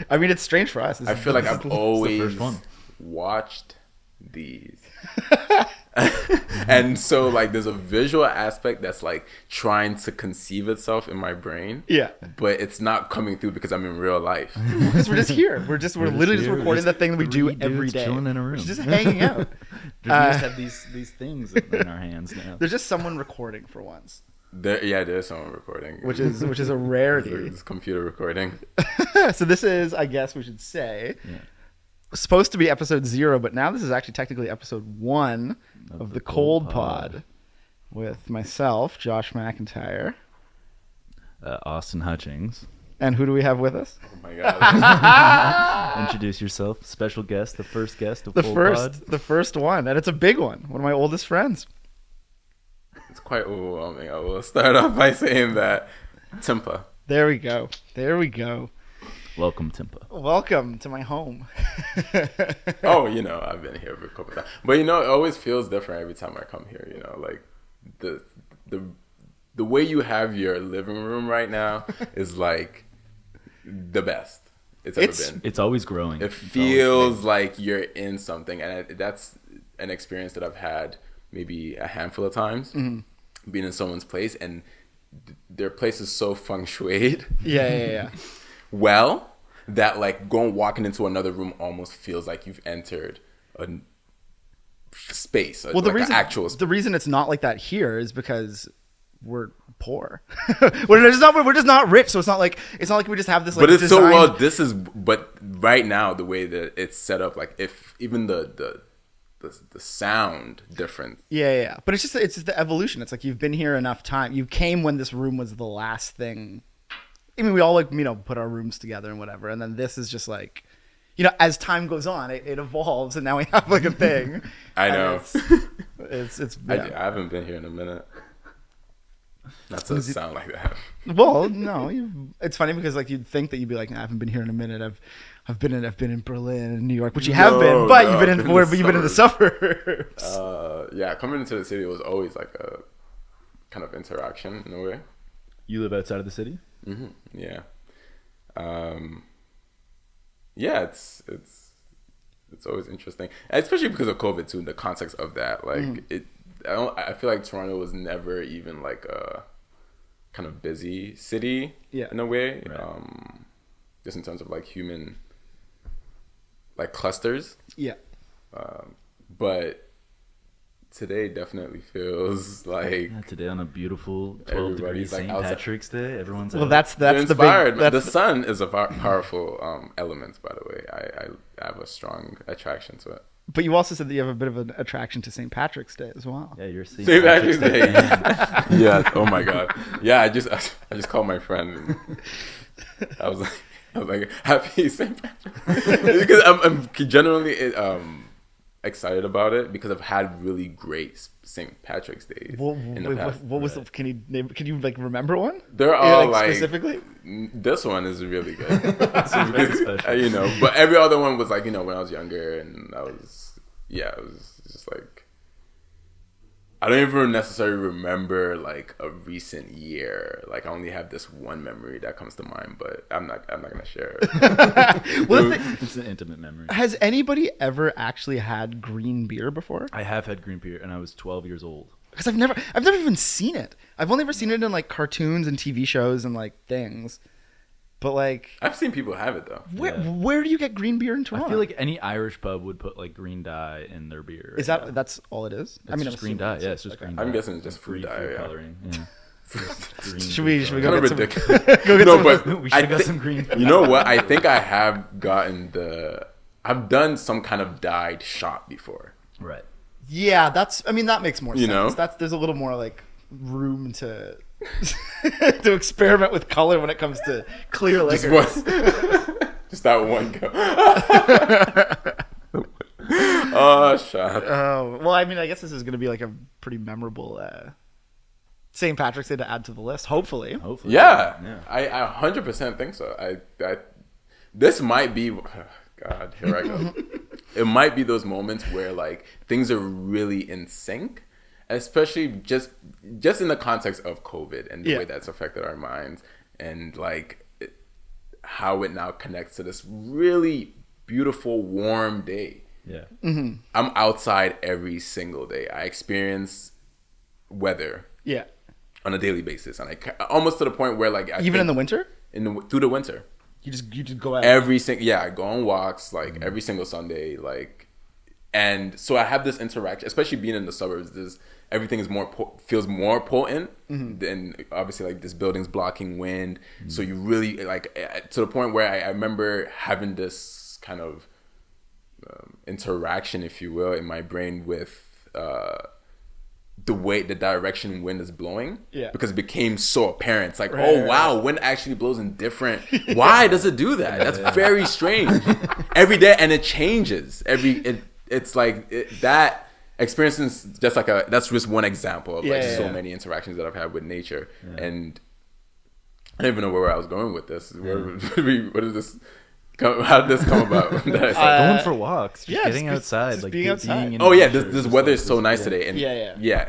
I mean, it's strange for us. I feel like I've always watched these. And so like there's a visual aspect that's like trying to conceive itself in my brain. Yeah. But it's not coming through because I'm in real life. Because we're just here. We're literally just recording the thing that we do every day. Chilling in a room. We're just hanging out. We just have these things in our hands now. There's just someone recording for once. There's someone recording. Which is a rarity. It's computer recording. So this is, I guess we should say, supposed to be episode 0, but now this is actually technically episode 1 of the Cold Pod with myself, Josh McIntyre. Austin Hutchings. And who do we have with us? Oh my God. Introduce yourself. Special guest, the first guest of the Cold first, Pod. The first one, and it's a big one. One of my oldest friends. It's quite overwhelming. I will start off by saying that. Timpa. There we go. Welcome, Timpa. Welcome to my home. Oh, I've been here a couple times. But, it always feels different every time I come here, like the way you have your living room right now is like the best it's ever been. It's always growing. It feels like you're in something. And that's an experience that I've had maybe a handful of times, being in someone's place, and their place is so feng shuied. Yeah. Well, that like walking into another room almost feels like you've entered a space. Well, the reason it's not like that here is because we're poor. we're just not rich, so it's not like we just have this. Like, but it's designed... But right now, the way that it's set up, like if even the sound different. Yeah. But it's just the evolution. It's like you've been here enough time. You came when this room was the last thing. I mean, we all put our rooms together and whatever, and then this is just like, as time goes on, it evolves, and now we have like a thing. I know. It's I haven't been here in a minute. Not to sound like that. Well, no, it's funny because like you'd think that you'd be like, I haven't been here in a minute. I've been in Berlin and New York, which you have been, but you've been in the suburbs. Yeah, coming into the city was always like a kind of interaction in a way. You live outside of the city? Mm-hmm. Yeah. Yeah, it's always interesting, especially because of COVID too. In the context of that, like I feel like Toronto was never even like a kind of busy city in a way. Right. Just in terms of like human like clusters. Yeah. But today definitely feels like today on a beautiful 12 degrees St. Patrick's Day. Everyone's that's inspired. the big. The sun is a powerful element, by the way. I have a strong attraction to it. But you also said that you have a bit of an attraction to St. Patrick's Day as well. Yeah, you're St. Patrick's Day. Yeah. Oh my God. Yeah. I just called my friend. And I was like, happy St. Patrick's, because I'm generally excited about it because I've had really great St. Patrick's Days in the past. What was can you like remember one? They're all like specifically. This one is really good. Very special. But every other one was like, when I was younger, and it was just like, I don't even necessarily remember like a recent year. Like I only have this one memory that comes to mind, but I'm not gonna share it. Well, it's an intimate memory. Has anybody ever actually had green beer before? I have had green beer, and I was 12 years old. Because I've never even seen it. I've only ever seen it in like cartoons and TV shows and like things. But like, I've seen people have it though. Where do you get green beer in Toronto? I feel like any Irish pub would put like green dye in their beer. Is that's all it is? It's just green dye. Yeah, it's just green dye. I'm guessing it's just free dye. coloring. Yeah. Should we go get some? We should got some green. You know what? I think I have I've done some kind of dyed shot before. Right. Yeah, that makes more sense. There's a little more like room to to experiment with color when it comes to clear liquor. Just that one go. Oh, shot. Oh, well, I mean, I guess this is going to be like a pretty memorable St. Patrick's Day to add to the list. Hopefully. Yeah. I 100% think so. This might be. God, here I go. It might be those moments where like things are really in sync, especially just in the context of COVID and the way that's affected our minds, and like how it now connects to this really beautiful warm day. Yeah. I'm outside every single day. I experience weather on a daily basis, and I almost to the point where like even in the winter, through the winter, you just go out I go on walks like every single Sunday, like, and so I have this interaction, especially being in the suburbs. Everything is feels more potent than obviously like this building's blocking wind. So you really like to the point where I remember having this kind of interaction, if you will, in my brain with the direction wind is blowing, because it became so apparent. It's like, wow, wind actually blows in different. Why does it do that? That's very strange. Every day, and it changes. It's like that. Experiencing that's just one example of so many interactions that I've had with nature, and I don't even know where I was going with this. What is this? How did this come about? Going for walks, getting outside, just like being outside. This weather is so nice today, and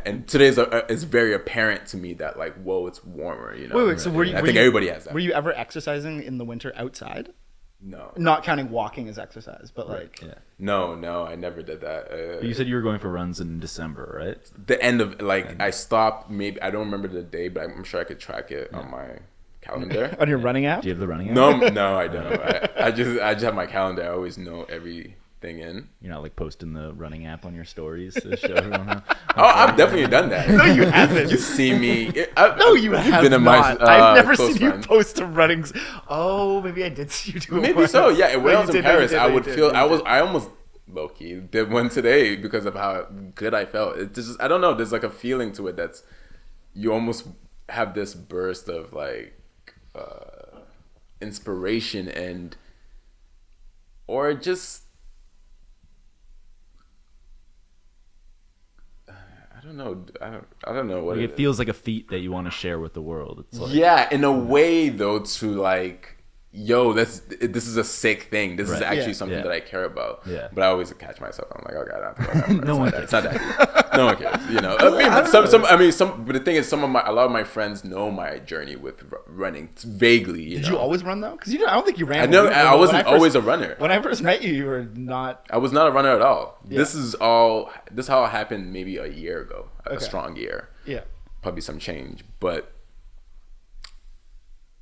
and today is very apparent to me that like, whoa, it's warmer. You know. Wait. So I think everybody has that. Were you ever exercising in the winter outside? No. Not counting walking as exercise, but like... Yeah. No, I never did that. You said you were going for runs in December, right? The end of, like, I stopped, maybe, I don't remember the day, but I'm sure I could track it on my calendar. On your running app? Do you have the running app? No, I don't. I just have my calendar. I always know everything in. You're not like posting the running app on your stories to show everyone how... I've definitely done that. No, you haven't. You've seen me. No, you have been not. I've never seen you post a running... Oh, maybe I did see you do it. Maybe so, yeah. When I was in Paris, I almost low-key did one today because of how good I felt. It's just, I don't know, there's like a feeling to it that's... You almost have this burst of like inspiration and... Or just... I don't know what it feels like a feat that you want to share with the world. It's like, in a way though, to like, yo, this is a sick thing. This is actually something that I care about. Yeah. But I always catch myself. I'm like, oh god, no one cares. It's not that. No one cares. You know. But the thing is, a lot of my friends know my journey with running vaguely. Did you always run though? Because I don't think you ran. I wasn't always a runner. When I first met you, you were not. I was not a runner at all. Yeah. This is how it happened maybe a year ago. A strong year. Yeah. Probably some change, but.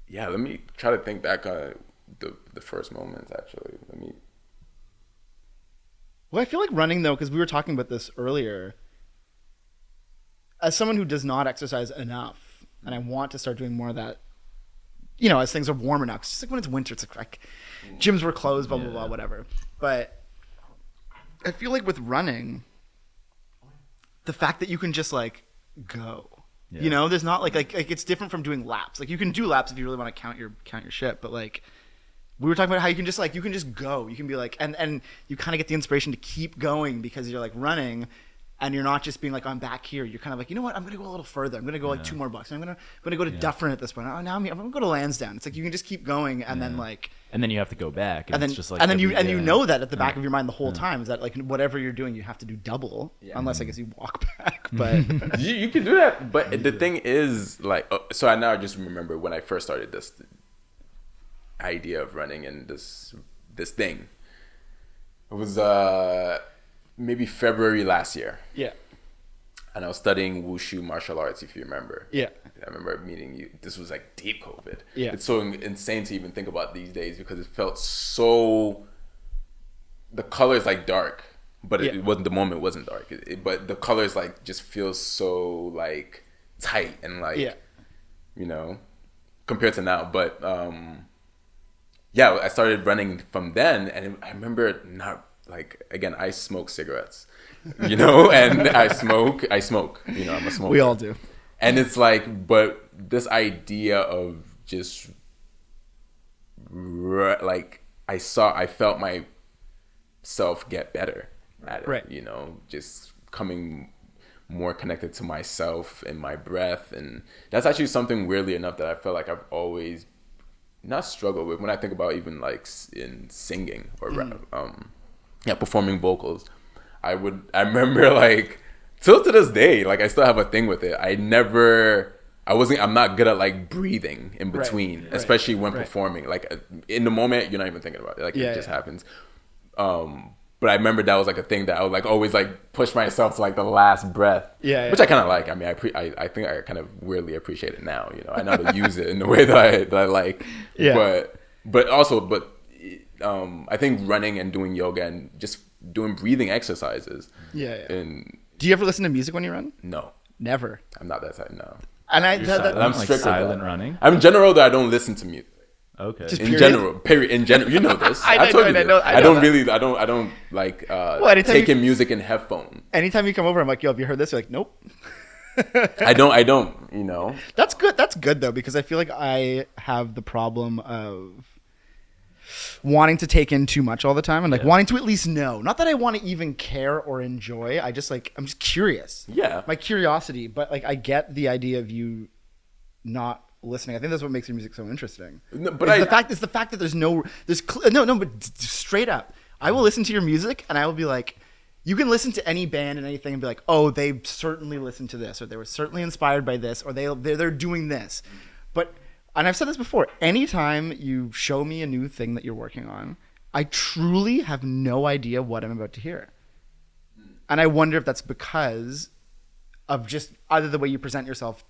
Yeah, let me try to think back on the first moments, actually. Well, I feel like running, though, because we were talking about this earlier. As someone who does not exercise enough, and I want to start doing more of that, you know, as things are warmer now. Because it's like when it's winter, it's like gyms were closed, blah, blah, blah, whatever. But I feel like with running, the fact that you can just, like, go. Yeah. You know, there's not like it's different from doing laps. Like you can do laps if you really want to count your shit, but like we were talking about how you can just go. You can be like and you kind of get the inspiration to keep going because you're like running and you're not just being like, I'm back here. You're kind of like, you know what? I'm going to go a little further. I'm going to go like 2 more blocks. I'm going to go to Dufferin at this point. Oh, now I'm going to go to Lansdowne. It's like you can just keep going and then like and then you have to go back and then it's just like you know that at the back of your mind the whole time is that like whatever you're doing you have to do double unless I guess you walk back, but you can do that. But the thing is like so I now just remember when I first started this idea of running and this thing. It was maybe February last year. Yeah. And I was studying wushu martial arts, if you remember. Yeah. I remember meeting you. This was like deep COVID. Yeah. It's so insane to even think about these days because it felt so... The color is like dark, but it wasn't, the moment wasn't dark. But the colors like just feel so like tight and like, you know, compared to now. But I started running from then and I remember not... Like, again, I smoke cigarettes, you know, and I smoke, you know, I'm a smoker. We all do. And it's like, but this idea of just, like, I felt myself get better at it, right. You know, just coming more connected to myself and my breath. And that's actually something weirdly enough that I feel like I've always not struggled with when I think about even like in singing or performing vocals. I remember like till to this day, like I still have a thing with it. I'm not good at like breathing in between, especially when performing. Like in the moment, you're not even thinking about it. Like it just happens. But I remember that was like a thing that I would like always like push myself to like the last breath. Which I kind of like. I mean, I think I kind of weirdly appreciate it now. You know, I know how to use it in the way that I like. But I think running and doing yoga and just doing breathing exercises. And do you ever listen to music when you run? No, never. I'm not that type. No. And I'm strict with silent running. I'm in general that I don't listen to music. Okay. Just in general, you know this. I told you this. I don't like taking music in headphone. Anytime you come over, I'm like, yo, have you heard this? You're like, nope. I don't, you know. That's good though, because I feel like I have the problem of wanting to take in too much all the time and like wanting to at least know. Not that I want to even care or enjoy. I'm just curious. Yeah. My curiosity, but like I get the idea of you not listening. I think that's what makes your music so interesting. No, but it's the fact that but straight up, I will listen to your music and I will be like, you can listen to any band and anything and be like, oh, they certainly listened to this, or they were certainly inspired by this, or they're doing this. But, and I've said this before, anytime you show me a new thing that you're working on, I truly have no idea what I'm about to hear. And I wonder if that's because of just either the way you present yourself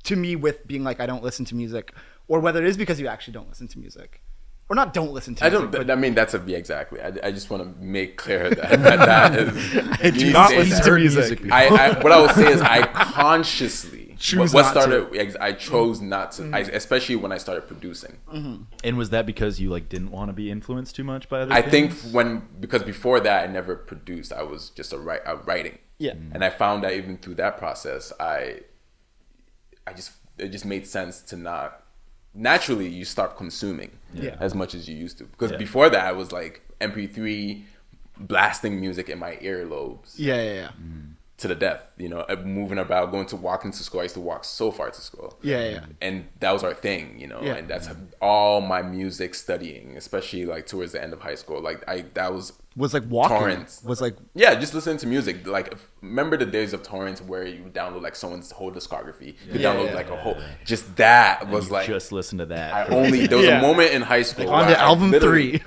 to me with being like, I don't listen to music, or whether it is because you actually don't listen to music. Or not don't listen to music. I mean, exactly. I just want to make clear that is... I do not listen to music. What I would say is I consciously... I chose not to, especially when I started producing. Mm-hmm. And was that because you like didn't want to be influenced too much by other I things? think because before that, I never produced. I was just writing. Yeah. And I found that even through that process, it just made sense to not. Naturally, you start consuming as much as you used to. Because before that, I was like MP3 blasting music in my earlobes. To the death, you know, moving about, walking to school. I used to walk so far to school. And that was our thing, you know. And that's all my music studying, especially like towards the end of high school. Like that was like walking. Torrents. Was like just listening to music. Like remember the days of torrents where you would download like someone's whole discography. You download like a whole. Just that was like just listen to that. There was a moment in high school like on the album 3.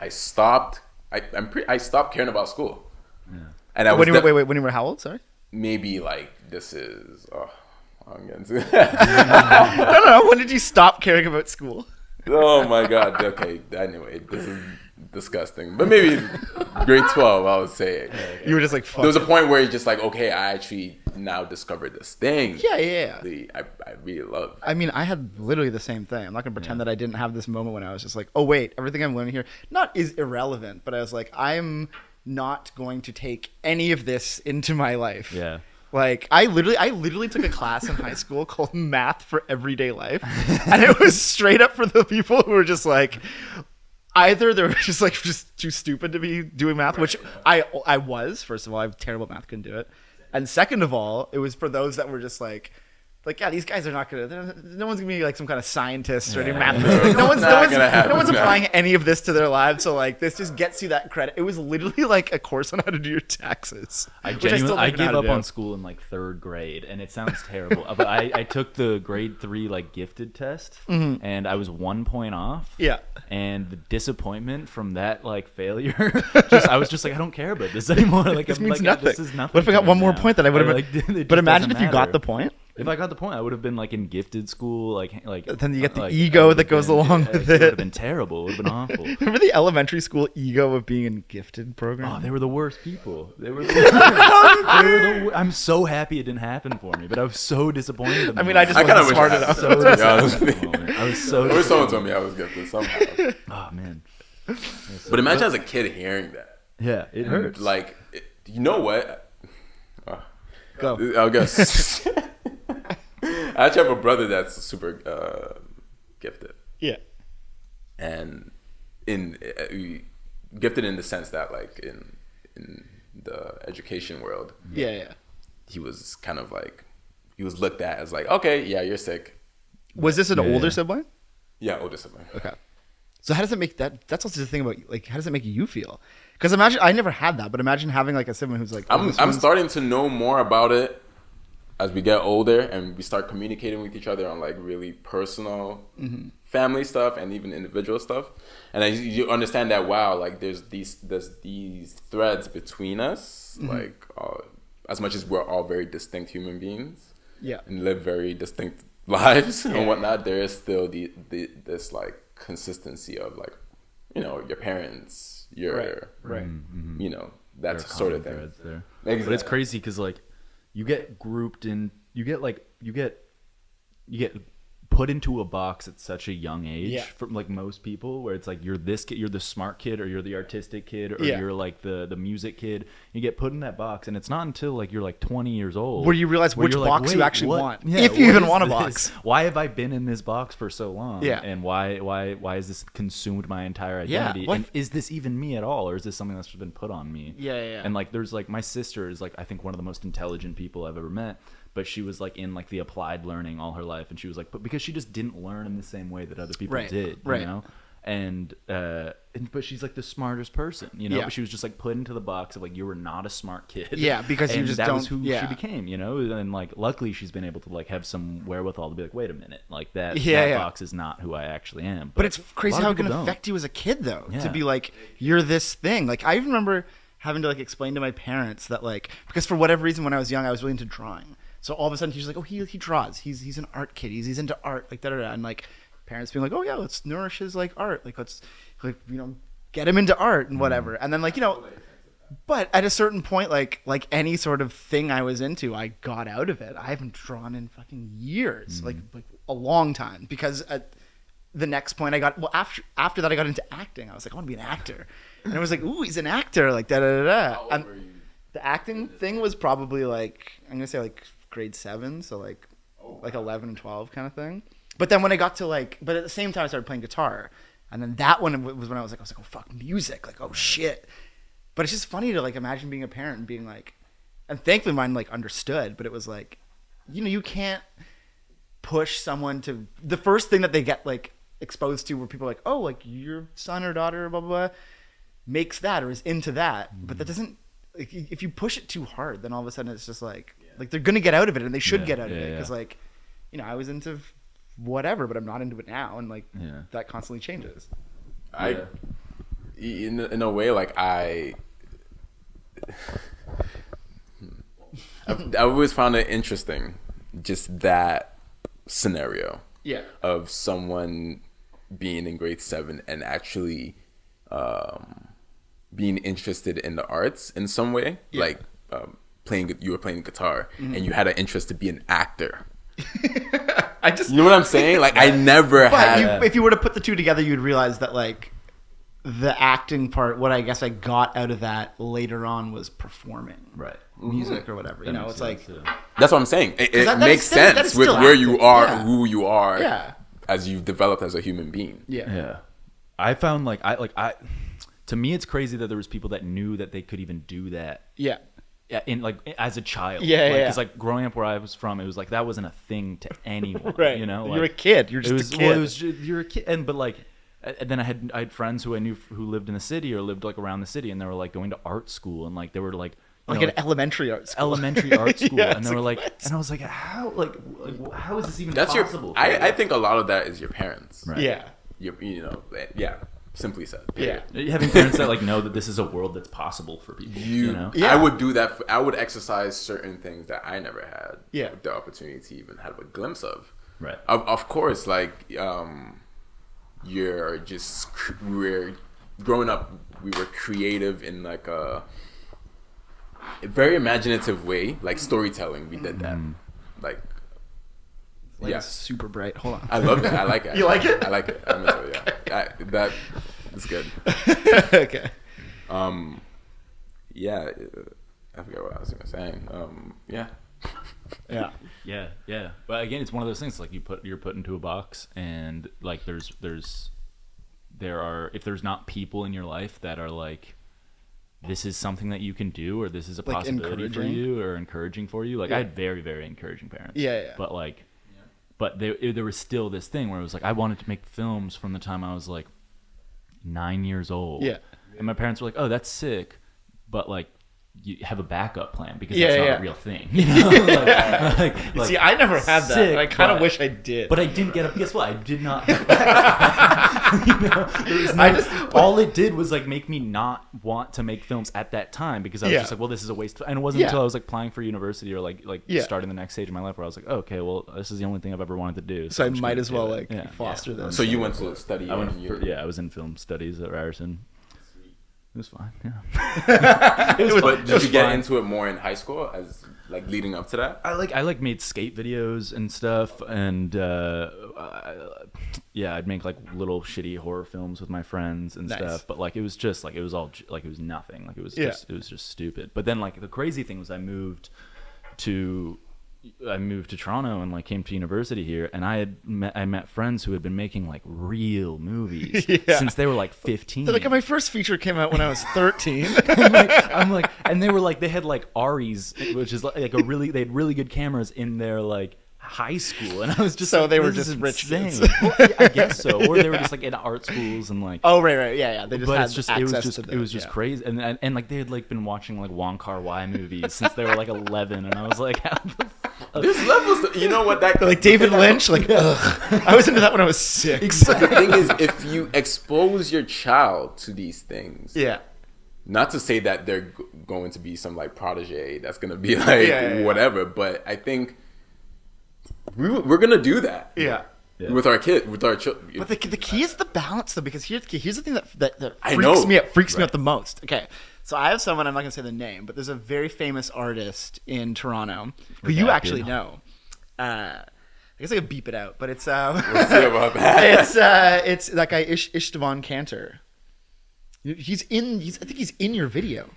I stopped. I stopped caring about school. And when you were how old? Sorry. Maybe like this is. I'm getting to. I don't know. When did you stop caring about school? Oh my god. Okay. Anyway, this is disgusting. But maybe grade 12, I would say. You were just like, fuck. There was a point where you're just like, okay, I actually now discovered this thing. Yeah. I really love. I mean, I had literally the same thing. I'm not gonna pretend that I didn't have this moment when I was just like, oh wait, everything I'm learning here is irrelevant, but I was like, I'm not going to take any of this into my life. Yeah. Like I literally took a class in high school called Math for Everyday Life, and it was straight up for the people who were just like, either they were just too stupid to be doing math, which I was. First of all, I'm terrible at math, couldn't do it, and second of all, it was for those that were just like, these guys are not gonna. No one's gonna be like some kind of scientist or any math. No one's applying any of this to their lives. So like, this just gets you that credit. It was literally like a course on how to do your taxes. I gave up on school in like 3rd grade, and it sounds terrible, but I took the grade 3 like gifted test, and I was 1 point off. Yeah. And the disappointment from that like failure, I was just like, I don't care about this anymore. Like this means nothing. This is nothing. What if I got one more point that I would have? But imagine if you got the point. If I got the point, I would have been like in gifted school, like. Then you get the ego that goes along with it. It would have been terrible. It would have been awful. Remember the elementary school ego of being in gifted program? Oh, they were the worst people. They were the worst. I'm so happy it didn't happen for me, but I was so disappointed. I mean, I wasn't smart enough. I was so. I wish someone told me I was gifted somehow. Oh man. But imagine as a kid hearing that. Yeah, it hurts. Like, you know what? Go. I guess. I actually have a brother that's super gifted. Yeah. And gifted in the sense that like in the education world. Yeah. He was kind of like, he was looked at as like, okay, yeah, you're sick. Was this an older sibling? Yeah, older sibling. Okay. So how does it make that's also the thing about like, how does it make you feel? Because imagine, I never had that, but imagine having like a sibling who's like, I'm starting to know more about it as we get older and we start communicating with each other on like really personal family stuff and even individual stuff, and then you understand that, wow, like there's these threads between us, like as much as we're all very distinct human beings, and live very distinct lives and whatnot, there is still this like consistency of like, you know, your parents, your you know, that sort of thing. There. Exactly. But it's crazy because like you get grouped in, you get put into a box at such a young age from like most people, where it's like you're this kid, you're the smart kid, or you're the artistic kid, or you're like the music kid. You get put in that box, and it's not until like you're like 20 years old where you realize which box like, you actually want, yeah, if you even want a box. Why have I been in this box for so long? Yeah. And why has this consumed my entire identity? What? And is this even me at all, or is this something that's been put on me? Yeah. And like there's like my sister is like I think one of the most intelligent people I've ever met. But she was like in like the applied learning all her life, and she was like, but because she just didn't learn in the same way that other people did, you know. And but she's like the smartest person, you know. But she was just like put into the box of like you were not a smart kid, because you just that don't. was who she became, you know. And like luckily she's been able to like have some wherewithal to be like, wait a minute, like that box is not who I actually am. But it's crazy how it can affect you as a kid though, to be like you're this thing. Like I remember having to like explain to my parents that like, because for whatever reason when I was young I was really into drawing. So all of a sudden he's like, oh, he draws. He's an art kid. He's into art, like da da da. And like parents being like, oh yeah, let's nourish his like art. Like let's like, you know, get him into art and whatever. And then like, you know, but at a certain point, like any sort of thing I was into, I got out of it. I haven't drawn in fucking years, like a long time. Because at the next point after that I got into acting. I was like, I want to be an actor. And I was like, ooh, he's an actor, like da da da da. How old were you? The acting thing was probably like, I'm gonna say like grade 7, so like 11 and 12 kind of thing. But then when I got to like, but at the same time I started playing guitar, and then that one was when I was like, oh fuck, music, like oh shit. But it's just funny to like imagine being a parent and being like, and thankfully mine like understood, but it was like, you know, you can't push someone to the first thing that they get like exposed to, where people are like, oh, like your son or daughter blah blah blah makes that or is into that, but that doesn't. Like, if you push it too hard, then all of a sudden it's just like they're gonna get out of it, and they should get out of it, because like, you know, I was into whatever, but I'm not into it now, and like that constantly changes. In a way, like I always found it interesting, just that scenario of someone being in grade 7 and actually being interested in the arts in some way, like you were playing guitar and you had an interest to be an actor. You know what I'm saying? Like I never had. If you were to put the two together, you'd realize that like the acting part, what I guess I got out of that later on was performing, music or whatever. You know, it's like that's what I'm saying. It makes sense with where you are, who you are, as you've developed as a human being. I found to me, it's crazy that there was people that knew that they could even do that. In like as a child. Because like growing up where I was from, it was like that wasn't a thing to anyone. You know, like, you're a kid. You're just a kid. Well, it was just, you're a kid, and then I had friends who I knew who lived in the city or lived like around the city, and they were like going to art school, and like they were like. An elementary art school. And they were like, and I was like, how is this even possible? I think a lot of that is your parents. Right. You know, simply said. Having parents that like know that this is a world that's possible for people. You know, I would do that. I would exercise certain things that I never had the opportunity to even have a glimpse of. Right. Of course, like we're growing up. We were creative in like a very imaginative way, like storytelling. We did that, like. It's super bright. Hold on. I love it. I like it. You like it? I like it. I'm into it. That is good. Okay. Yeah. I forgot what I was saying. Yeah. But again, it's one of those things like you're put into a box, and like if there's not people in your life that are like, this is something that you can do, or this is a possibility for you, or encouraging for you. Like I had very, very encouraging parents. But like. But there was still this thing where it was like I wanted to make films from the time I was like 9 years old. And my parents were like, "Oh, that's sick," but like you have a backup plan because that's not a real thing. See, I never had that. Sick, I kind of wish I did. But I didn't get up. Guess what? I did not have a backup plan. All it did was like make me not want to make films at that time because I was just like, well, this is a waste. And it wasn't until I was like applying for university or like starting the next stage of my life where I was like, oh, okay, well, this is the only thing I've ever wanted to do. So I might as well foster this. So you went to study? I was in film studies at Ryerson. It was fine, yeah. But did you get into it more in high school, as like leading up to that? I made skate videos and stuff, and I'd make like little shitty horror films with my friends and stuff. But like it was just like it was nothing. Like it was just stupid. But then like the crazy thing was I moved to Toronto and like came to university here, and I met friends who had been making like real movies since they were like 15. They're like, my first feature came out when I was 13. And they were like, they had like Aries, which is like they had really good cameras in their like high school, and I was just so like, they were just rich kids. Well, I guess so, or they were just like in art schools and like. Oh right, yeah. They just had access to them. It was just crazy, and like they had like been watching like Wong Kar-wai movies since they were like 11, and I was like, how the fuck? This levels, you know what that like David Lynch, like ugh. I was into that when I was 6. Exactly. The thing is, if you expose your child to these things, not to say that they're going to be some like protege that's going to be like whatever, but I think we're going to do that. With our kid, with our children. But the key is the balance, though, because here's the thing that freaks me out the most. Okay, so I have someone, I'm not going to say the name, but there's a very famous artist in Toronto who you actually know. I guess I could beep it out, but it's we'll see about that. It's that guy Istvan Cantor. I think he's in your video.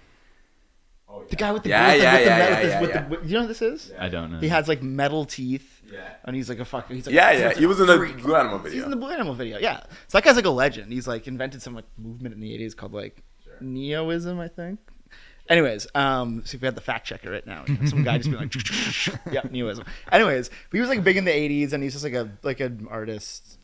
Oh, yeah. The guy with the you know what this is? I don't know. He has like metal teeth. And he's like a fucking. He's like, he was in the Blue Animal video. He's in the Blue Animal video. Yeah. So that guy's like a legend. He's like invented some like movement in the 80s called like Neoism, I think. Anyways, so if we had the fact checker right now, some guy just being like, yeah, Neoism. Anyways, but he was like big in the 80s, and he's just like an artist.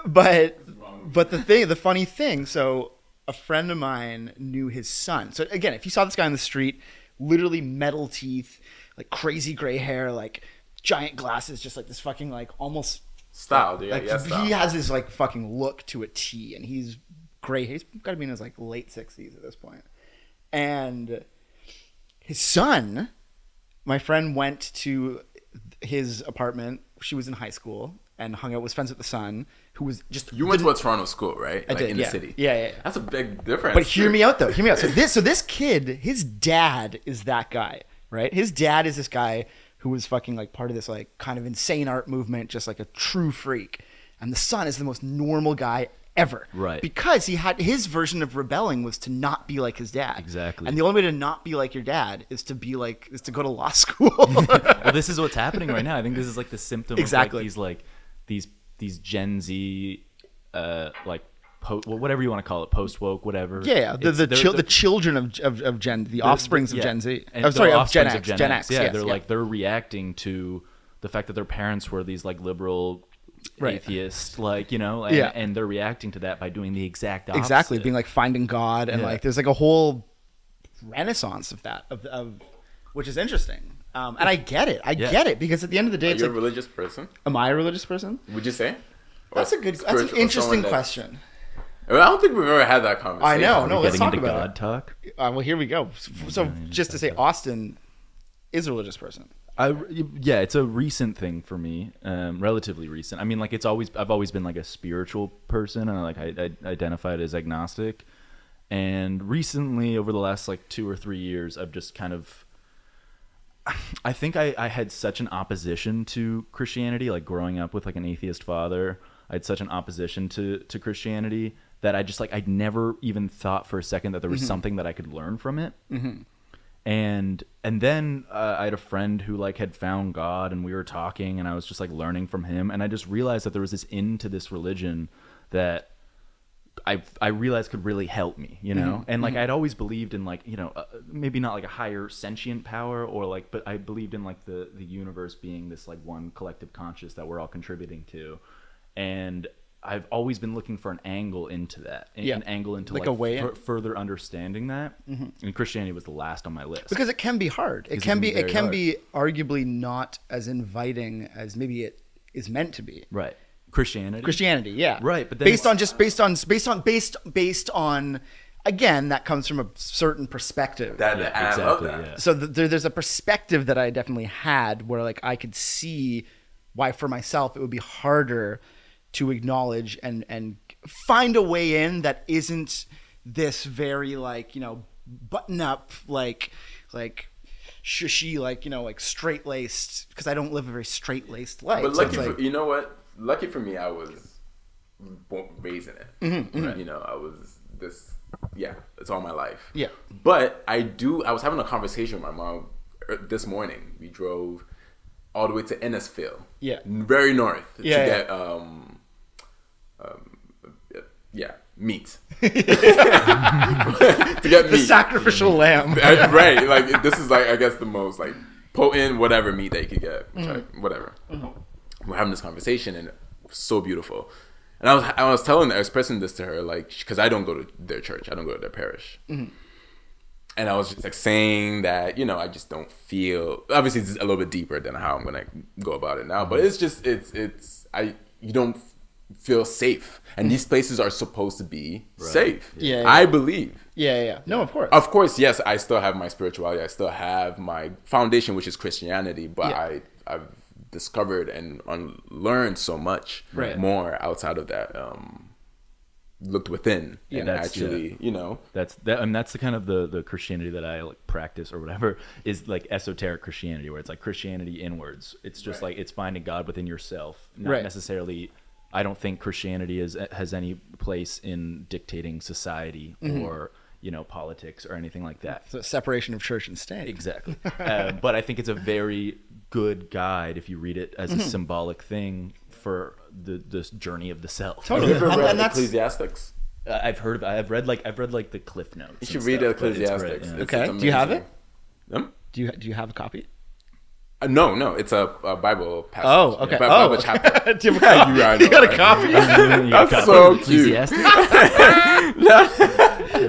But the funny thing, so a friend of mine knew his son. So again, if you saw this guy on the street, literally metal teeth, like crazy gray hair, like giant glasses, just like this fucking like almost style, dude. Like, he has this like fucking look to a T, and he's gray. He's got to be in his like late 60s at this point. And his son, my friend went to his apartment. She was in high school and hung out, was friends with the son, who was just. You went to a Toronto school, right? I did, in the city. Yeah. That's a big difference. But hear me out, though. Hear me out. So this kid, his dad is that guy, right? His dad is this guy who was fucking like part of this like kind of insane art movement, just like a true freak. And the son is the most normal guy ever. Right. Because he had his version of rebelling was to not be like his dad. Exactly. And the only way to not be like your dad is to go to law school. Well, this is what's happening right now. I think this is like the symptom of like these Gen Z whatever you want to call it, post woke, whatever. Yeah, the children of Gen, the offsprings of Gen Z. Of Gen X. Gen X. Yeah, they're reacting to the fact that their parents were these like liberal atheists, like, you know, and they're reacting to that by doing the exact opposite. Exactly, being like finding God, and like there's like a whole renaissance of that, of which is interesting. And I get it. I get it, because at the end of the day, it's like, a religious person? Am I a religious person? Would you say? That's an interesting question. I don't think we've ever had that conversation. I know. No, let's talk about God talk. Well, here we go. So just to say, Austin is a religious person. It's a recent thing for me, relatively recent. I mean, like I've always been like a spiritual person, and I identified as agnostic. And recently, over the last like 2 or 3 years, I've just kind of, I think I had such an opposition to Christianity, like growing up with like an atheist father. I had such an opposition to Christianity that I just like, I'd never even thought for a second that there was something that I could learn from it. Mm-hmm. And then I had a friend who like had found God, and we were talking, and I was just like learning from him, and I just realized that there was this into this religion that I realized could really help me, you know? And like I'd always believed in like, you know, maybe not like a higher sentient power, or like, but I believed in like the universe being this like one collective conscious that we're all contributing to. And I've always been looking for an angle into that, an angle into like a way further understanding that. And Christianity was the last on my list because it can be hard. It can be arguably not as inviting as maybe it is meant to be. Right. Christianity, yeah. Right, but then based on again, that comes from a certain perspective. I love that. Yeah. So there's a perspective that I definitely had where like I could see why for myself it would be harder to acknowledge and find a way in that isn't this very like, button up, like shushy, like straight laced, because I don't live a very straight laced life. But you know what? Lucky for me, I was raised in it. Right. I was this. Yeah, it's all my life. Yeah. But I was having a conversation with my mom this morning. We drove all the way to Ennisville. Yeah. Very north. To get meat. To get the sacrificial lamb. Right. Like this is like I guess the most like potent whatever meat that you could get. Whatever. We're having this conversation and it was so beautiful. And I was expressing this to her, like, because I don't go to their church, I don't go to their parish, and I was just like saying that I just don't feel. Obviously, it's a little bit deeper than how I'm gonna go about it now, but it's just you don't feel safe, and these places are supposed to be safe. Yeah, I believe. Yeah. No, of course. Of course, yes. I still have my spirituality. I still have my foundation, which is Christianity, but I've discovered and learned so much more outside of that. Looked within and actually, that's the kind of the Christianity that I like practice or whatever is like esoteric Christianity, where it's like Christianity inwards. It's just like it's finding God within yourself, not necessarily. I don't think Christianity has any place in dictating society or politics or anything like that. So separation of church and state. Exactly. But I think it's a very good guide if you read it as a symbolic thing for this journey of the self. Totally. Have you ever read Ecclesiastics? I've read the Cliff Notes. You should read Ecclesiastics. Yeah. Okay. Do you have it? Do you have a copy? No, it's a Bible passage. Oh, okay. Bible chapter. Do you have a copy? You got a copy? That's so cute.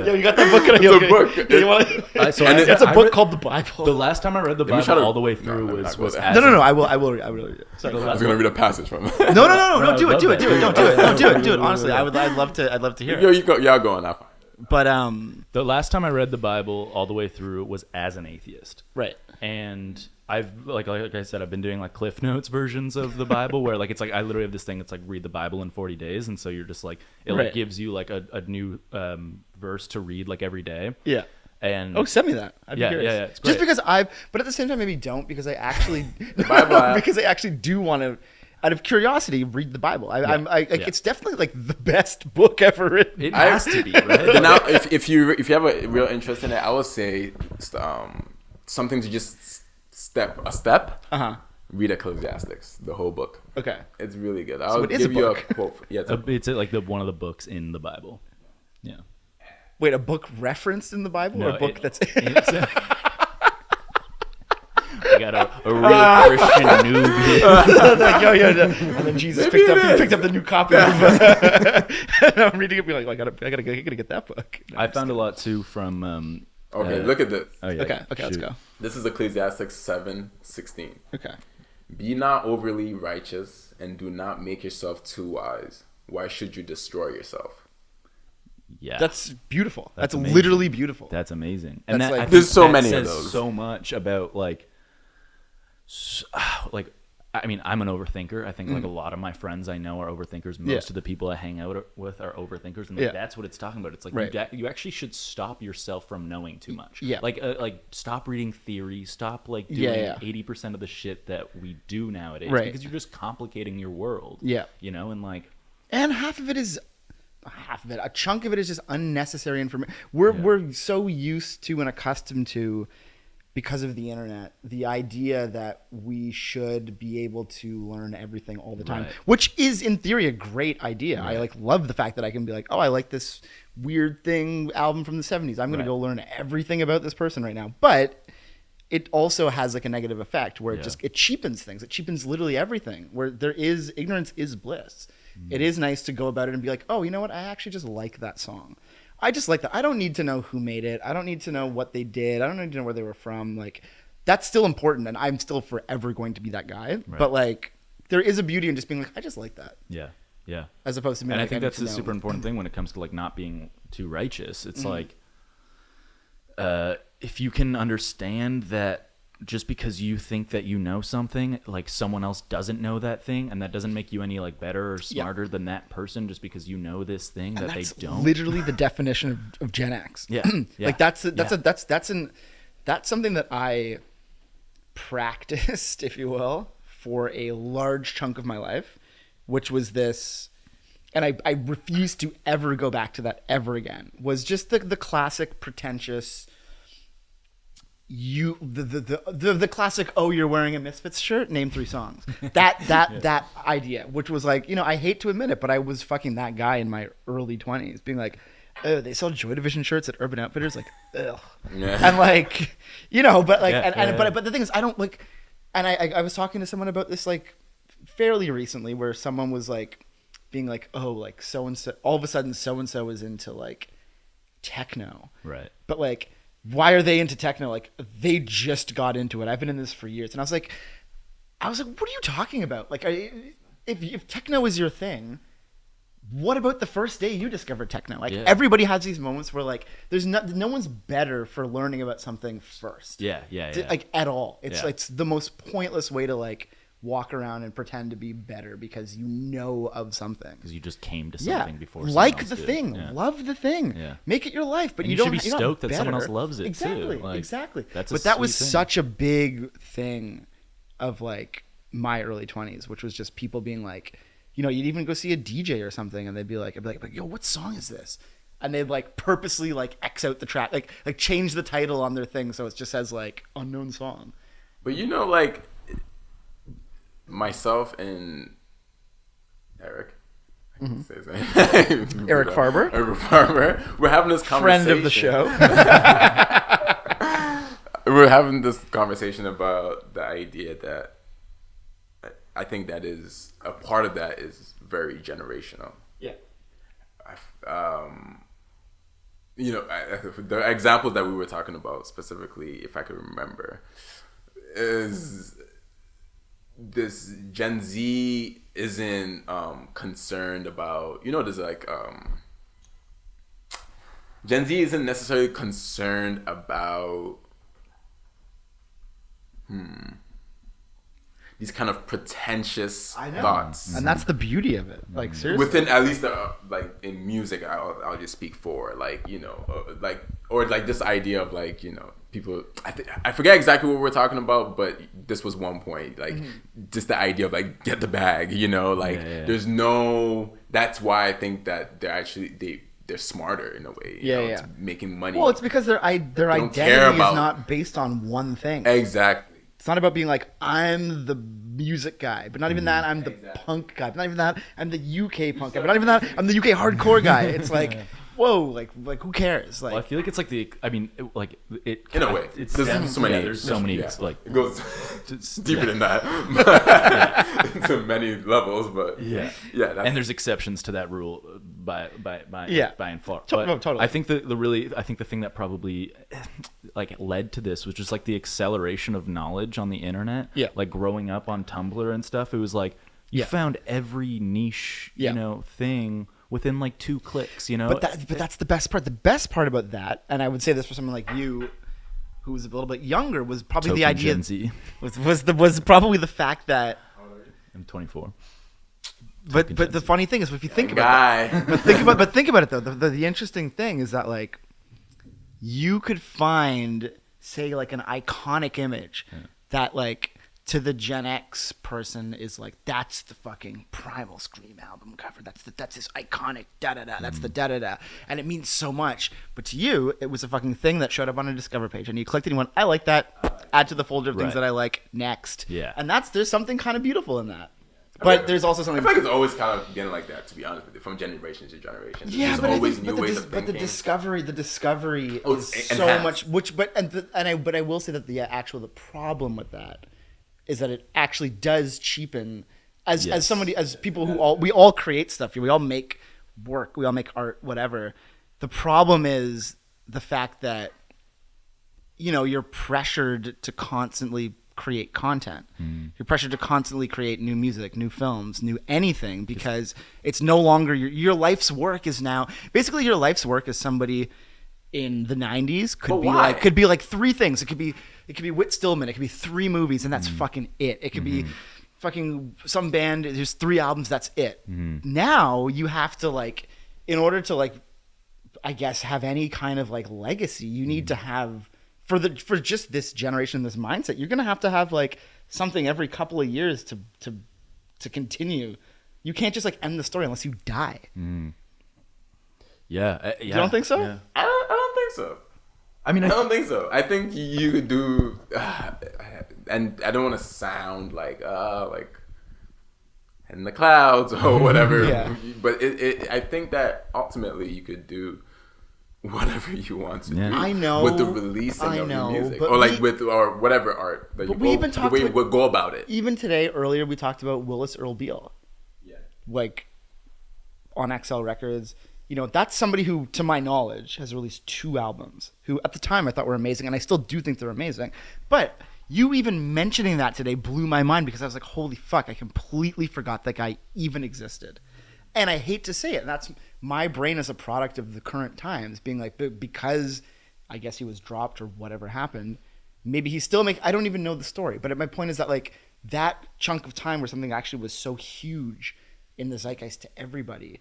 Yo, you got that book? It's a book. It's a book called the Bible. The last time I read the Bible all the way through was No. I will. Sorry, I was gonna read a passage from it. No. Do it. Don't do it. Honestly, I'd love to hear it. Y'all go on. But the last time I read the Bible all the way through was as an atheist. Right. And I've like I said, I've been doing like Cliff Notes versions of the Bible where like it's like I literally have this thing that's like read the Bible in 40 days, and so you're just like it like gives you like a new verse to read like every day. Yeah. And send me that. I'd be curious. Yeah, it's great. Just because but at the same time maybe don't, because I actually because I actually do want to, out of curiosity, read the Bible. It's definitely like the best book ever written. It has to be, right? Now, if you have a real interest in it, I would say something to just step. Read Ecclesiastics, the whole book. Okay, it's really good. I'll give you a quote. It's like one of the books in the Bible. Yeah. Wait, a book referenced in the Bible, or a book that's? I got a real Christian noob. Like, and then Jesus picked up the new copy. And I'm reading it, be like, I gotta get that book. I found a lot too from. Okay, look at this. Oh, yeah. Okay, let's go. This is Ecclesiastes 7:16. Okay. Be not overly righteous, and do not make yourself too wise. Why should you destroy yourself? Yeah, that's beautiful. That's amazing. Literally beautiful. That's amazing. And like, there's so many of those. So much about like I mean, I'm an overthinker. I think like a lot of my friends I know are overthinkers. Most of the people I hang out with are overthinkers, and like, that's what it's talking about. It's like you actually should stop yourself from knowing too much. Yeah, like stop reading theory. Stop like doing 80% of the shit that we do nowadays, because you're just complicating your world. Yeah, and half of it, a chunk of it is just unnecessary information. We're so used to and accustomed to, because of the internet, the idea that we should be able to learn everything all the time, which is in theory a great idea. I like love the fact that I can be like, oh, I like this weird thing album from the 70s. I'm going to go learn everything about this person right now. But it also has like a negative effect where it cheapens things. It cheapens literally everything, where ignorance is bliss. It is nice to go about it and be like, oh, you know what? I actually just like that song. I just like that. I don't need to know who made it. I don't need to know what they did. I don't need to know where they were from. Like, that's still important, and I'm still forever going to be that guy. Right. But like, there is a beauty in just being like, I just like that. Yeah, yeah. As opposed to being and like, I think that's a super important thing when it comes to like not being too righteous. It's like, if you can understand that just because you think that you know something, like someone else doesn't know that thing, and that doesn't make you any like better or smarter than that person just because you know this thing and that they don't. Literally the definition of Gen X. Yeah. Like that's something that I practiced, if you will, for a large chunk of my life, which was this, and I refuse to ever go back to that ever again, was just the classic pretentious, the classic, oh, you're wearing a Misfits shirt, name 3 songs. That idea, which was like, you know, I hate to admit it, but I was fucking that guy in my early 20s, being like, oh, they sell Joy Division shirts at Urban Outfitters, like, ugh. Yeah. And like, you know, but like, but the thing is, I don't like, and I was talking to someone about this like fairly recently, where someone was like being like, oh, like so and so, all of a sudden so and so is into like techno, right? But like, why are they into techno? Like, they just got into it. I've been in this for years. And I was like, what are you talking about? Like, if techno is your thing, what about the first day you discovered techno? Like, everybody has these moments where like, there's no one's better for learning about something first. Yeah. Like, at all. It's the most pointless way to like walk around and pretend to be better because you know of something. Because you just came to something before. Like the thing. Yeah. Love the thing. Yeah. Make it your life. But you don't should be stoked that someone else loves it exactly, too. Like, exactly. But that was such a big thing of like my early 20s, which was just people being like, you know, you'd even go see a DJ or something and they'd be like, yo, what song is this? And they'd like purposely like X out the track, like change the title on their thing so it just says like unknown song. But you know, like, myself and Eric, I can say his name. Eric Farber. Eric Farber. We're having this conversation. Friend of the show. We're having this conversation about the idea that I think that is a part of that is very generational. Yeah. You know, the examples that we were talking about specifically, if I could remember, is this Gen Z isn't concerned about, you know, there's like Gen Z isn't necessarily concerned about these kind of pretentious thoughts, and that's the beauty of it. Like, seriously, within at least like in music, I'll just speak for, like, you know, like, or like this idea of like, you know, people, I forget exactly what we're talking about, but this was one point, like just the idea of like get the bag, you know, like there's no. That's why I think that they're actually they're smarter in a way. You know, it's making money. Well, it's because their identity is not based on one thing. Exactly. It's not about being like, I'm the music guy, but not even that, I'm the punk guy. But not even that, I'm the UK punk guy. But not even that, I'm the UK hardcore guy. It's like, whoa, like who cares? Like, well, I feel like it's like the, I mean, like it. In a way, it's there's so many. There's so many. Like, it goes deeper than that, to many levels. But and there's exceptions to that rule by and far. Totally. I think the thing that probably like led to this was just like the acceleration of knowledge on the internet. Yeah. Like growing up on Tumblr and stuff, it was like you found every niche, you know, thing within like 2 clicks, you know. But that's the best part. The best part about that, and I would say this for someone like you, who was a little bit younger, was probably the idea. Gen Z. Was probably the fact that I'm 24. But the funny thing is, if you think about it, but think about it though. The interesting thing is that like you could find, say, like an iconic image that like to the Gen X person is like, that's the fucking Primal Scream album cover. That's this iconic da-da-da. That's the da-da-da. And it means so much. But to you, it was a fucking thing that showed up on a Discover page. And you clicked it and you went, I like that. Add to the folder of things that I like. Next. Yeah. And there's something kind of beautiful in that. But there's also something. I feel like it's always kind of getting like that, to be honest with you, from generation to generation. Yeah, but always new ways of thinking. But the discovery is so much. But I will say that the problem with that is that it actually does cheapen as somebody, as people who we all create stuff. We all make work. We all make art, whatever. The problem is the fact that, you're pressured to constantly create content. You're pressured to constantly create new music, new films, new anything, because it's no longer your life's work is now basically your life's work as somebody in the 90s could be like three things. It could be Whit Stillman. It could be 3 movies, and that's fucking it. It could be fucking some band. There's 3 albums. That's it. Now you have to, like, in order to, like, I guess, have any kind of, like, legacy, you need to have for just this generation, this mindset. You're gonna have like something every couple of years to continue. You can't just, like, end the story unless you die. Yeah. You don't think so? Yeah. I don't think so. I mean, I don't think so. I think you could do, and I don't want to sound like in the clouds or whatever. But I think that ultimately you could do whatever you want to do. I know with the releasing of your music, or or whatever art that you go about it. Even today, earlier we talked about Willis Earl Beal. Yeah, like on XL Records. That's somebody who, to my knowledge, has released 2 albums, who at the time I thought were amazing, and I still do think they're amazing. But you even mentioning that today blew my mind, because I was like, holy fuck, I completely forgot that guy even existed. And I hate to say it, and that's my brain as a product of the current times, being like, because I guess he was dropped or whatever happened, maybe he's still I don't even know the story. But my point is that, like, that chunk of time where something actually was so huge in the zeitgeist to everybody,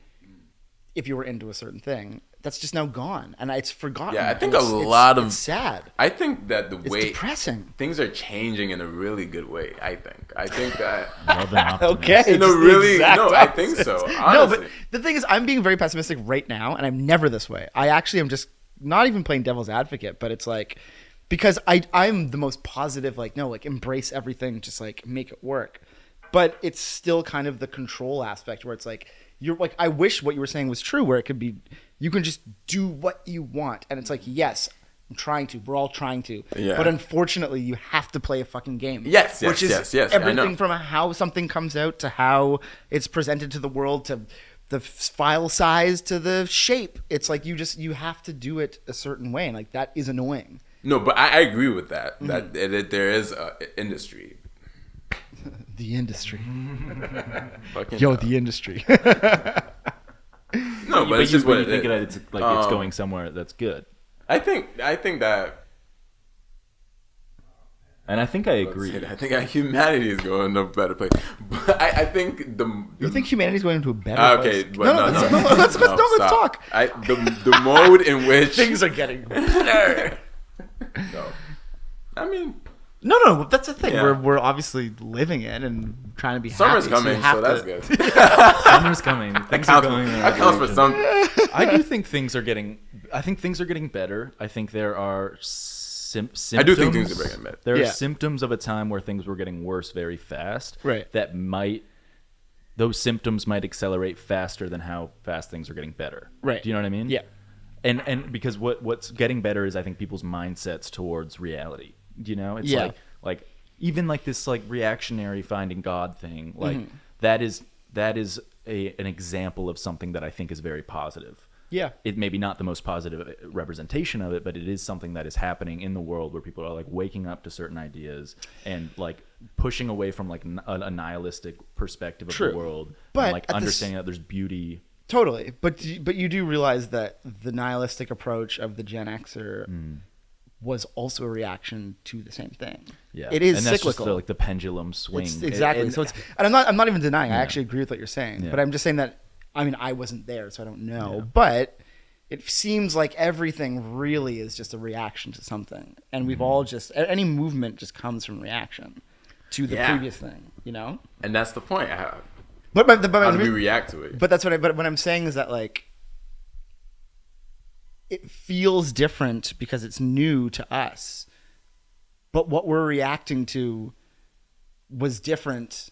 if you were into a certain thing, that's just now gone, and it's forgotten. Yeah, I think it's sad. I think that it's depressing. Things are changing in a really good way. I think that okay, in a really I think so. Honestly. No, but the thing is, I'm being very pessimistic right now, and I'm never this way. I actually am just not even playing devil's advocate, but it's like, because I'm the most positive, like, no, like, embrace everything, just, like, make it work. But it's still kind of the control aspect where it's like, you're like, I wish what you were saying was true, where it could be, you can just do what you want. And it's like, yes, I'm trying to. We're all trying to. Yeah. But unfortunately, you have to play a fucking game. Yes. Everything from how something comes out to how it's presented to the world to the file size to the shape. It's like you have to do it a certain way. And, like, that is annoying. No, but I agree with that. That there is an industry. The industry. The industry. No, but it's just what you think of it, it's like it's going somewhere that's good. I think that, and I think I agree. I think humanity is going to a better place. But I think you think humanity is going to a better place? Okay, but let's talk. The mode in which things are getting better. No, I mean. No, that's the thing. Yeah. We're obviously living in and trying to be Summer's happy. Coming, so that's good. Summer's coming. Things are going. That counts for some. I do think things are getting. I think things are getting better. I think there are symptoms. I do think things are getting better. There are symptoms of a time where things were getting worse very fast. Right. Those symptoms might accelerate faster than how fast things are getting better. Right. Do you know what I mean? Yeah. And because what's getting better is, I think, people's mindsets towards reality. It's like even like this, like, reactionary finding God thing, like that is an example of something that I think is very positive. Yeah. It may be not the most positive representation of it, but it is something that is happening in the world where people are, like, waking up to certain ideas and, like, pushing away from, like, a nihilistic perspective of the world, but and, like, understanding that there's beauty. Totally. But you do realize that the nihilistic approach of the Gen Xer was also a reaction to the same thing. Yeah, it is and that's cyclical. Just the pendulum swing. Exactly. And I'm not even denying. I actually agree with what you're saying. But I'm just saying that, I mean, I wasn't there, so I don't know. Yeah. But it seems like everything really is just a reaction to something, and we've all just, any movement just comes from reaction to the previous thing, And that's the point. But how do we react to it? But that's but what I'm saying is that, like, it feels different because it's new to us, but what we're reacting to was different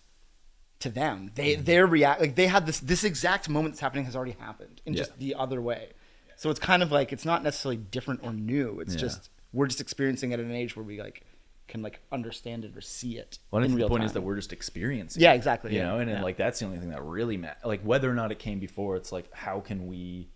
to them. They had this exact moment that's happening has already happened in just the other way. So it's kind of like, it's not necessarily different or new. It's just, we're just experiencing it at an age where we, like, can like understand it or see it. Well, I in think real the point time. is that we're just experiencing. Yeah, exactly. You know, and then, like that's the only thing that really matters. Like whether or not it came before, it's like how can we?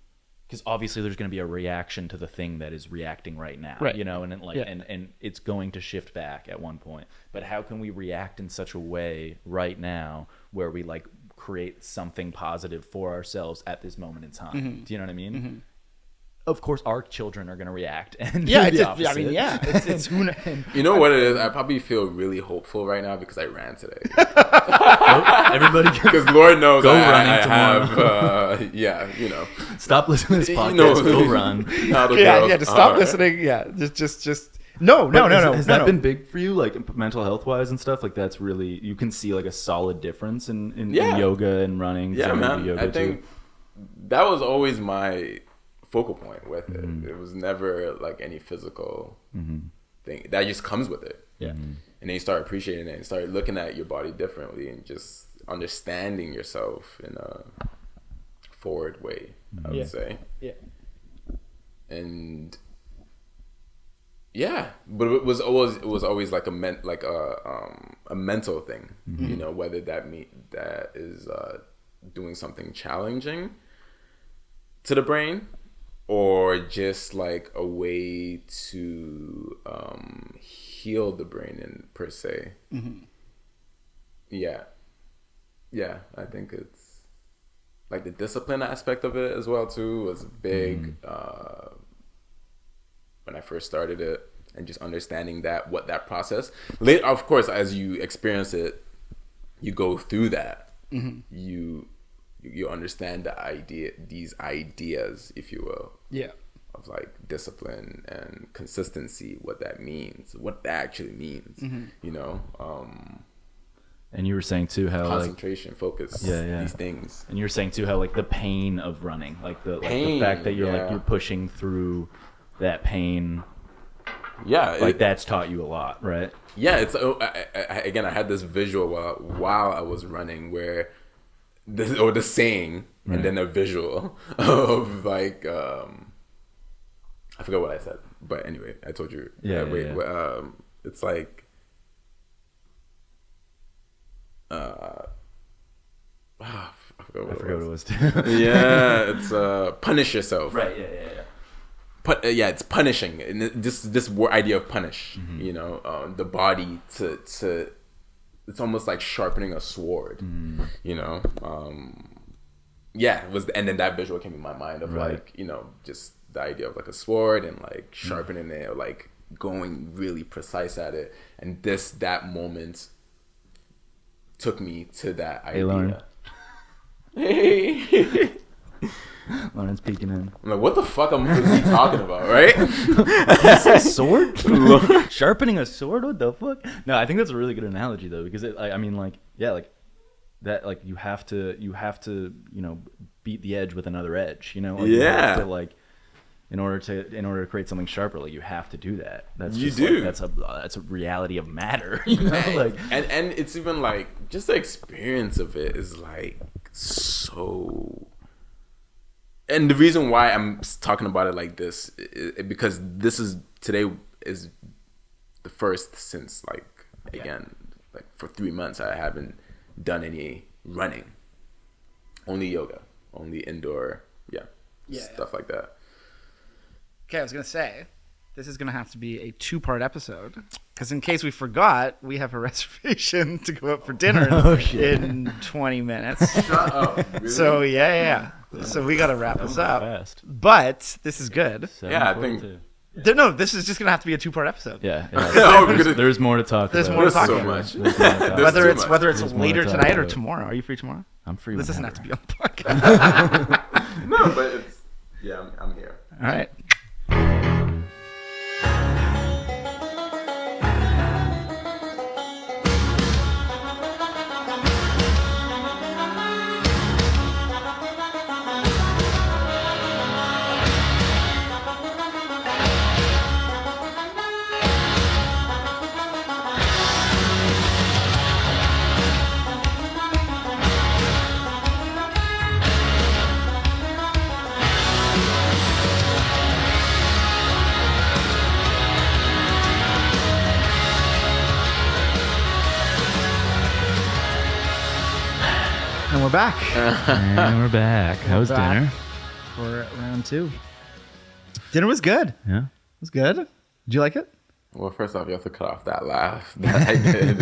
Because obviously there's going to be a reaction to the thing that is reacting right now, right. You know, and like and it's going to shift back at one point. But how can we react in such a way right now where we like create something positive for ourselves at this moment in time? Mm-hmm. Do you know what I mean? Mm-hmm. Of course, our children are going to react, and yeah, do the opposite. I mean, yeah, it's who. You know what it is? I probably feel really hopeful right now because I ran today. Everybody, because Lord knows go I running have, yeah, you know. Stop listening to this podcast. You know, go run. Just stop listening. Yeah, just. No. Has that been big for you, like mental health wise and stuff? Like that's really you can see like a solid difference in yoga and running. Yeah, man. I think that was always my focal point with it. Mm-hmm. It was never like any physical thing that just comes with it. Yeah, and then you start appreciating it and start looking at your body differently and just understanding yourself in a forward way. I would say. Yeah, and. Yeah, but it was always like a mental thing, you know, whether that is doing something challenging to the brain, or just like a way to heal the brain in per se. Mm-hmm. Yeah, I think it's like the discipline aspect of it as well too was big. When I first started it, and just understanding what that process. Later, of course, as you experience it, you go through that. Mm-hmm. You understand these ideas, if you will. Yeah. Of like discipline and consistency, what that means, what that actually means. Mm-hmm. You know. And you were saying too how concentration, focus, these things. And you were saying too how like the pain of running, like the fact that you're pushing through that pain. Yeah, like that's taught you a lot, right? Yeah, it's again I had this visual while I was running where the saying right. And then a visual of like I forgot what I said, but anyway, I told you. It's like I forgot what it was too. Yeah, it's punish yourself. Right. Yeah. It's punishing, and this idea of punish. Mm-hmm. You know, the body to it's almost like sharpening a sword. Mm. You know, it was, and then that visual came in my mind of right. like, you know, just the idea of like a sword and like sharpening it, or like going really precise at it, and that moment took me to that idea. Hey, Lauren. Hey. Lauren's peeking in. I'm like, what the fuck is he talking about, right? A sword? Sharpening a sword? What the fuck? No, I think that's a really good analogy though, because I mean, like, yeah, like that, like you have to, you know, beat the edge with another edge, you know? Like, yeah. You have to, like, in order to create something sharper, like you have to do that. That's you just, do. Like, that's a reality of matter, you know? Like, and it's even like just the experience of it is like so. And the reason why I'm talking about it like this is because today is the first since like again like for 3 months I haven't done any running, only yoga, only indoor, stuff like that. Okay, I was gonna say this is gonna have to be a 2-part episode because in case we forgot, we have a reservation to go out for dinner in 20 minutes. Shut up. Really? So yeah. So we got to wrap this up. Fast. But this is good. Yeah, I think. No, this is just going to have to be a 2-part episode. Yeah. There's more to talk about. There's more to talk about. So much. Whether it's later tonight or tomorrow. Are you free tomorrow? I'm free. This doesn't have to be on the podcast. No, but it's... Yeah, I'm here. All right. back. And we're back. How was back. dinner? For round 2. Dinner was good. Yeah. It was good. Did you like it? Well, first off, you have to cut off that laugh that I did.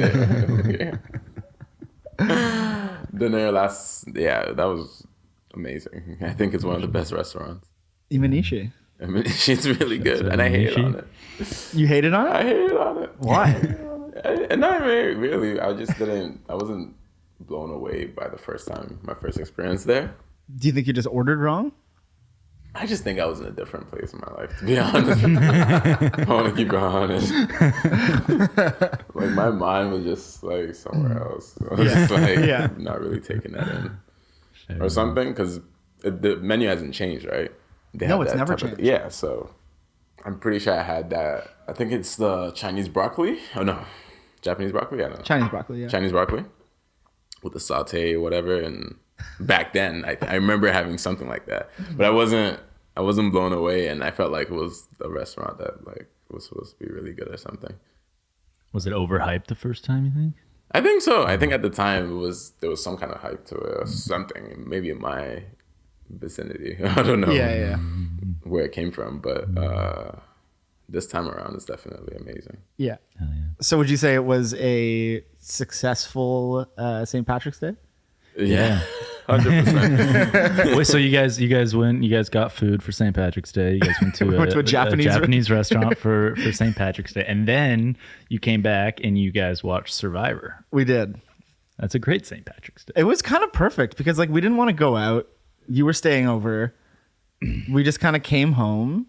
Dinner that was amazing. I think it's one of the best restaurants. Imanishi. I mean, she's really good, and I hated on it. You hated on it? I hated on it. Why? And not really. I wasn't blown away by my first experience there. Do you think you just ordered wrong? I just think I was in a different place in my life, to be honest. I want to keep it honest. Like, my mind was just like somewhere else. I was just like not really taking that in. Or something, because the menu hasn't changed, right? No, it's never changed. Yeah, so I'm pretty sure I had that. I think it's the Chinese broccoli. Oh, no. Japanese broccoli? I don't know. Chinese broccoli, yeah. Chinese broccoli with the saute or whatever. And back then, I remember having something like that. But I wasn't blown away, and I felt like it was a restaurant that like was supposed to be really good or something. Was it overhyped the first time, you think? I think so. I think at the time there was some kind of hype to it or something. Maybe in my vicinity. I don't know where it came from, but this time around it's definitely amazing. Yeah. Hell yeah. So would you say it was a successful St. Patrick's Day? Yeah. 100%. Wait, so you guys went. You guys got food for St. Patrick's Day. You guys went to a Japanese restaurant for St. Patrick's Day, and then you came back and you guys watched Survivor. We did. That's a great St. Patrick's Day. It was kind of perfect because like we didn't want to go out. You were staying over. We just kind of came home,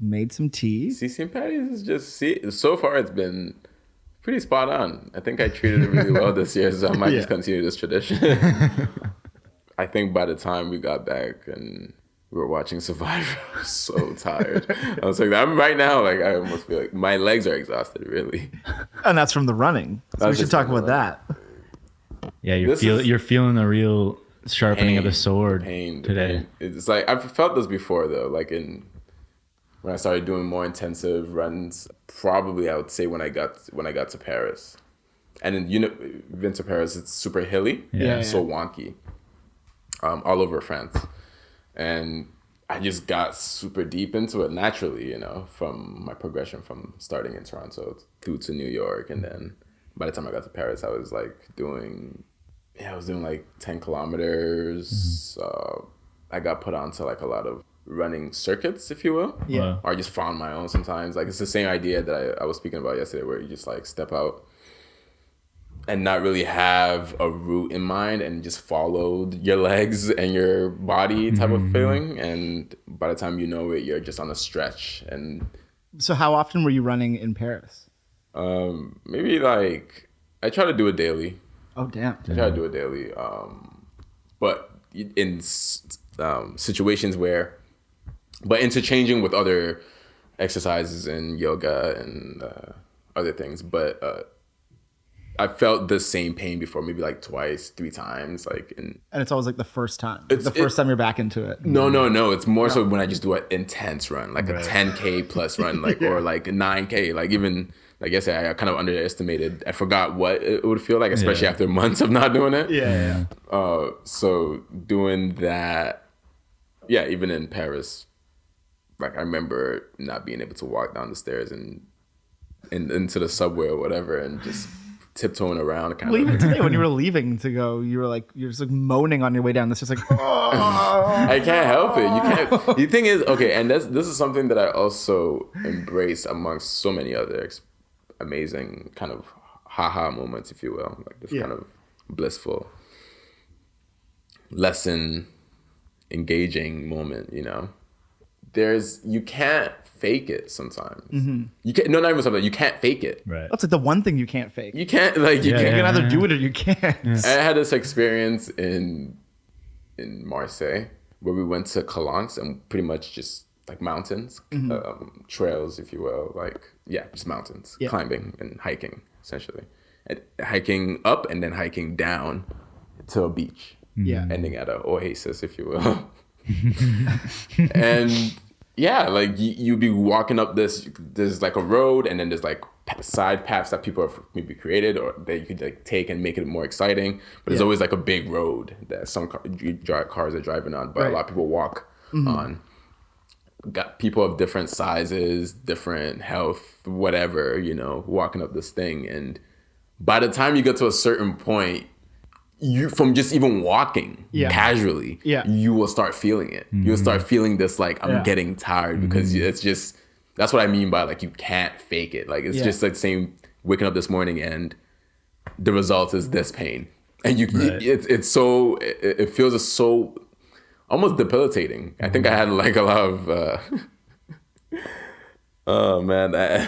made some tea. See, St. Patty's is just so far it's been pretty spot on. I think I treated it really well this year, so I might just continue this tradition. I think by the time we got back and we were watching Survivor, I was so tired. I was like, I'm right now, like I almost feel like my legs are exhausted, really. And that's from the running. So we should talk about that. Yeah, you're feeling the real sharpening of the sword pain today. It's like I've felt this before though, like when I started doing more intensive runs, probably I would say when I got to Paris. And then, you've been to Paris, it's super hilly, so wonky, all over France. And I just got super deep into it naturally, from my progression from starting in Toronto through to New York. And then by the time I got to Paris, I was like doing like 10 kilometers. I got put onto like a lot of running circuits, if you will. Yeah. Or I just found my own sometimes. Like it's the same idea that I was speaking about yesterday, where you just like step out and not really have a route in mind and just follow your legs and your body type of feeling. And by the time you know it, you're just on a stretch. And so how often were you running in Paris? Maybe like I try to do it daily. Oh, damn. I try to do it daily. But in situations where, but interchanging with other exercises and yoga and other things. But I felt the same pain before, maybe like twice, 3 times. And it's always like the first time. The first time you're back into it. No. It's more so when I just do an intense run, like a 10K plus run, like or like 9K, like even. Like yesterday, I kind of underestimated. I forgot what it would feel like, especially after months of not doing it. Yeah. So doing that, even in Paris, like I remember not being able to walk down the stairs and into the subway or whatever, and just tiptoeing around. Well, even today when you were leaving to go, you're just like moaning on your way down. It's just like, I can't help it. You can't. The thing is, okay, and this is something that I also embrace amongst so many other amazing kind of haha moments, if you will, like this kind of blissful lesson engaging moment. You can't fake it sometimes. You can't, not even sometimes, you can't fake it. Right. That's like the one thing you can't fake. You can't you can either do it or you can't. I had this experience in Marseille where we went to Calanques and pretty much just like mountains, trails, if you will, just mountains, climbing and hiking, essentially. And hiking up and then hiking down to a beach, ending at an oasis, if you will. And like you be walking up there's like a road and then there's like side paths that people have maybe created or that you could like take and make it more exciting. But there's always like a big road that some cars are driving on, but a lot of people walk on. Got people of different sizes, different health, whatever, you know, walking up this thing. And by the time you get to a certain point, you from just even walking casually, you will start feeling it. You'll start feeling this like I'm getting tired because it's just, that's what I mean by like you can't fake it. Like it's just like saying waking up this morning and the result is this pain. And you it's so it feels so almost debilitating. I think I had like a lot of oh man, I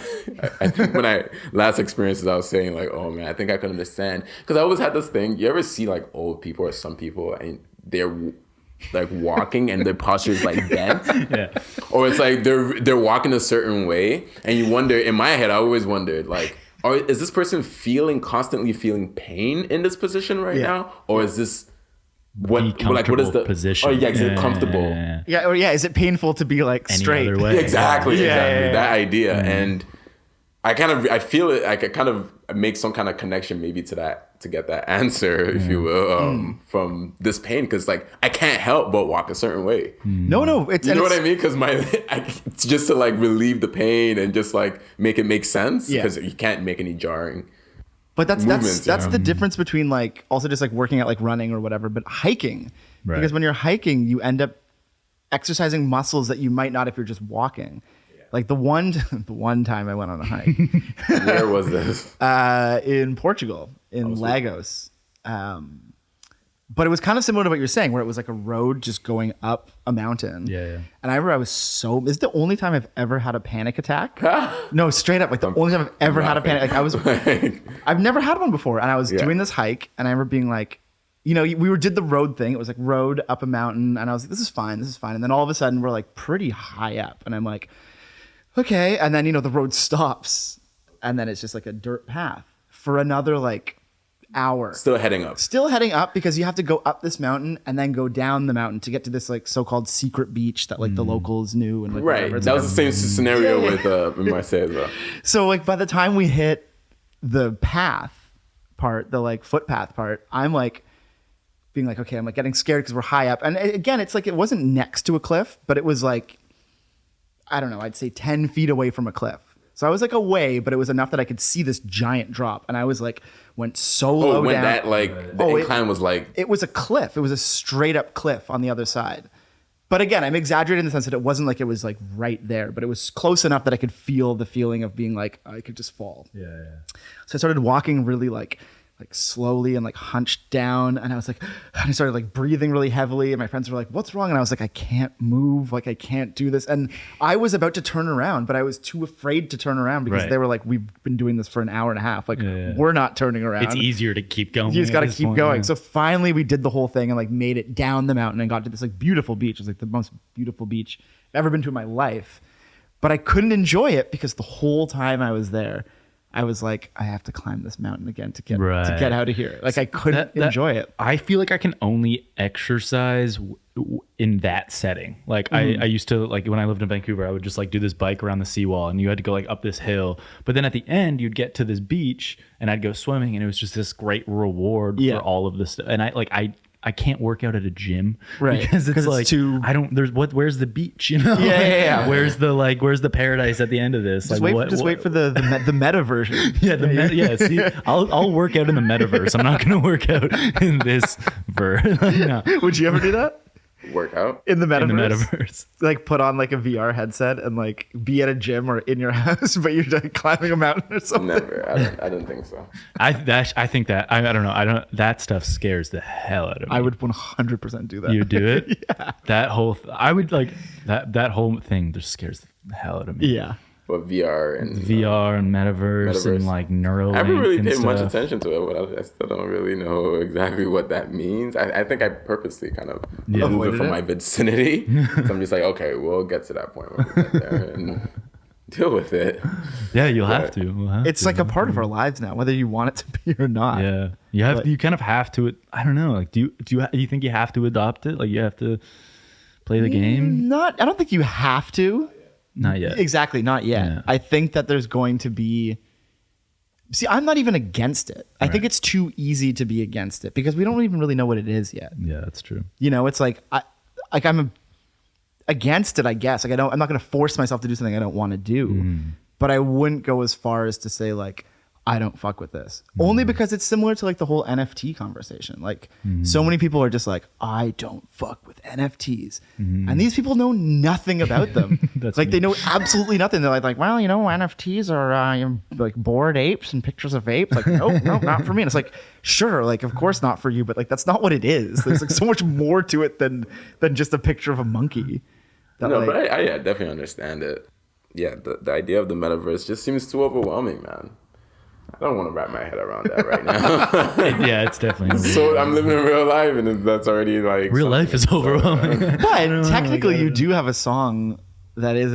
think when I last experiences I was saying like, oh man, I think I could understand, because I always had this thing. You ever see like old people or some people and they're like walking and their posture is like bent, or it's like they're walking a certain way, and you wonder. In my head, I always wondered like, is this person constantly feeling pain in this position right now, or is this what is the position? Oh yeah, is it comfortable? Or is it painful to be like straight? Any other way? Exactly. That idea, and I feel it. I could kind of make some kind of connection maybe to that, to get that answer, if you will, from this pain, because like I can't help but walk a certain way. No, it's, you know what I mean? Because it's just to like relieve the pain and just like make it make sense, because you can't make any jarring. But that's the difference between like also just like working out, like running or whatever, but hiking. Right. Because when you're hiking, you end up exercising muscles that you might not if you're just walking. Yeah. Like the one time I went on a hike. Where was this? In Portugal, in Lagos. But it was kind of similar to what you're saying, where it was like a road just going up a mountain. Yeah. And I remember this is the only time I've ever had a panic attack. No, straight up, like the only time I've ever had a panic. Like I was, I've never had one before. And I was doing this hike, and I remember being like, you know, we did the road thing. It was like road up a mountain, and I was like, this is fine. And then all of a sudden we're like pretty high up, and I'm like, okay. And then, you know, the road stops, and then it's just like a dirt path for another like hour. Still heading up because you have to go up this mountain and then go down the mountain to get to this like so-called secret beach that like the locals knew, and like whatever. That was the same scenario with Marseille as well. So like by the time we hit the path part, the like footpath part, I'm like being like, okay, I'm like getting scared because we're high up, and again it's like it wasn't next to a cliff, but it was like, I don't know, I'd say 10 feet away from a cliff. So I was like away, but it was enough that I could see this giant drop. And I was like, went so low down. When that like, the incline was like... It was a cliff. It was a straight up cliff on the other side. But again, I'm exaggerating in the sense that it wasn't like it was like right there, but it was close enough that I could feel the feeling of being like, I could just fall. Yeah. So I started walking really like slowly and like hunched down, and I was like, and I started like breathing really heavily, and my friends were like, what's wrong? And I was like, I can't move, like I can't do this. And I was about to turn around, but I was too afraid to turn around because they were like, we've been doing this for an hour and a half, like we're not turning around. It's easier to keep going. You just got to keep going. So finally we did the whole thing and like made it down the mountain and got to this like beautiful beach. It was like the most beautiful beach I've ever been to in my life, but I couldn't enjoy it because the whole time I was there, I was like, I have to climb this mountain again to get out of here. Like I couldn't enjoy it. I feel like I can only exercise in that setting. Like I used to, like when I lived in Vancouver, I would just like do this bike around the seawall, and you had to go like up this hill. But then at the end, you'd get to this beach, and I'd go swimming, and it was just this great reward for all of this stuff. And I can't work out at a gym, because it's like too... where's the beach, you know? Yeah. Where's the paradise at the end of this? Just wait for the meta version. See, I'll work out in the metaverse. I'm not going to work out in this verse. No. Would you ever do that? Work out in the metaverse? Like put on like a VR headset and like be at a gym or in your house, but you're like climbing a mountain or something. Never. I don't think so. I think that I don't know. That stuff scares the hell out of me. I would 100% do that. You do it? Yeah. That whole I would like that whole thing just scares the hell out of me. Yeah. But VR and metaverse and like Neuralink. I haven't really paid much attention to it, but I still don't really know exactly what that means. I think I purposely kind of moved it from my vicinity. So I'm just like, okay, we'll get to that point when we get there and deal with it. Yeah, you'll have to. It's like a part of our lives now, whether you want it to be or not. Yeah, you kind of have to. I don't know. Like, do you think you have to adopt it? Like, you have to play the game? I don't think you have to. Not yet. Exactly, not yet. Yeah. I think that there's going to be See, I'm not even against it. I think it's too easy to be against it because we don't even really know what it is yet. Yeah, that's true. You know, it's like I'm against it, I guess. Like I'm not going to force myself to do something I don't want to do, but I wouldn't go as far as to say like I don't fuck with this. Only because it's similar to like the whole NFT conversation. Like so many people are just like, I don't fuck with NFTs. And these people know nothing about them. Like they know absolutely nothing. They're like, well, you know, NFTs are like bored apes and pictures of apes. Like, no, not for me. And it's like, sure, like of course not for you, but like that's not what it is. There's like so much more to it than just a picture of a monkey. No, like, but I definitely understand it. Yeah, the idea of the metaverse just seems too overwhelming, man. I don't want to wrap my head around that right now. Yeah, it's definitely. So I'm living in real life, and that's already like real life is overwhelming. But technically, you do have a song that is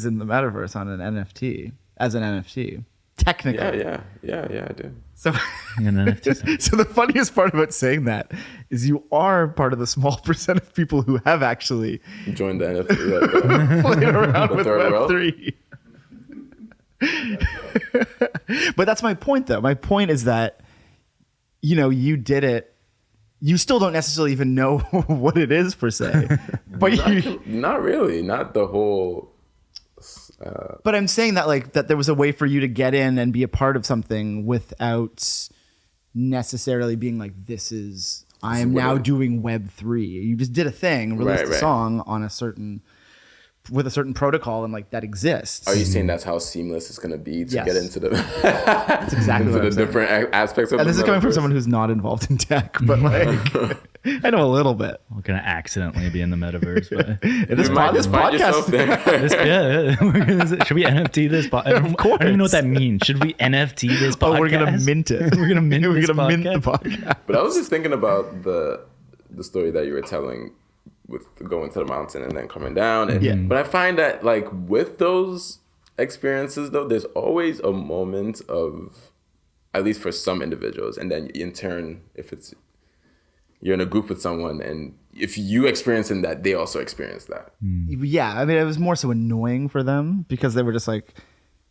in the metaverse on an NFT as an NFT. Technically, yeah, I do. So, an NFT. So the funniest part about saying that is you are part of the small percent of people who have actually joined the NFT, played around with Web3. But that's my point, though. My point is that, you know, you did it. You still don't necessarily even know what it is per se, but not really, not the whole. But I'm saying that like that there was a way for you to get in and be a part of something without necessarily being like, I am now doing Web3. You just did a thing, released a song on with a certain protocol, and like that exists. Are you saying that's how seamless it's going to be to get into the that's exactly into what the different aspects of and the this is coming from someone who's not involved in tech, but like I know a little bit. We're gonna accidentally be in the metaverse, but this podcast. Should we NFT this podcast? Of course. I don't even know what that means. Should we NFT this podcast? Oh, we're gonna mint it. We're gonna mint the this podcast. But I was just thinking about the story that you were telling with going to the mountain and then coming down. But I find that like with those experiences though, there's always a moment of, at least for some individuals, and then in turn, if you're in a group with someone and if you experiencing that, they also experience that. Yeah, I mean, it was more so annoying for them because they were just like.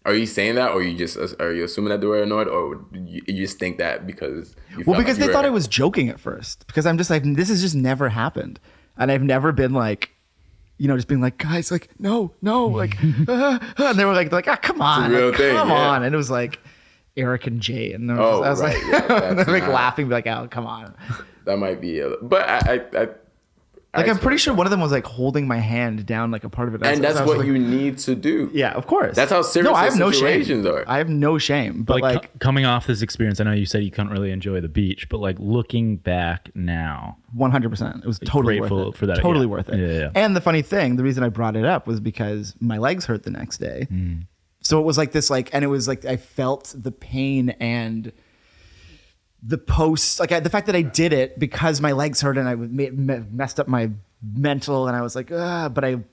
Are you saying that, or are you assuming that they were annoyed, or you just think that because because they thought I was joking at first, because I'm just like, this has just never happened. And I've never been like, you know, just being like, guys, like, no, like, and they were like, come on, it's a real thing, come on. And it was like Eric and Jay. And I was like, they're like laughing, be like, oh, come on. That might be, but I I'm pretty sure one of them was like holding my hand down like a part of it. And that's what you need to do. Yeah, of course. That's how serious I have no situations shame. are. I have no shame. But like coming off this experience, I know you said you couldn't really enjoy the beach, but like looking back now, 100%, it was totally grateful worth it. For that. Totally worth it. Yeah. And the funny thing, the reason I brought it up was because my legs hurt the next day. So it was like this, like, and it was like I felt the pain and the post, like the fact that I did it because my legs hurt and I messed up my mental, and I was like, but I'd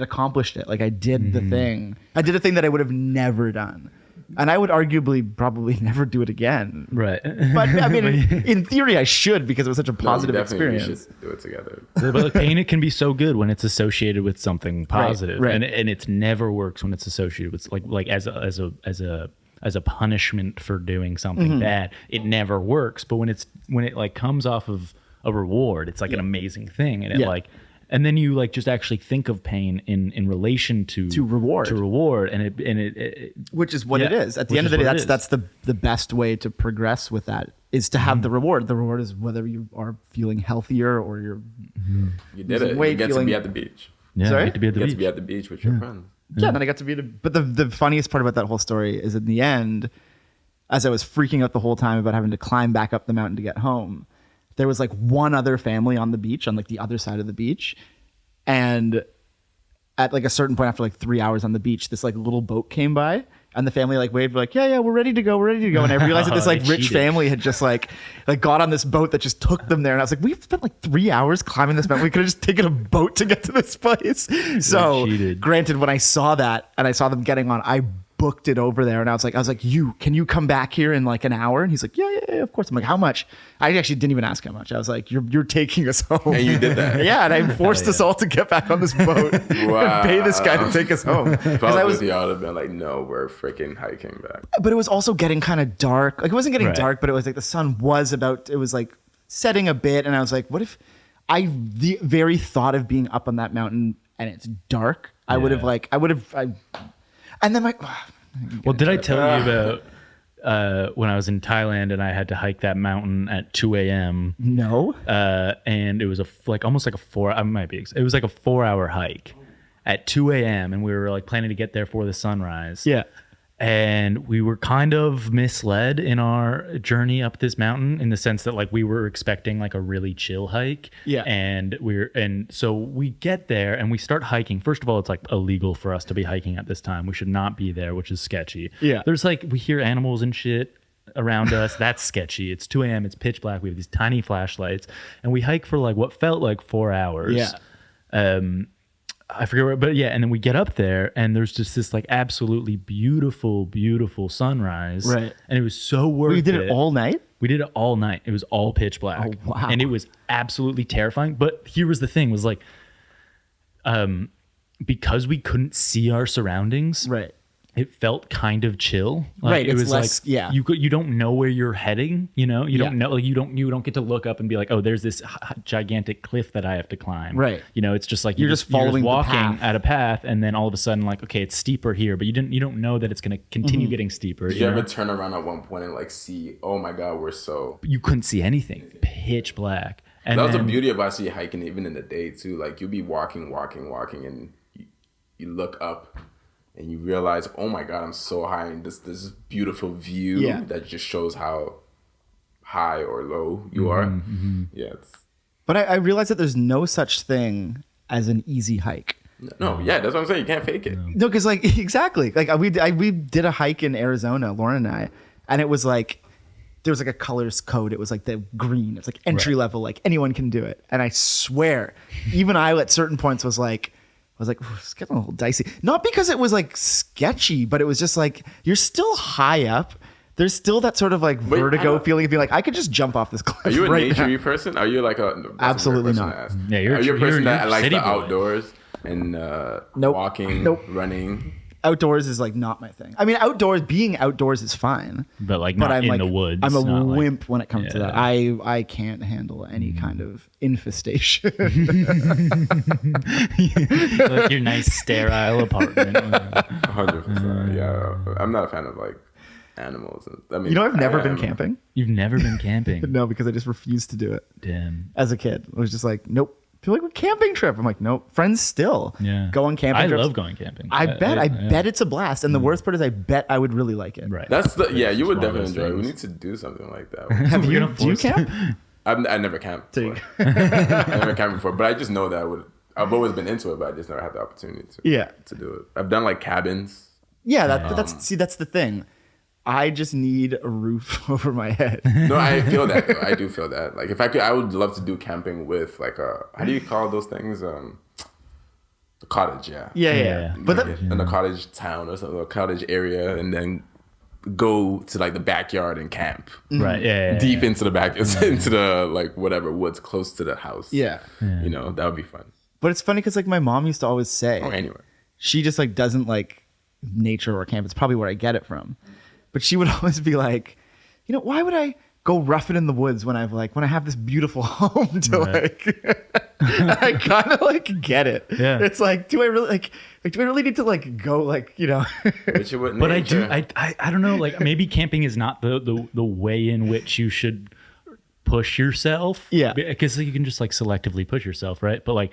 accomplished it. Like I did the thing. I did a thing that I would have never done. And I would arguably probably never do it again. Right. But I mean, in theory, I should, because it was such a positive experience. We should do it together. But like, pain, it can be so good when it's associated with something positive, right. And it never works when it's associated with like as a punishment for doing something bad. It never works. But when it like comes off of a reward, it's like an amazing thing, and it like. And then you like just actually think of pain in relation to reward, and it which is what it is. At the end of the day, that's the best way to progress with that, is to have the reward. The reward is whether you are feeling healthier or you're you did it. You get to be at the beach. Yeah, sorry, you get to be at the you beach. get to be at the beach with your friends. Yeah, then I got to be. But the funniest part about that whole story is in the end, as I was freaking out the whole time about having to climb back up the mountain to get home, there was like one other family on the beach, on like the other side of the beach. And at like a certain point after like 3 hours on the beach, this like little boat came by, and the family like waved like, yeah, we're ready to go. And I realized that this like rich family had just like got on this boat that just took them there. And I was like, we've spent like 3 hours climbing this mountain. We could have just taken a boat to get to this place. So granted, when I saw that and I saw them getting on, I booked it over there, and I was like, can you come back here in like an hour? And he's like, yeah. yeah, of course. I'm like, how much? I actually didn't even ask how much. I was like, you're taking us home. And you did that. Yeah, and I forced us all to get back on this boat and pay this guy to take us home. If I was with you, I would have been like, no, we're freaking hiking back. But it was also getting kind of dark. Like, it wasn't getting Right. dark, but it was like the sun was it was like setting a bit. And I was like, what if the very thought of being up on that mountain and it's dark, I would have and then Well, did I tell you about when I was in Thailand and I had to hike that mountain at 2 a.m.? no. And it was almost like a 4-hour hike at 2 a.m. and we were like planning to get there for the sunrise. Yeah. And we were kind of misled in our journey up this mountain in the sense that like we were expecting like a really chill hike. Yeah. And so we get there and we start hiking. First of all, it's like illegal for us to be hiking at this time. We should not be there, which is sketchy. Yeah. There's like, we hear animals and shit around us. That's sketchy. It's 2 a.m. It's pitch black. We have these tiny flashlights and we hike for like what felt like 4 hours. Yeah. I forget where, but yeah, and then we get up there and there's just this like absolutely beautiful, beautiful sunrise. Right. And it was so worth it. We did it all night? We did it all night. It was all pitch black. Oh, wow. And it was absolutely terrifying. But here was the thing was like, because we couldn't see our surroundings. Right. It felt kind of chill. Like, Right, It it's was less- like, yeah. you don't know where you're heading, you know? You don't Yeah. know, like you don't get to look up and be like, oh, there's this gigantic cliff that I have to climb. Right. You know, it's just like You're just following the walking path. at a path and then all of a sudden like, okay, it's steeper here, but you don't know that it's going to continue getting steeper. Did you know? ever turn around at one point and like see, oh my God, we're so... You couldn't see anything. Pitch black. And that was the then- beauty of actually hiking even in the day too. Like you'll be walking and you look up and you realize, oh my God, I'm so high in this beautiful view Yeah. that just shows how high or low you are. Yeah. But I realized that there's no such thing as an easy hike. No, yeah, that's what I'm saying. You can't fake it. No, because like exactly, like we did a hike in Arizona, Lauren and I, and it was like there was like a colors code. It was like the green. It's like entry level, like anyone can do it. And I swear, even I at certain points was like, it's getting a little dicey. Not because it was like sketchy, but it was just like you're still high up. There's still that sort of like vertigo feeling of being like, I could just jump off this cliff. Are you a right naturey now. person? Are you like a... Absolutely not. Yeah, Are you a person that you're likes city the boy. outdoors and Nope. walking, Nope. running? Outdoors is like not my thing. I mean, being outdoors is fine. But like But not I'm in like the woods. I'm a not like- wimp when it comes to that. I can't handle any kind of infestation. like your nice sterile apartment. 100%. Yeah. I'm not a fan of like animals. I mean, You know, I've never I been am. camping. You've never been camping. No, because I just refused to do it Damn. as a kid. I was just like, nope. People are like, camping trip. I'm like, nope. Friends still Yeah. go on camping I trips. love going camping. I yeah. bet it's a blast. And the worst part is I bet I would really like it. Right. That's the It's you would one of definitely those enjoy it. We things. need to do something like that. Have We're you? gonna Do you force- camp? I never camped before. I never camped before, but I just know that I've always been into it, but I just never had the opportunity to do it. I've done like cabins. Yeah, that's the thing. I just need a roof over my head. No, I feel that though. I do feel that. Like if I could, I would love to do camping with like how do you call those things? The cottage, yeah. Yeah. But that, In a cottage town or something, a cottage area, and then go to like the backyard and camp. Right. Yeah. Deep into the back, into the like whatever woods close to the house. yeah. You know, that would be fun. But it's funny because like my mom used to always say, Oh, anyway. she just like doesn't like nature or camp. It's probably where I get it from. But she would always be like, you know, why would I go rough it in the woods when I have this beautiful home to like I kind of like get it. Yeah. It's like, do I really need to like go like, you know? But you wouldn't. But I don't know, like maybe camping is not the way in which you should push yourself. Yeah. Because you can just like selectively push yourself, right? But like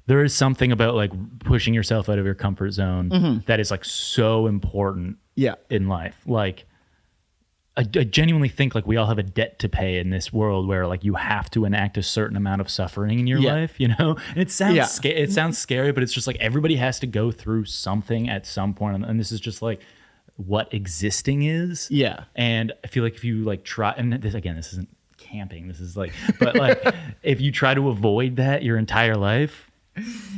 there is something about like pushing yourself out of your comfort zone that is like so important Yeah. in life. Like I genuinely think like we all have a debt to pay in this world where like you have to enact a certain amount of suffering in your Yeah. life, you know? And it sounds Yeah. it sounds scary, but it's just like everybody has to go through something at some point, and this is just like what existing is. Yeah. And I feel like if you like try, and this isn't camping, this is like, but like if you try to avoid that your entire life,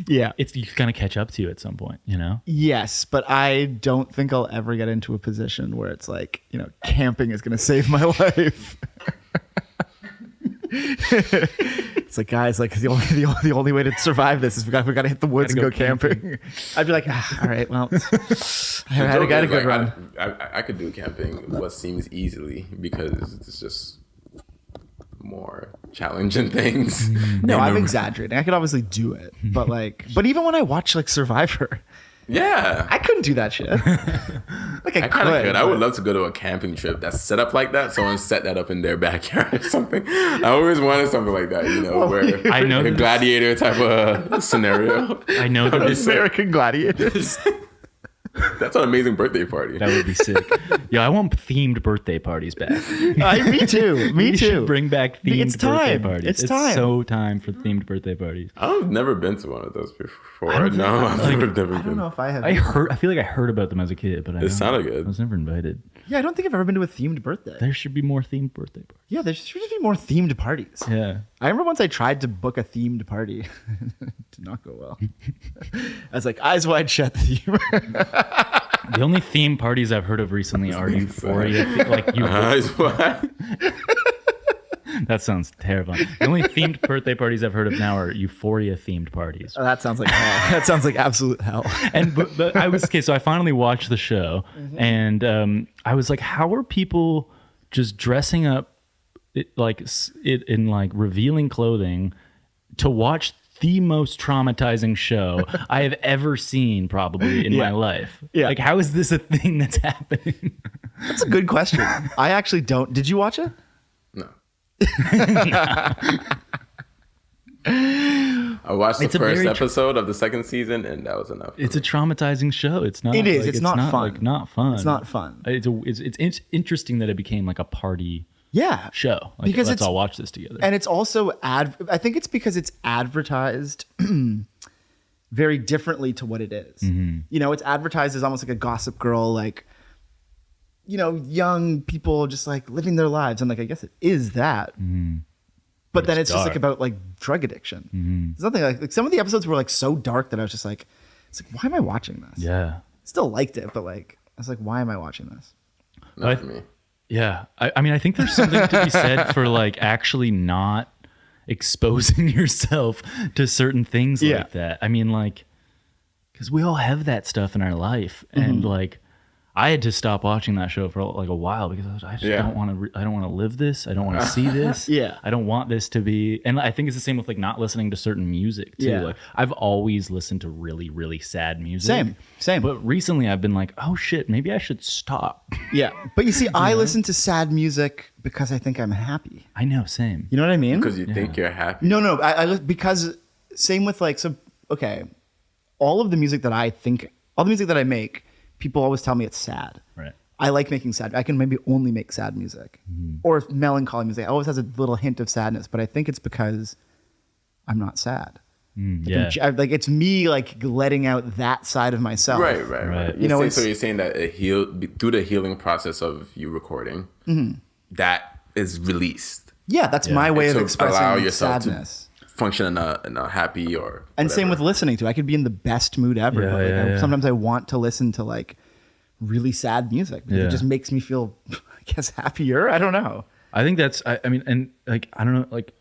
Yeah. It's you kind of catch up to you at some point, you know? Yes, but I don't think I'll ever get into a position where it's like, camping is going to save my life. It's like, guys, like the only way to survive this is we got to hit the woods and go camping. I'd be like, all right, well, I had a good run. I could do camping what seems easily because it's just more challenging things. No, I'm exaggerating. I could obviously do it, but even when I watch like Survivor, yeah, I couldn't do that shit. Like I kind of could. but... I would love to go to a camping trip that's set up like that. Someone set that up in their backyard or something. I always wanted something like that, where I know a gladiator type of scenario. I know that American Gladiators. That's an amazing birthday party. That would be sick. Yeah, I want themed birthday parties back. Me too. Me We too. should bring back themed It's time. birthday parties. It's time. so time for themed birthday parties. I've never been to one of those before. I don't I've never been. I don't know if I have. I feel like I heard about them as a kid, but It sounded good. I was never invited. Yeah, I don't think I've ever been to a themed birthday. There should be more themed birthday parties. Yeah, there should just be more themed parties. Yeah. I remember once I tried to book a themed party. It did not go well. I was like, eyes wide shut theme. The only theme parties I've heard of recently are Euphoria. Like you. That sounds terrifying. The only themed birthday parties I've heard of now are Euphoria themed parties. Oh, that sounds like hell. That sounds like absolute hell. And but I was okay. So I finally watched the show, and I was like, how are people just dressing up in like revealing clothing to watch the most traumatizing show I have ever seen probably in my life? Yeah. Like, how is this a thing that's happening? That's a good question. I actually don't. Did you watch it? No. I watched the first episode of the second season, and that was enough. It's a traumatizing show. It's not. It is. Like, it's not fun. Like, not fun. It's not fun. It's interesting that it became like a party. Yeah. Show. Like, because let's all watch this together. And it's also I think it's because it's advertised very differently to what it is. It's advertised as almost like a Gossip Girl, like, young people just like living their lives. And like, I guess it is that. But then it's just like about like drug addiction. It's nothing like some of the episodes were like so dark that I was just like, it's like, why am I watching this? Yeah. Still liked it, but like, I was like, why am I watching this? Not for me. Yeah. I mean, I think there's something to be said for like actually not exposing yourself to certain things like that. I mean, like, because we all have that stuff in our life. And like, I had to stop watching that show for like a while because I just don't want to. I don't want to live this. I don't want to see this. I don't want this to be. And I think it's the same with like not listening to certain music too. Like I've always listened to really, really sad music. Same. But recently I've been like, oh shit, maybe I should stop. Yeah. But you see, I listen to sad music because I think I'm happy. I know. Same. You know what I mean? Because you think you're happy. No. Because same with like all of the music that I make. People always tell me it's sad. Right. I like making sad. I can maybe only make sad music or melancholy music. It always has a little hint of sadness, but I think it's because I'm not sad. Like it's me like letting out that side of myself. Right. So you're saying that through the healing process of you recording, that is released. Yeah, that's my way of expressing allow yourself sadness. To function in a happy or and whatever. Same with listening to. I could be in the best mood ever, but sometimes I want to listen to like really sad music because it just makes me feel, I guess, happier. I don't know. I think that's. I mean, and like I don't know, like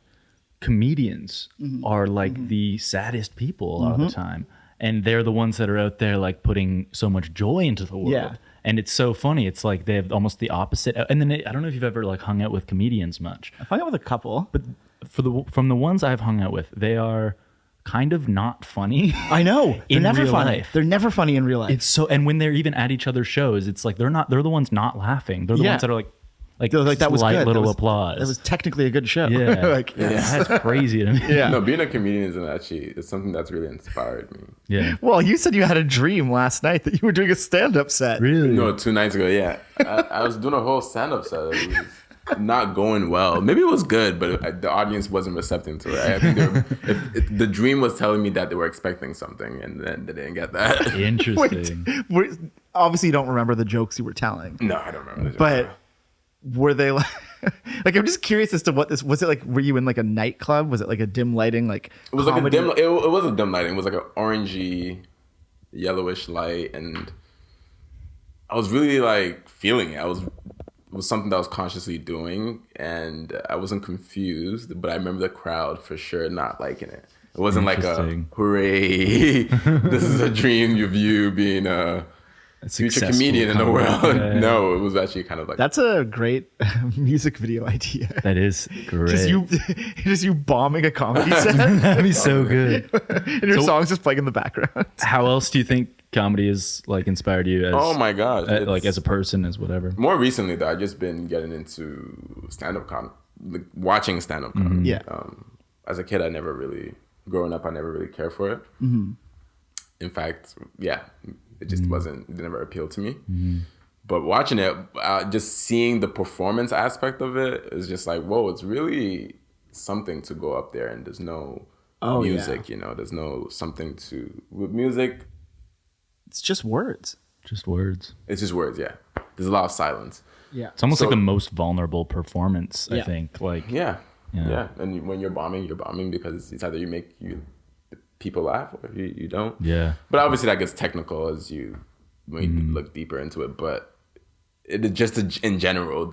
comedians are like the saddest people a lot of the time, and they're the ones that are out there like putting so much joy into the world. Yeah. And it's so funny. It's like they have almost the opposite. And then I don't know if you've ever like hung out with comedians much. I've hung out with a couple, but from the ones I've hung out with, they are kind of not funny. I know. They're never funny. Life. They're never funny in real life. It's so, and when they're even at each other's shows, it's like they're the ones not laughing. They're the ones that are like that was light good. Little applause. That was technically a good show. Yeah. That's crazy to me. Yeah. No, being a comedian is something that's really inspired me. Yeah. Well, you said you had a dream last night that you were doing a stand-up set. Really? No, 2 nights ago. Yeah, I was doing a whole stand-up set. It was not going well. Maybe it was good, but the audience wasn't receptive to it. I think the dream was telling me that they were expecting something, and then they didn't get that. Interesting. Obviously, you don't remember the jokes you were telling. No, I don't remember. But were they like? Like, I'm just curious as to what this was. It like, were you in like a nightclub? Was it like a dim lighting? Like, it was comedy? like a dim. It was a dim lighting. It was like an orangey, yellowish light, and I was really like feeling it. It was something that I was consciously doing, and I wasn't confused. But I remember the crowd for sure not liking it. It wasn't like a hooray, this is a dream of you being a future comedian in the world. Yeah. No, it was actually kind of like... That's a great music video idea. That is great. Just you bombing a comedy set. That'd be so good. And your song's just playing in the background. How else do you think comedy has like inspired you as... Oh my gosh. Like as a person, as whatever? More recently though, I've just been getting into stand-up comedy, like watching stand-up comedy. Yeah. As a kid, growing up, I never really cared for it. In fact, it just it never appealed to me. But watching it, just seeing the performance aspect of it is just like, whoa, it's really something to go up there and there's no music, there's no something with music. It's just words. Just words. It's just words, yeah. There's a lot of silence. Yeah. It's almost like the most vulnerable performance, I think. Like, yeah. And when you're bombing because it's either you make people laugh or you don't. Yeah. But obviously that gets technical when you look deeper into it. But it is just in general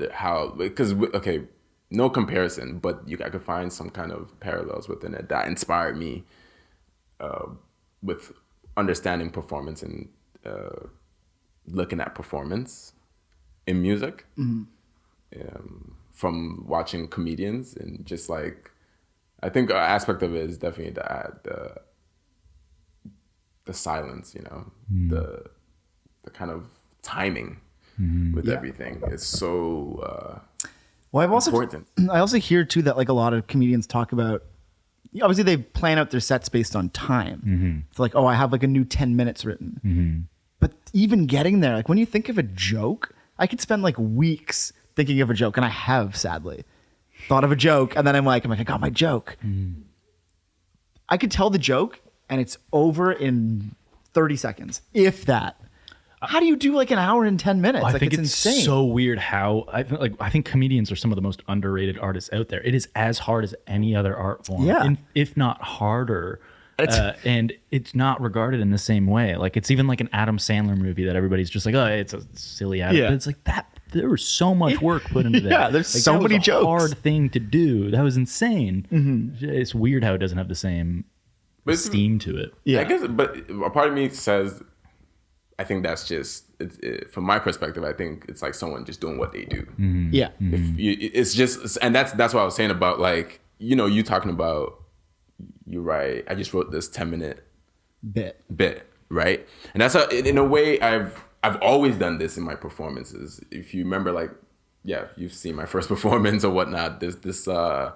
no comparison, but I could find some kind of parallels within it that inspired me with understanding performance and looking at performance in music. From watching comedians and just like, I think an aspect of it is definitely the silence, the kind of timing with everything. It's so important. I also hear too that like a lot of comedians talk about, obviously they plan out their sets based on time. It's like, I have like a new 10 minutes written. But even getting there, like when you think of a joke, I could spend like weeks thinking of a joke, and I have sadly thought of a joke, and then I'm like, I got my joke. I could tell the joke, and it's over in 30 seconds, if that. How do you do like an hour and 10 minutes? I like think it's insane. So weird how I think comedians are some of the most underrated artists out there. It is as hard as any other art form, if not harder. And it's not regarded in the same way. Like it's even like an Adam Sandler movie that everybody's just like, it's a silly Adam. But it's like that. There was so much work put into that. Yeah, there's like, so that many was a jokes. Hard thing to do. That was insane. It's weird how it doesn't have the same esteem to it. Yeah, I guess. But a part of me says, I think that's just from my perspective. I think it's like someone just doing what they do. Yeah, it's just, and that's what I was saying about like you talking about. You're right. I just wrote this 10-minute bit, right? And that's in a way I've always done this in my performances. If you remember, like, you've seen my first performance or whatnot. There's this kind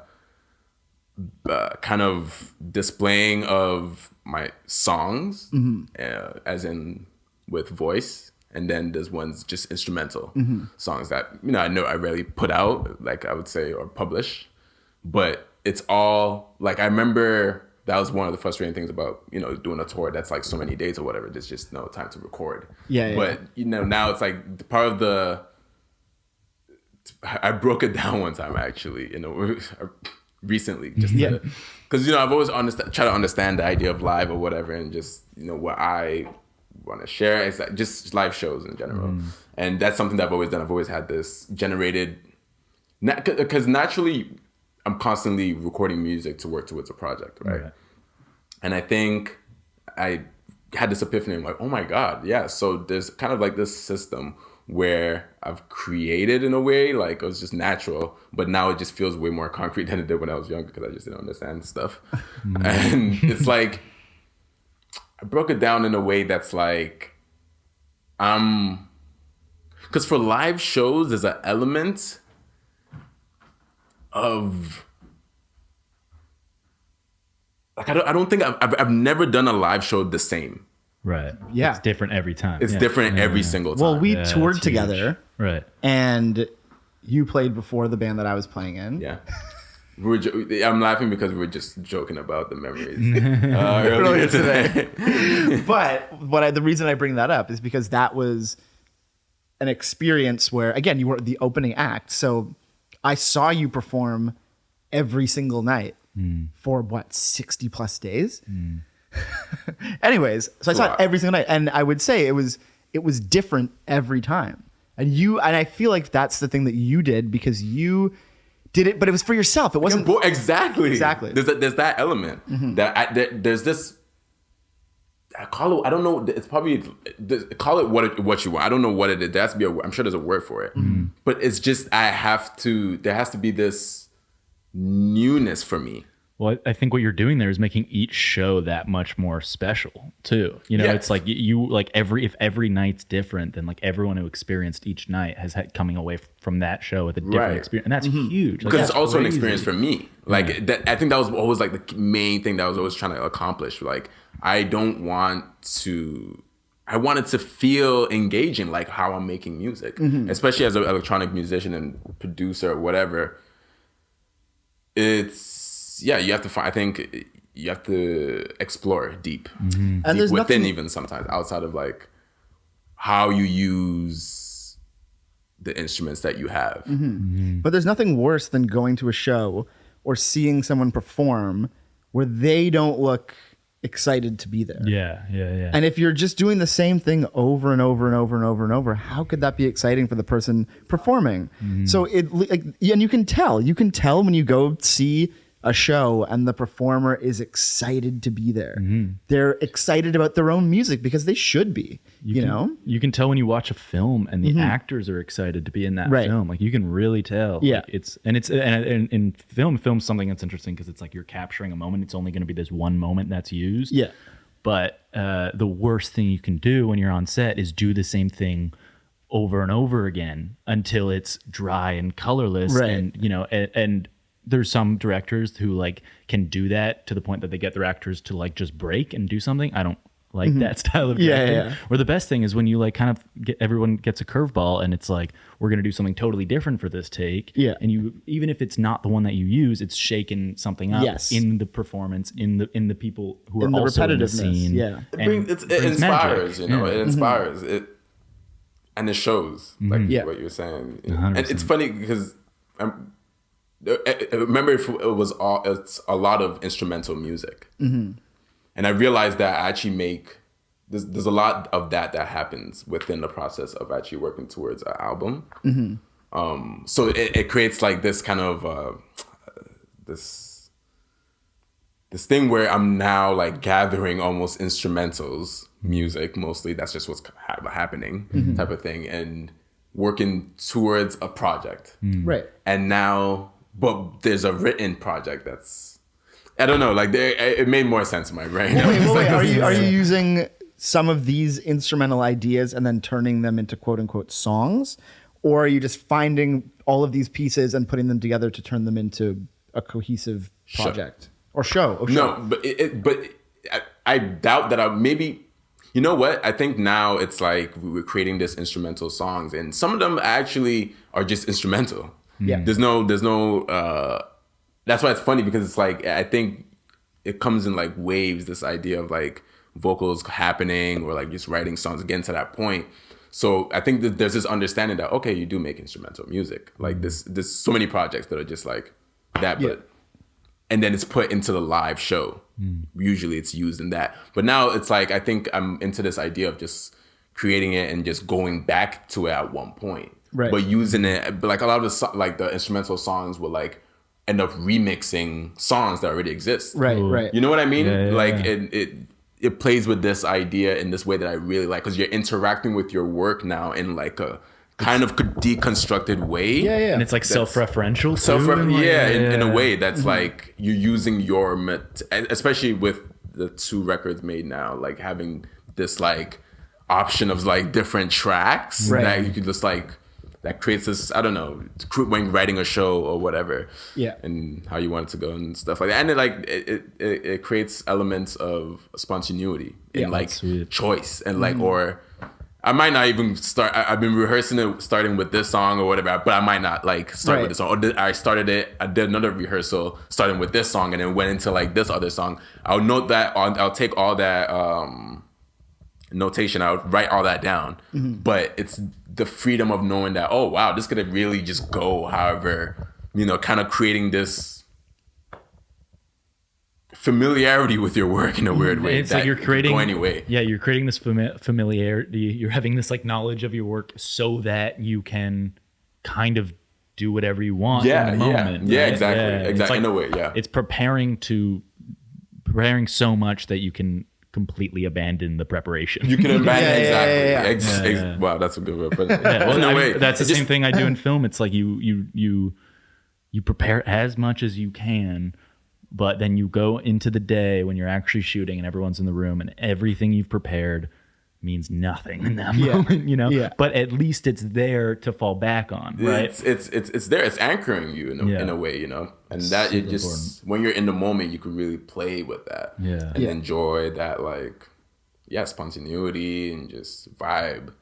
of displaying of my songs, as in with voice, and then there's ones just instrumental songs that I know I rarely put out, like I would say, or publish, but it's all like I remember. That was one of the frustrating things about, doing a tour that's like so many days or whatever. There's just no time to record. But, now it's like part of I broke it down one time actually, recently. Just because, I've always try to understand the idea of live or whatever and just, what I want to share. It's like just live shows in general. And that's something that I've always done. I've always had this generated, because naturally, I'm constantly recording music to work towards a project, right? And I think I had this epiphany. I'm like, oh my God, yeah. So there's kind of like this system where I've created in a way, like it was just natural, but now it just feels way more concrete than it did when I was younger because I just didn't understand stuff. And it's like, I broke it down in a way that's like, because for live shows, there's an element of like I don't think I've never done a live show the same. Right. Yeah. It's different every time. It's different every single time. Well, we toured together. Right. And you played before the band that I was playing in. Yeah. I'm laughing because we were just joking about the memories earlier today. But the reason I bring that up is because that was an experience where, again, you were the opening act. So I saw you perform every single night for what, 60 plus days? Anyways, so I saw it every single night, and I would say it was different every time. And I feel like that's the thing that you did, because you did it, but it was for yourself. It wasn't exactly. There's that element there's this. I call it. I don't know. It's probably call it what you want. I don't know what it is. There has to be I'm sure there's a word for it, but it's just there has to be this newness for me. Well, I think what you're doing there is making each show that much more special too. You know, it's like you like if every night's different, then like everyone who experienced each night has had coming away from that show with a different experience, and that's huge. Like, because it's also an experience for me. Like that, I think that was always like the main thing that I was always trying to accomplish. Like I wanted to feel engaging, like how I'm making music, especially as an electronic musician and producer or whatever. You have to I think you have to explore deep, and there's within nothing, even sometimes outside of like how you use the instruments that you have. But there's nothing worse than going to a show or seeing someone perform where they don't look excited to be there. Yeah. And if you're just doing the same thing over and over and over and over and over, how could that be exciting for the person performing? So and you can tell when you go see a show and the performer is excited to be there. They're excited about their own music because they should be, you know? You can tell when you watch a film and the actors are excited to be in that film. Like you can really tell. Yeah. Like and in film's something that's interesting because it's like you're capturing a moment. It's only going to be this one moment that's used. Yeah. But the worst thing you can do when you're on set is do the same thing over and over again until it's dry and colorless. Right. And, you know, and there's some directors who like can do that to the point that they get their actors to like just break and do something. I don't like that style of directing. Yeah. Or the best thing is when you like kind of everyone gets a curveball and it's like, we're going to do something totally different for this take. Yeah. And you, even if it's not the one that you use, it's shaking something up in the performance, in the people who are also in the scene. Yeah. It inspires, magic. You know, it inspires it. And it shows like what you're saying. 100%. And it's funny because I remember it's a lot of instrumental music, and I realized that I actually make there's a lot of that happens within the process of actually working towards an album. So it creates like this kind of this thing where I'm now like gathering almost instrumentals, music mostly. That's just what's happening, type of thing, and working towards a project. Right. And now. But there's a written project that's, I don't know, like it made more sense in my brain. Wait. Are you using some of these instrumental ideas and then turning them into quote unquote songs? Or are you just finding all of these pieces and putting them together to turn them into a cohesive project? Or show? No, but I doubt that maybe, you know what? I think now it's like we're creating this instrumental songs and some of them actually are just instrumental. Yeah. There's no that's why it's funny because it's like I think it comes in like waves, this idea of like vocals happening or like just writing songs again to that point. So I think that there's this understanding that okay, you do make instrumental music. Like there's so many projects that are just like that, but and then it's put into the live show. Usually it's used in that. But now it's like I think I'm into this idea of just creating it and just going back to it at one point. Right. But using it, but like a lot of the instrumental songs will like end up remixing songs that already exist. Right. You know what I mean? Yeah. Like it plays with this idea in this way that I really like because you're interacting with your work now in like a kind of deconstructed way. Yeah. And it's like self-referential too. In a way that's like you're using especially with the 2 records made now, like having this like option of like different tracks that you could just like. That creates this, I don't know, when writing a show or whatever, and how you want it to go and stuff like that. And it creates elements of spontaneity and like choice and like, or I might not even start. I've been rehearsing it, starting with this song or whatever, but I might not like start with this song. Or I did another rehearsal starting with this song and then went into like this other song. I'll note that. I'll take all that notation. I'll write all that down. But it's the freedom of knowing that, oh wow, this could really just go however kind of creating this familiarity with your work in a weird way. It's like you're creating, go anyway. Yeah, you're creating this familiarity. You're having this like knowledge of your work so that you can kind of do whatever you want in the moment. Yeah, right? exactly. Yeah. Exactly. Like, in a way, yeah. It's preparing so much that you can completely abandon the preparation. You can imagine Yeah. Wow, that's a good word. But Well, in a I way, mean, that's the it just- same thing I do in film. It's like you prepare as much as you can, but then you go into the day when you're actually shooting and everyone's in the room and everything you've prepared means nothing in that moment, Yeah. But at least it's there to fall back on, right? It's there. It's anchoring you in a way, and that it just important. when you're in the moment, you can really play with that, and enjoy that spontaneity and just vibe,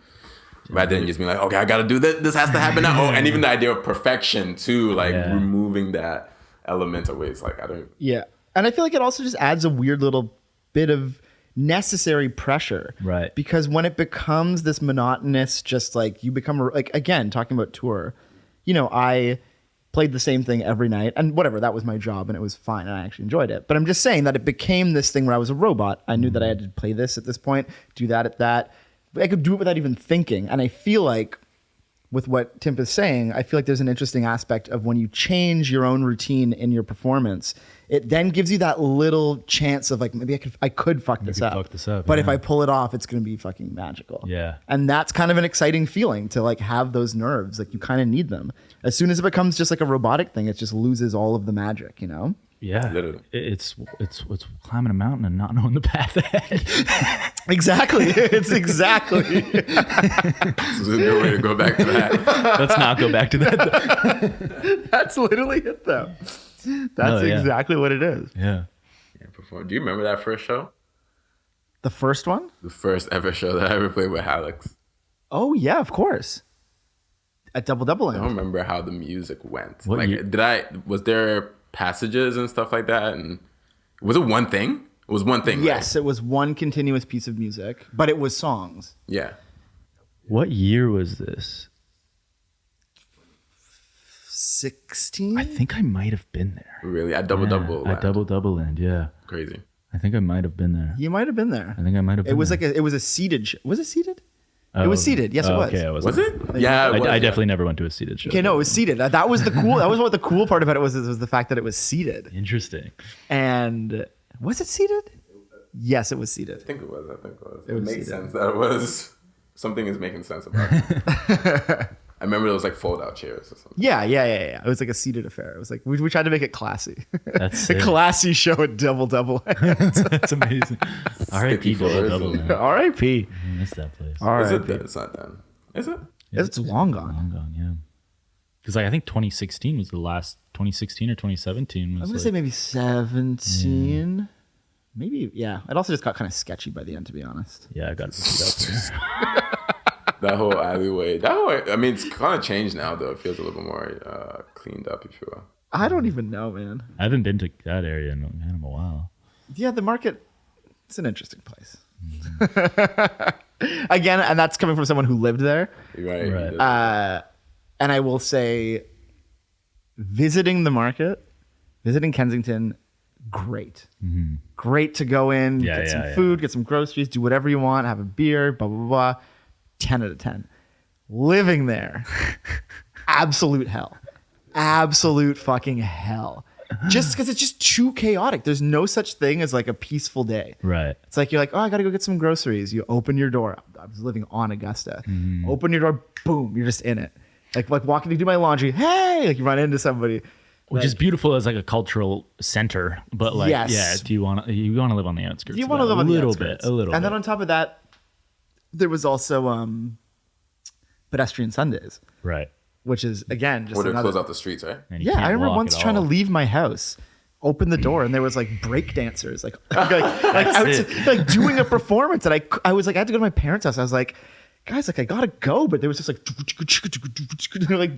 rather than just being like, okay, I gotta do this. This has to happen now. And even the idea of perfection too, removing that element away. It's like I don't. Yeah, and I feel like it also just adds a weird little bit of necessary pressure, Right. Because when it becomes this monotonous, just like you become like, again, talking about tour, I played the same thing every night and whatever, that was my job and it was fine and I actually enjoyed it, but I'm just saying that it became this thing where I was a robot. I knew that I had to play this at this point, do that at that. I could do it without even thinking. And I feel like with what Timp is saying, I feel like there's an interesting aspect of when you change your own routine in your performance, it then gives you that little chance of like, maybe I could fuck this up. But if I pull it off, it's going to be fucking magical. Yeah. And that's kind of an exciting feeling to like have those nerves. Like you kind of need them. As soon as it becomes just like a robotic thing, it just loses all of the magic, Yeah, Literally. it's climbing a mountain and not knowing the path ahead. Exactly. It's exactly. This is a good way to go back to that. Let's not go back to that. That's literally it though. That's exactly what it is. Yeah. Do you remember that first show? The first one? The first ever show that I ever played with Alex. Oh yeah, of course. At Double I don't End. remember how the music went. What year? Was there passages and stuff like that? And was it one thing? It was one thing. Yes, Right? it was one continuous piece of music, but it was songs. Yeah. What year was this? 16? I think I might have been there. Really? At Double. At Double End, yeah. Crazy. I think I might have been there. You might have been there. I think I might have been It was there. like it was a seated was it seated? Oh, It was seated. Yes, it was. Okay, Was it? Yeah. It was, I yeah. definitely never went to a seated show. Okay, no, it was seated. That was the cool. That was what the cool part about it was the fact that it was seated. Interesting. And was it seated? Yes, it was seated. I think it was. It was makes seated. sense that it was. Something is making sense about it. I remember there was like fold-out chairs or something. Yeah. It was like a seated affair. It was like we tried to make it classy. That's A sick. classy show at Double. That's amazing. R.I.P. floors Double, and- man. R.I.P. I miss that place. All Is right. it? It's not done. Is it? It's long gone. Long gone, yeah. Because I think 2016 was the last. 2016 or 2017 was. I'm gonna say maybe 17. Maybe, yeah. It also just got kind of sketchy by the end, to be honest. Yeah, I got to see that. That whole alleyway. I mean, it's kind of changed now, though. It feels a little bit more cleaned up, if you will. I don't even know, man. I haven't been to that area in a while. Yeah, the market, it's an interesting place. Again, and that's coming from someone who lived there. Right. And I will say, visiting the market, visiting Kensington, great. Great to go in, get some food, get some groceries, do whatever you want, have a beer, blah, blah, blah. 10 out of 10. Living there, absolute hell. Absolute fucking hell. Just because it's just too chaotic. There's no such thing as like a peaceful day. Right. It's like you're like, oh, I gotta go get some groceries. You open your door. I was living on Augusta. Open your door, boom, you're just in it. Like walking to do my laundry. Hey, like you run into somebody. Which is beautiful as like a cultural center, but like, Yes. yeah, do you want to live on the outskirts? You of want to that? live on a the little outskirts. bit, a little And bit. then on top of that, there was also pedestrian Sundays, Right. which is again just Or they another. close off the streets, right? And you Yeah, can't I remember walk once at trying to all. leave my house, open the door, and there was like break dancers, like doing a performance. And I was like, I had to go to my parents' house. I was like, guys, like I gotta go, but there was just like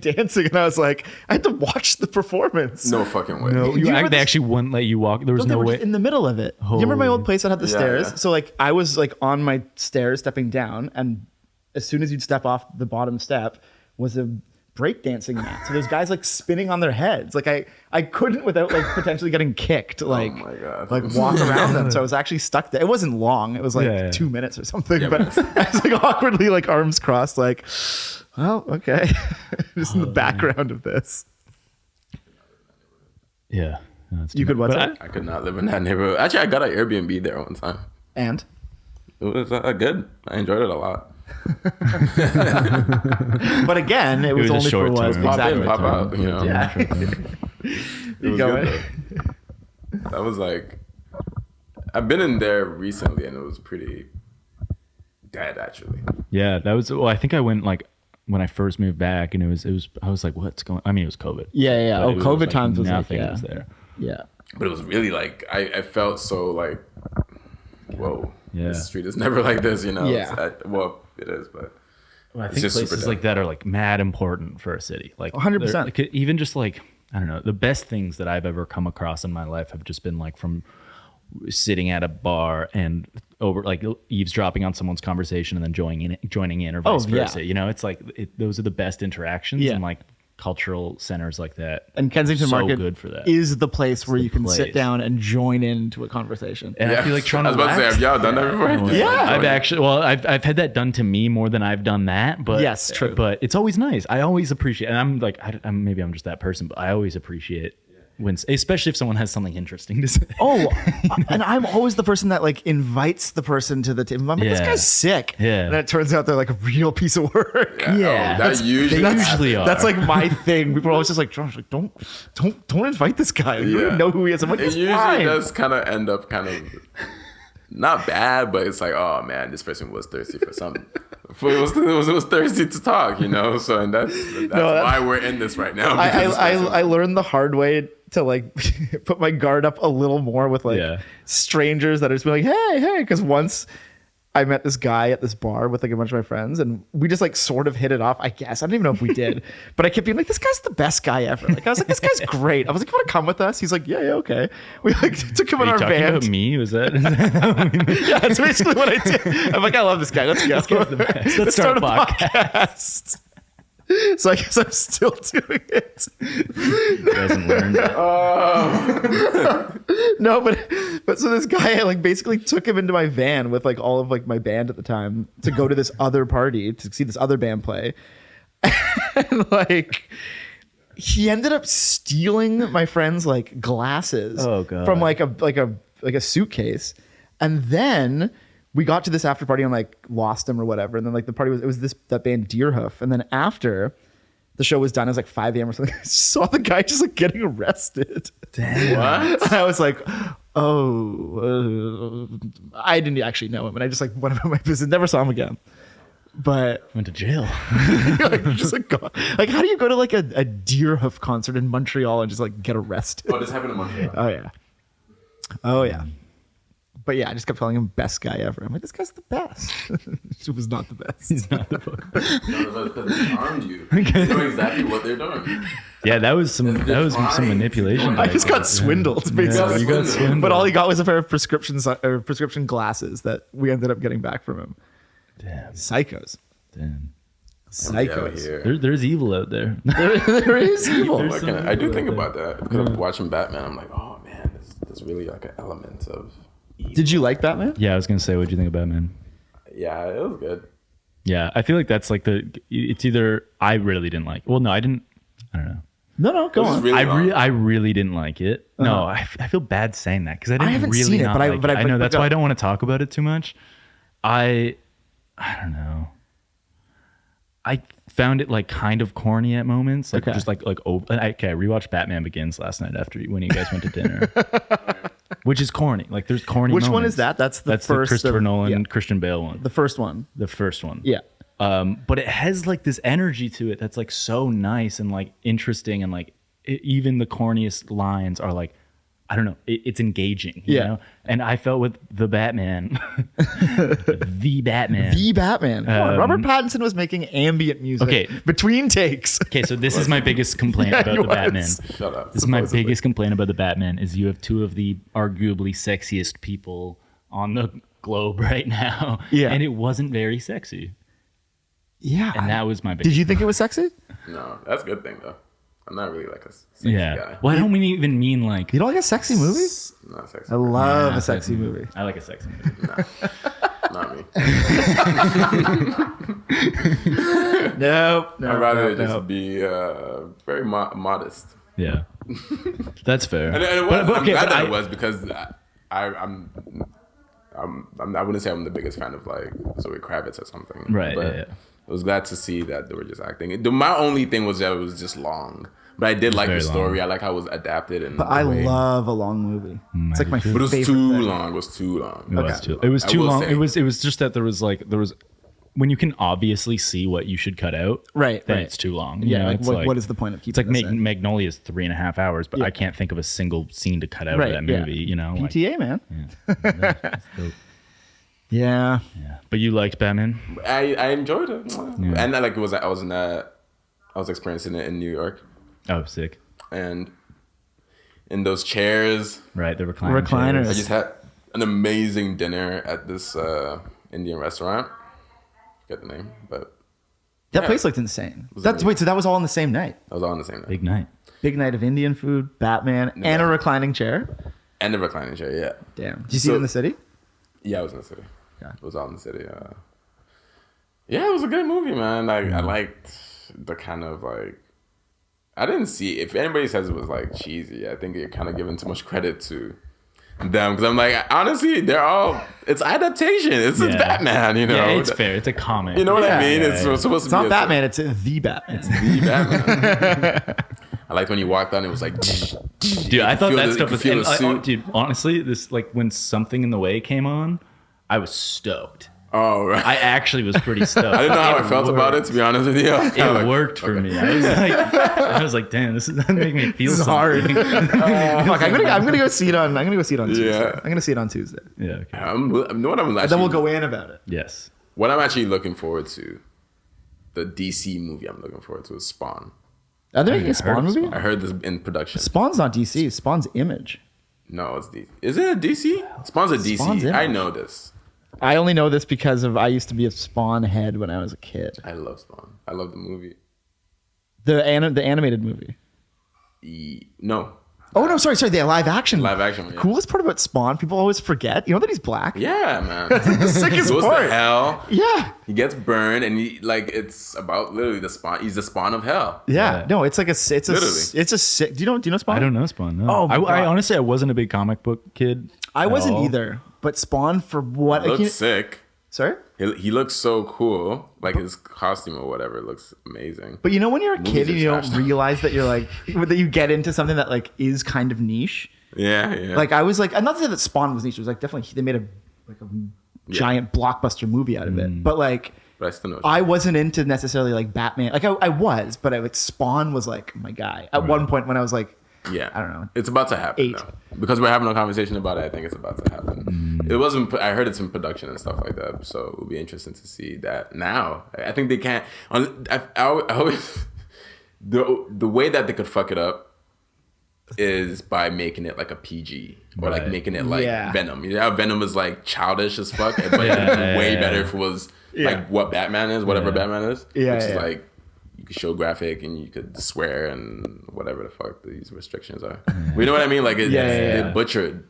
dancing, and I was like, I had to watch the performance. No fucking way. You remember They this- actually wouldn't let you walk. There was But they no were way. just in the middle of it. You remember my old place that had the Yeah, stairs? yeah. So like I was like on my stairs stepping down, and as soon as you'd step off the bottom step was a breakdancing mat. So there's guys like spinning on their heads. Like I couldn't without like potentially getting kicked. Like, oh my God. like walk around them. So I was actually stuck there. It wasn't long. It was like 2 minutes or something. Yeah, but I was like awkwardly like arms crossed. Like, well, okay, just in the background of this. Yeah. No, You could what's I could not live in that neighborhood. Actually, I got an Airbnb there one time. And It was good. I enjoyed it a lot. but again, it was was a only for short what? term. Pop Exactly. in, pop out. You know. Yeah. It was go good, in. though. That was like, I've been in there recently, and it was pretty dead actually. Yeah, that was. Well, I think I went like when I first moved back, and it was. I was like, what's going? I mean, it was COVID. Yeah. But Oh, it was COVID like times was like, nothing yeah. was there. Yeah. But it was really like I felt so like, whoa, Yeah. this street is never like this, you know. Yeah. Well, it is, but Well, I it's think just super places dead. like that are like mad important for a city. Like 100%. they're- like, even just like I don't know, the best things that I've ever come across in my life have just been like from sitting at a bar and over like eavesdropping on someone's conversation and then joining in or vice versa. You know, it's like those are the best interactions Yeah. and like cultural centers like that. And Kensington so Market good for that. is the place where the you can sit place. down and join into a conversation. And I feel like trying I was to about to say, have y'all done that before? Yeah. I've actually, well, I've had that done to me more than I've done that, but Yes, true. But it's always nice. I always appreciate, and I'm like, maybe I'm just that person, but I always appreciate when, especially if someone has something interesting to say. Oh, and I'm always the person that like invites the person to the table. I'm like, this Yeah. guy's sick. Yeah. And it turns out they're like a real piece of work. Yeah. that usually they usually are. That's like my thing. People are always just like, Josh, like, don't invite this guy. You don't even know who he is. I'm like, it it's usually fine. does kind of end up kind of not bad, but it's like, oh man, this person was thirsty for something. It was thirsty to talk, you know. So and that's why we're in this right now. because this person- I learned the hard way to like put my guard up a little more with like Yeah. strangers that are just be like, hey, because once I met this guy at this bar with like a bunch of my friends and we just like sort of hit it off, I guess. I don't even know if we did, but I kept being like, this guy's the best guy ever. Like I was like, this guy's great. I was like, you want to come with us? He's like, yeah, okay. We like took him Are in you our talking van. about me? Was that? Yeah, that's basically what I did. I'm like, I love this guy. Let's go. Let's start a podcast. So I guess I'm still doing it. You hasn't learned that. No, but so this guy, I like basically took him into my van with like all of like my band at the time to go to this other party to see this other band play. And like he ended up stealing my friend's like glasses Oh, God. from like a suitcase. And then we got to this after party and like lost him or whatever. And then like the party was that band Deerhoof. And then after the show was done, it was like 5 a.m. or something. I saw the guy just like getting arrested. Damn. what? And I was like, I didn't actually know him. And I just like went about my business, never saw him again. But Went to jail. like, just like, like, how do you go to like a Deerhoof concert in Montreal and just like get arrested? Oh, this happened in Montreal. Oh yeah. But yeah, I just kept calling him best guy ever. I'm like, this guy's the best. He was not the best. He's not the book. No, because they armed you. You know exactly what they're doing. Yeah, that was some trying. manipulation. I just got swindled, basically. Yeah, you got swindled. But all he got was a pair of prescription glasses that we ended up getting back from him. Damn. Psychos. Damn. Psychos. Here. There's evil out there. There is evil. I do think about that because I'm watching Batman. I'm like, oh man, there's really like an element of. Did you like Batman? Yeah, I was gonna say, what'd you think of Batman? Yeah, it was good. Yeah, I feel like that's like it's either I really didn't like. Well, no, I don't know. No, go It was on. really long. I really didn't like it. No, I feel bad saying that because I didn't haven't really seen it, not but I- like but it. I- I know but- that's why I don't want to talk about it too much. I don't know. I found it like kind of corny at moments, like Okay. just like over. Okay, I rewatched Batman Begins last night after when you guys went to dinner, which is corny. Like there's corny. Which one moments. is that? That's the the first Christopher of- Nolan, yeah. Christian Bale one. The first one. The first one. Yeah. But it has like this energy to it that's like so nice and like interesting and like even the corniest lines are like, I don't know, it's engaging. You Yeah. know? And I felt with the Batman, the Batman. The Batman. Come on, Robert Pattinson was making ambient music. Okay. Between takes. Okay, so this is my biggest complaint Yeah, about he the Batman. was. Shut up. This is my Supposedly. biggest complaint about the Batman is you have two of the arguably sexiest people on the globe right now. Yeah. And it wasn't very sexy. Yeah. And that was my biggest Did you think it was sexy? No, that's a good thing though. I'm not really like a sexy guy. Why don't we even mean like? You don't like a sexy movie? Not sexy. I love a sexy movie. I like a sexy movie. Not me. Nope. I'd rather just be very modest. Yeah, that's fair. And I'm glad that it was because I wouldn't say I'm the biggest fan of like Zoe Kravitz or something. Right. But Yeah. I was glad to see that they were just acting. My only thing was that it was just long. But I did like the story. I like how it was adapted. And But I love a long movie. It's like my favorite. But it was too long. It was too long. It was too long. Say. It was just that there was when you can obviously see what you should cut out. Right. Then Right. it's too long. Yeah. You know, Like, it's what is the point of It's keeping like this in? Magnolia's 3.5 hours, but I can't think of a single scene to cut out Right, of that yeah. movie. You know. Like, PTA, man. it's dope. Yeah. Yeah. But you liked Batman? I enjoyed it. And I was experiencing it in New York. Oh, sick. And in those chairs. Right, the recliners. Recliners. I just had an amazing dinner at this Indian restaurant. Forget the name, but That Yeah. place looked insane. amazing. Wait, so that was all on the same night? that was all on the same night. Big night. Big night of Indian food, Batman, and a reclining chair. And the reclining chair, yeah. Damn. Did you see it in the city? Yeah, I was in the city. Yeah. It was all in the city. Yeah, it was a good movie, man. I liked the kind of like. I didn't see. If anybody says it was like cheesy, I think you're kind of giving too much credit to them because I'm like, honestly, it's adaptation. It's Batman, you know. Yeah, it's fair. It's a comic. You know what I mean? Yeah, It's supposed to It's be not Batman, it's the Batman. the Batman. I liked when you walked on. It was like, Dude, I thought that stuff was. feel And the suit. dude, honestly, this like when Something in the Way came on, I was stoked. Oh, right. I actually was pretty stoked. I didn't know how I felt about it, to be honest with you. It worked for me. I was like, damn, this is making me feel This is hard. something. Fuck, I'm gonna go see it on. I'm gonna go see it on Tuesday. Yeah. I'm gonna see it on Tuesday. Yeah. Okay. Then we'll go in about it. Yes. What I'm actually looking forward to, the DC movie I'm looking forward to is Spawn. Are they making a heard Spawn of movie? Spawn. I heard this in production. Spawn's not DC. Spawn's Image. No, it's DC. Is it a DC? Spawn's a DC. Spawn's I Image. know this. I only know this because I used to be a Spawn head when I was a kid. I love Spawn. I love the movie. The animated movie. No. Oh no, sorry, the live action. Live action, yeah. Coolest part about Spawn, people always forget. You know that he's black. Yeah, man. The sickest Goes part. to hell. Yeah. He gets burned, and it's about literally the spawn. He's the spawn of hell. Yeah. Yeah. No, it's like it's a Literally. it's a sick. Do you know Spawn? I don't know Spawn. No. Oh, my I God. honestly, I wasn't a big comic book kid. I at wasn't all. either. But Spawn for what? Looks sick. Sorry. He looks so cool. Like his costume or whatever looks amazing. But you know when you're a kid Movies and are you don't trash. realize that you're like that you get into something that like is kind of niche. Yeah. Like I was like, I'm not saying that Spawn was niche. It was like definitely they made a giant blockbuster movie out of it. But like but I still know. I wasn't into necessarily like Batman. Like I was, but like Spawn was like my guy. At one point when I was like, Yeah, I don't know. It's about to happen 8. now. Because we're having a conversation about it. I think it's about to happen. It wasn't. I heard it's in production and stuff like that. So it will be interesting to see that now. I think they can't. I always the way that they could fuck it up is by making it like a PG or like Right. making it like Yeah. Venom. You know how Venom is like childish as fuck, but it'd be way better if it was like what Batman is, whatever Batman is. Yeah, which is yeah. like. You could show graphic and you could swear and whatever the fuck these restrictions are. You know what I mean? Like Yeah. they butchered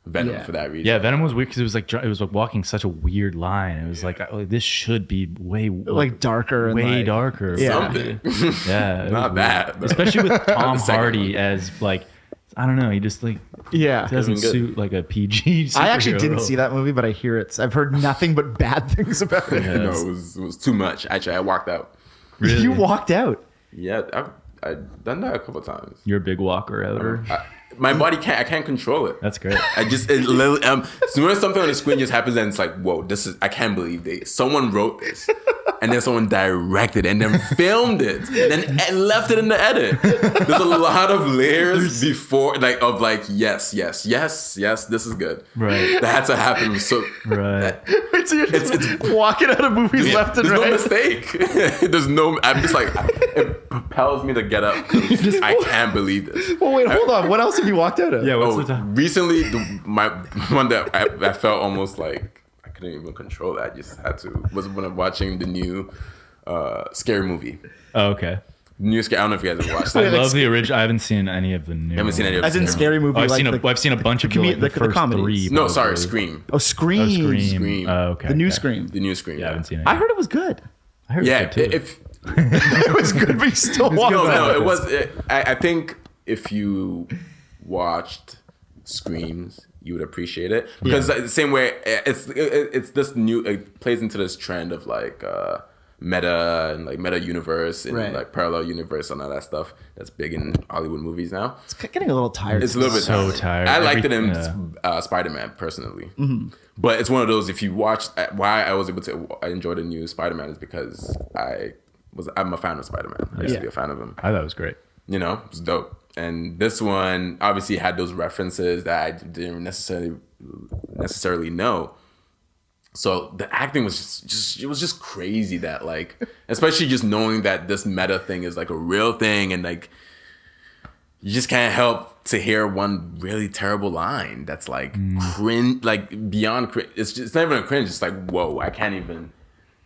Venom Yeah. for that reason. Yeah, Venom was weird because it was like walking such a weird line. It was like this should be way like darker and way like, darker. Yeah. Something. Yeah, it Not was that. weird. but- Especially with Tom second Hardy one. as like I don't know, he just like Yeah. doesn't good. suit like a PG. I actually superhero didn't role. see that movie, but I hear I've heard nothing but bad things about it. No, it was too much. Actually, I walked out. Really? You walked out. Yeah, I've done that a couple times. You're a big walker outer. My body I can't control it. That's great. I just it literally, so when something on the screen just happens and it's like, whoa, I can't believe someone wrote this, and then someone directed it and then filmed it and left it in the edit. There's a lot of layers before yes, this is good. Right. That had to happen. So Right. So you're just walking out of movies left and there's right. no mistake. I'm just like it propels me to get up. I can't believe this. Well, wait, hold on. What else have you walked out of? Yeah. What's Oh, the time? recently, my one that I felt almost like I couldn't even control it. I just had to was when I'm watching the new Scary Movie. Oh, okay. New Scary. I don't know if you guys have watched I that. love the original. I haven't seen any of the new. I haven't seen any of As in Scary Movie. Oh, I've like seen a bunch of the first comedies. 3. No, sorry, probably. Scream. Oh, Scream. Oh, Scream. Scream. Oh, okay. The new okay. Scream. The new Scream. Yeah, I haven't seen it. I heard it was good. I heard Yeah, it was good too. if It was good, but you still watched it. no, it was. I think if you watched Screams, you would appreciate it because the same way it's this new. It plays into this trend of like meta and like meta universe and like parallel universe and all that stuff that's big in Hollywood movies now. It's getting a little tired. It's a little bit so tired. I liked it in Spider-Man personally, but it's one of those. If you watch, why I was able to enjoy the new Spider-Man is because I'm a fan of Spider-Man. I used to be a fan of him. I thought it was great. You know, it's dope. And this one obviously had those references that I didn't necessarily know. So the acting was just it was just crazy that like, especially just knowing that this meta thing is like a real thing and like you just can't help to hear one really terrible line that's like cringe, like beyond cringe. It's not even a cringe. It's like, whoa, I can't even.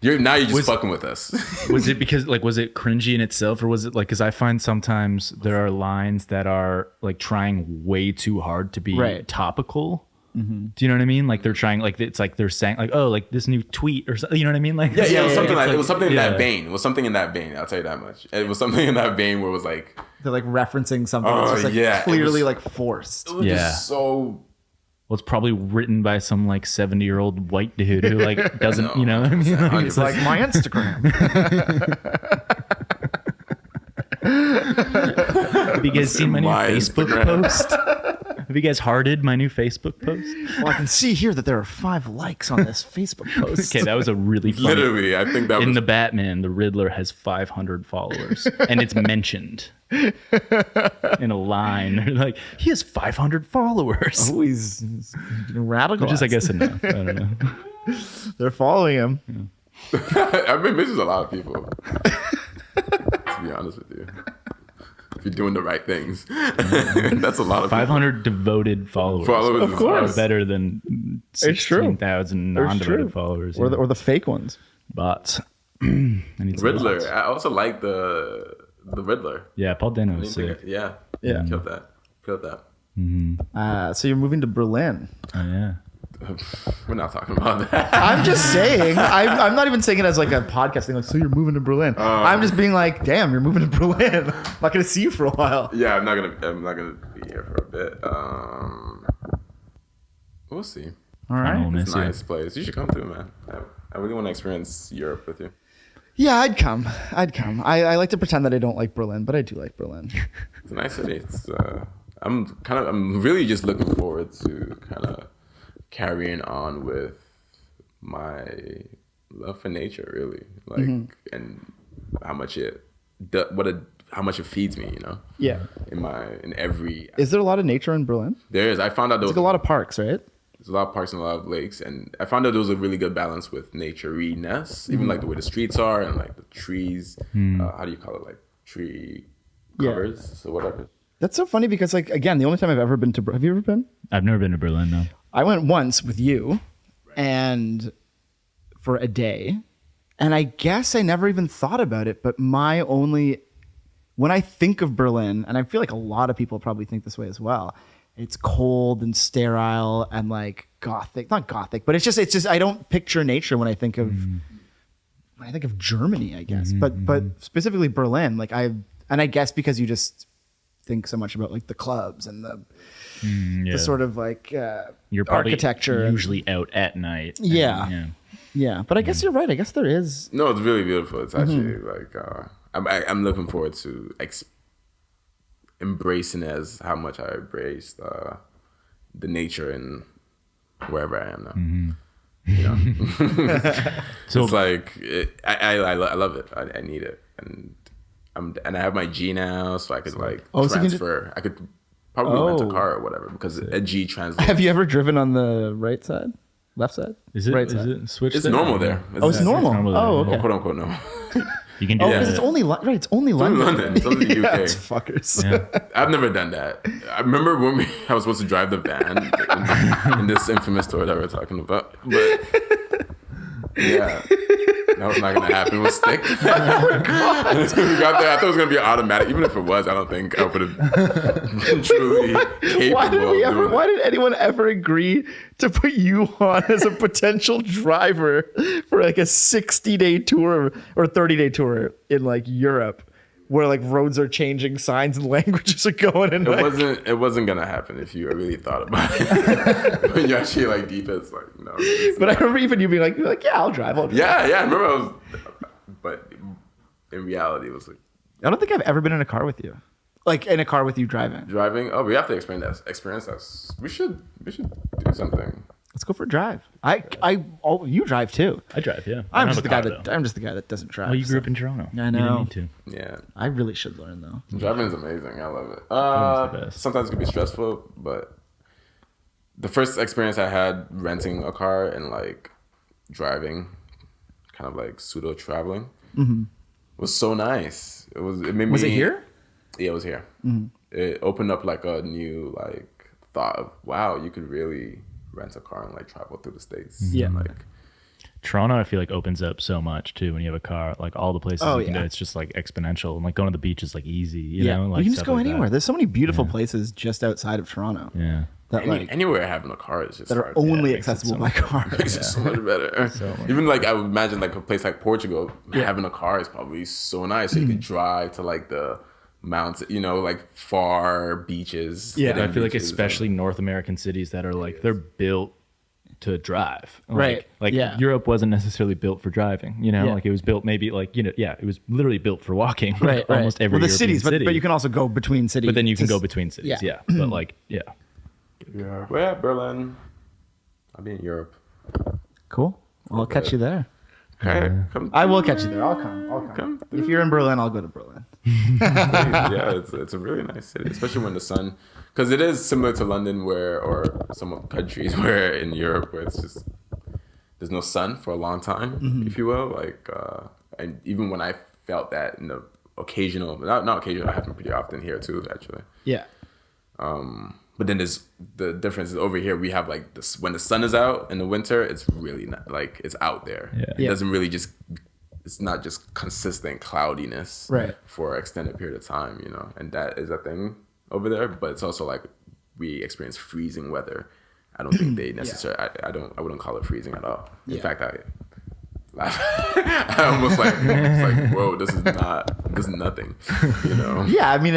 You're just fucking with us. Was it because like was it cringy in itself, or was it like because I find sometimes there are lines that are like trying way too hard to be topical. Mm-hmm. Do you know what I mean? Like they're trying, like it's like they're saying like, oh, like this new tweet or something. You know what I mean? Like it was something like it was something in that vein. It was something in that vein. I'll tell you that much. It was something in that vein where it was like they're like referencing something that's just like clearly like forced. It was just so. Well, it's probably written by some like 70-year-old white dude who like doesn't, you know what I mean? Like, it's like my Instagram. Have you guys seen my new Facebook post? Have you guys hearted my new Facebook post? Well, I can see here that there are 5 likes on this Facebook post. Okay, that was a really funny. Literally, I think that in was the Batman, the Riddler has 500 followers, and it's mentioned in a line. Like he has 500 followers. Oh, he's radical. Which is, I guess, enough. I don't know. They're following him. Yeah. I mean, this is a lot of people. To be honest with you. If you're doing the right things, that's a lot of 500 devoted followers. Of course, are better than 16,000 non-devoted followers, or the fake ones. Bots. Riddler. Bots. I also like the Riddler. Yeah, Paul Dano was sick. Yeah. Killed that. Mm-hmm. So you're moving to Berlin. Oh yeah. We're not talking about that. I'm just saying. I'm not even saying it as like a podcast thing. Like, so you're moving to Berlin. I'm just being like, damn, you're moving to Berlin. I'm not gonna see you for a while. Yeah, I'm not gonna be here for a bit. We'll see. All right. It's a nice place. You should come through, man. I really want to experience Europe with you. Yeah, I'd come. I like to pretend that I don't like Berlin, but I do like Berlin. It's a nice city. It's I'm really just looking forward to kind of carrying on with my love for nature, really, like, and how much it feeds me, you know. Yeah. In every. Is there a lot of nature in Berlin? There is. I found out there's like a lot of parks, right? There's a lot of parks and a lot of lakes, and I found out there was a really good balance with nature-ness, even like the way the streets are and like the trees. How do you call it? Like tree covers, so whatever. That's so funny because, like, again, the only time I've ever been to have you ever been? I've never been to Berlin, no. I went once with you, and for a day, and I guess I never even thought about it. But when I think of Berlin, and I feel like a lot of people probably think this way as well, it's cold and sterile and like gothic, not gothic, but it's just I don't picture nature when I think of Germany, I guess, but specifically Berlin, like I guess because you just think so much about like the clubs and the sort of like you're probably architecture usually out at night. Yeah, but I guess you're right. I guess there is. No, it's really beautiful. It's actually like I'm looking forward to embracing as how much I embraced the nature and wherever I am now. You know, so it's like I love it. I need it, and I have my G now, so I could transfer. I could probably rent a car or whatever because a G translates. Have you ever driven on the right side, left side? Is it right side? Is it switched? It's normal there. It's normal. Oh, okay. Quote unquote no. You can do that. Because it's only right. It's only London. It's only the UK. It's fuckers. Yeah. I've never done that. I remember when I was supposed to drive the van in this infamous tour that we're talking about. But yeah, That was not gonna happen with stick. We got there. I thought it was gonna be automatic. Even if it was, I don't think I would have been truly capable. Why did anyone ever agree to put you on as a potential driver for like a 60-day tour or 30-day tour in like Europe? Where like roads are changing, signs and languages are going. And it wasn't gonna happen if you really thought about it. When you actually like deep, it's like no. But I remember even you being like, yeah, I'll drive. Yeah. I remember but in reality, it was like. I don't think I've ever been in a car with you, like in a car with you driving. Driving? Oh, we have to experience that. We should do something. Let's go for a drive. You drive too. I drive, yeah. I'm just the guy that doesn't drive. Well, you grew up in Toronto. I know. You didn't need to. Yeah. I really should learn though. Driving is amazing. I love it. the best. Sometimes it can be stressful, but the first experience I had renting a car and like driving, kind of like pseudo traveling, was so nice. It made me. Was it here? Yeah, it was here. It opened up like a new like thought of wow, you could really rent a car and like travel through the States. Yeah. And, like Toronto, I feel like opens up so much too when you have a car. Like all the places you can go, it's just like exponential. And like going to the beach is like easy. You know, like you can just go like anywhere. that. There's so many beautiful places just outside of Toronto. Yeah. That anywhere having a car is just that are hard. only makes it accessible so by much car. Makes it so much better. Even like I would imagine like a place like Portugal, having a car is probably so nice. So you could drive to like the mountains, you know, like far beaches. Yeah, I feel like especially North American cities that are like they're built to drive. Like Europe wasn't necessarily built for driving, you know, like it was built maybe like, you know, it was literally built for walking. Almost every the European cities, city. but you can also go between cities. But then you can go between cities. Yeah. But like, Yeah. Well, yeah, Berlin. I'll be in Europe. Cool. Well, I'll catch you there. Okay. Come. I will catch you there. I'll come. If you're in Berlin, I'll go to Berlin. Yeah, it's a really nice city, especially when the sun, because it is similar to London, or some countries where in Europe where it's just there's no sun for a long time, if you will. Like, and even when I felt that in the occasional, not occasional, it happened pretty often here too, actually. Yeah. But then there's the difference is over here we have like this when the sun is out in the winter, it's really not like it's out there. It doesn't really just. It's not just consistent cloudiness for an extended period of time, you know, and that is a thing over there. But it's also like we experience freezing weather. I don't think they necessarily. I wouldn't call it freezing at all. In fact, I almost like whoa, this is nothing, you know. Yeah, I mean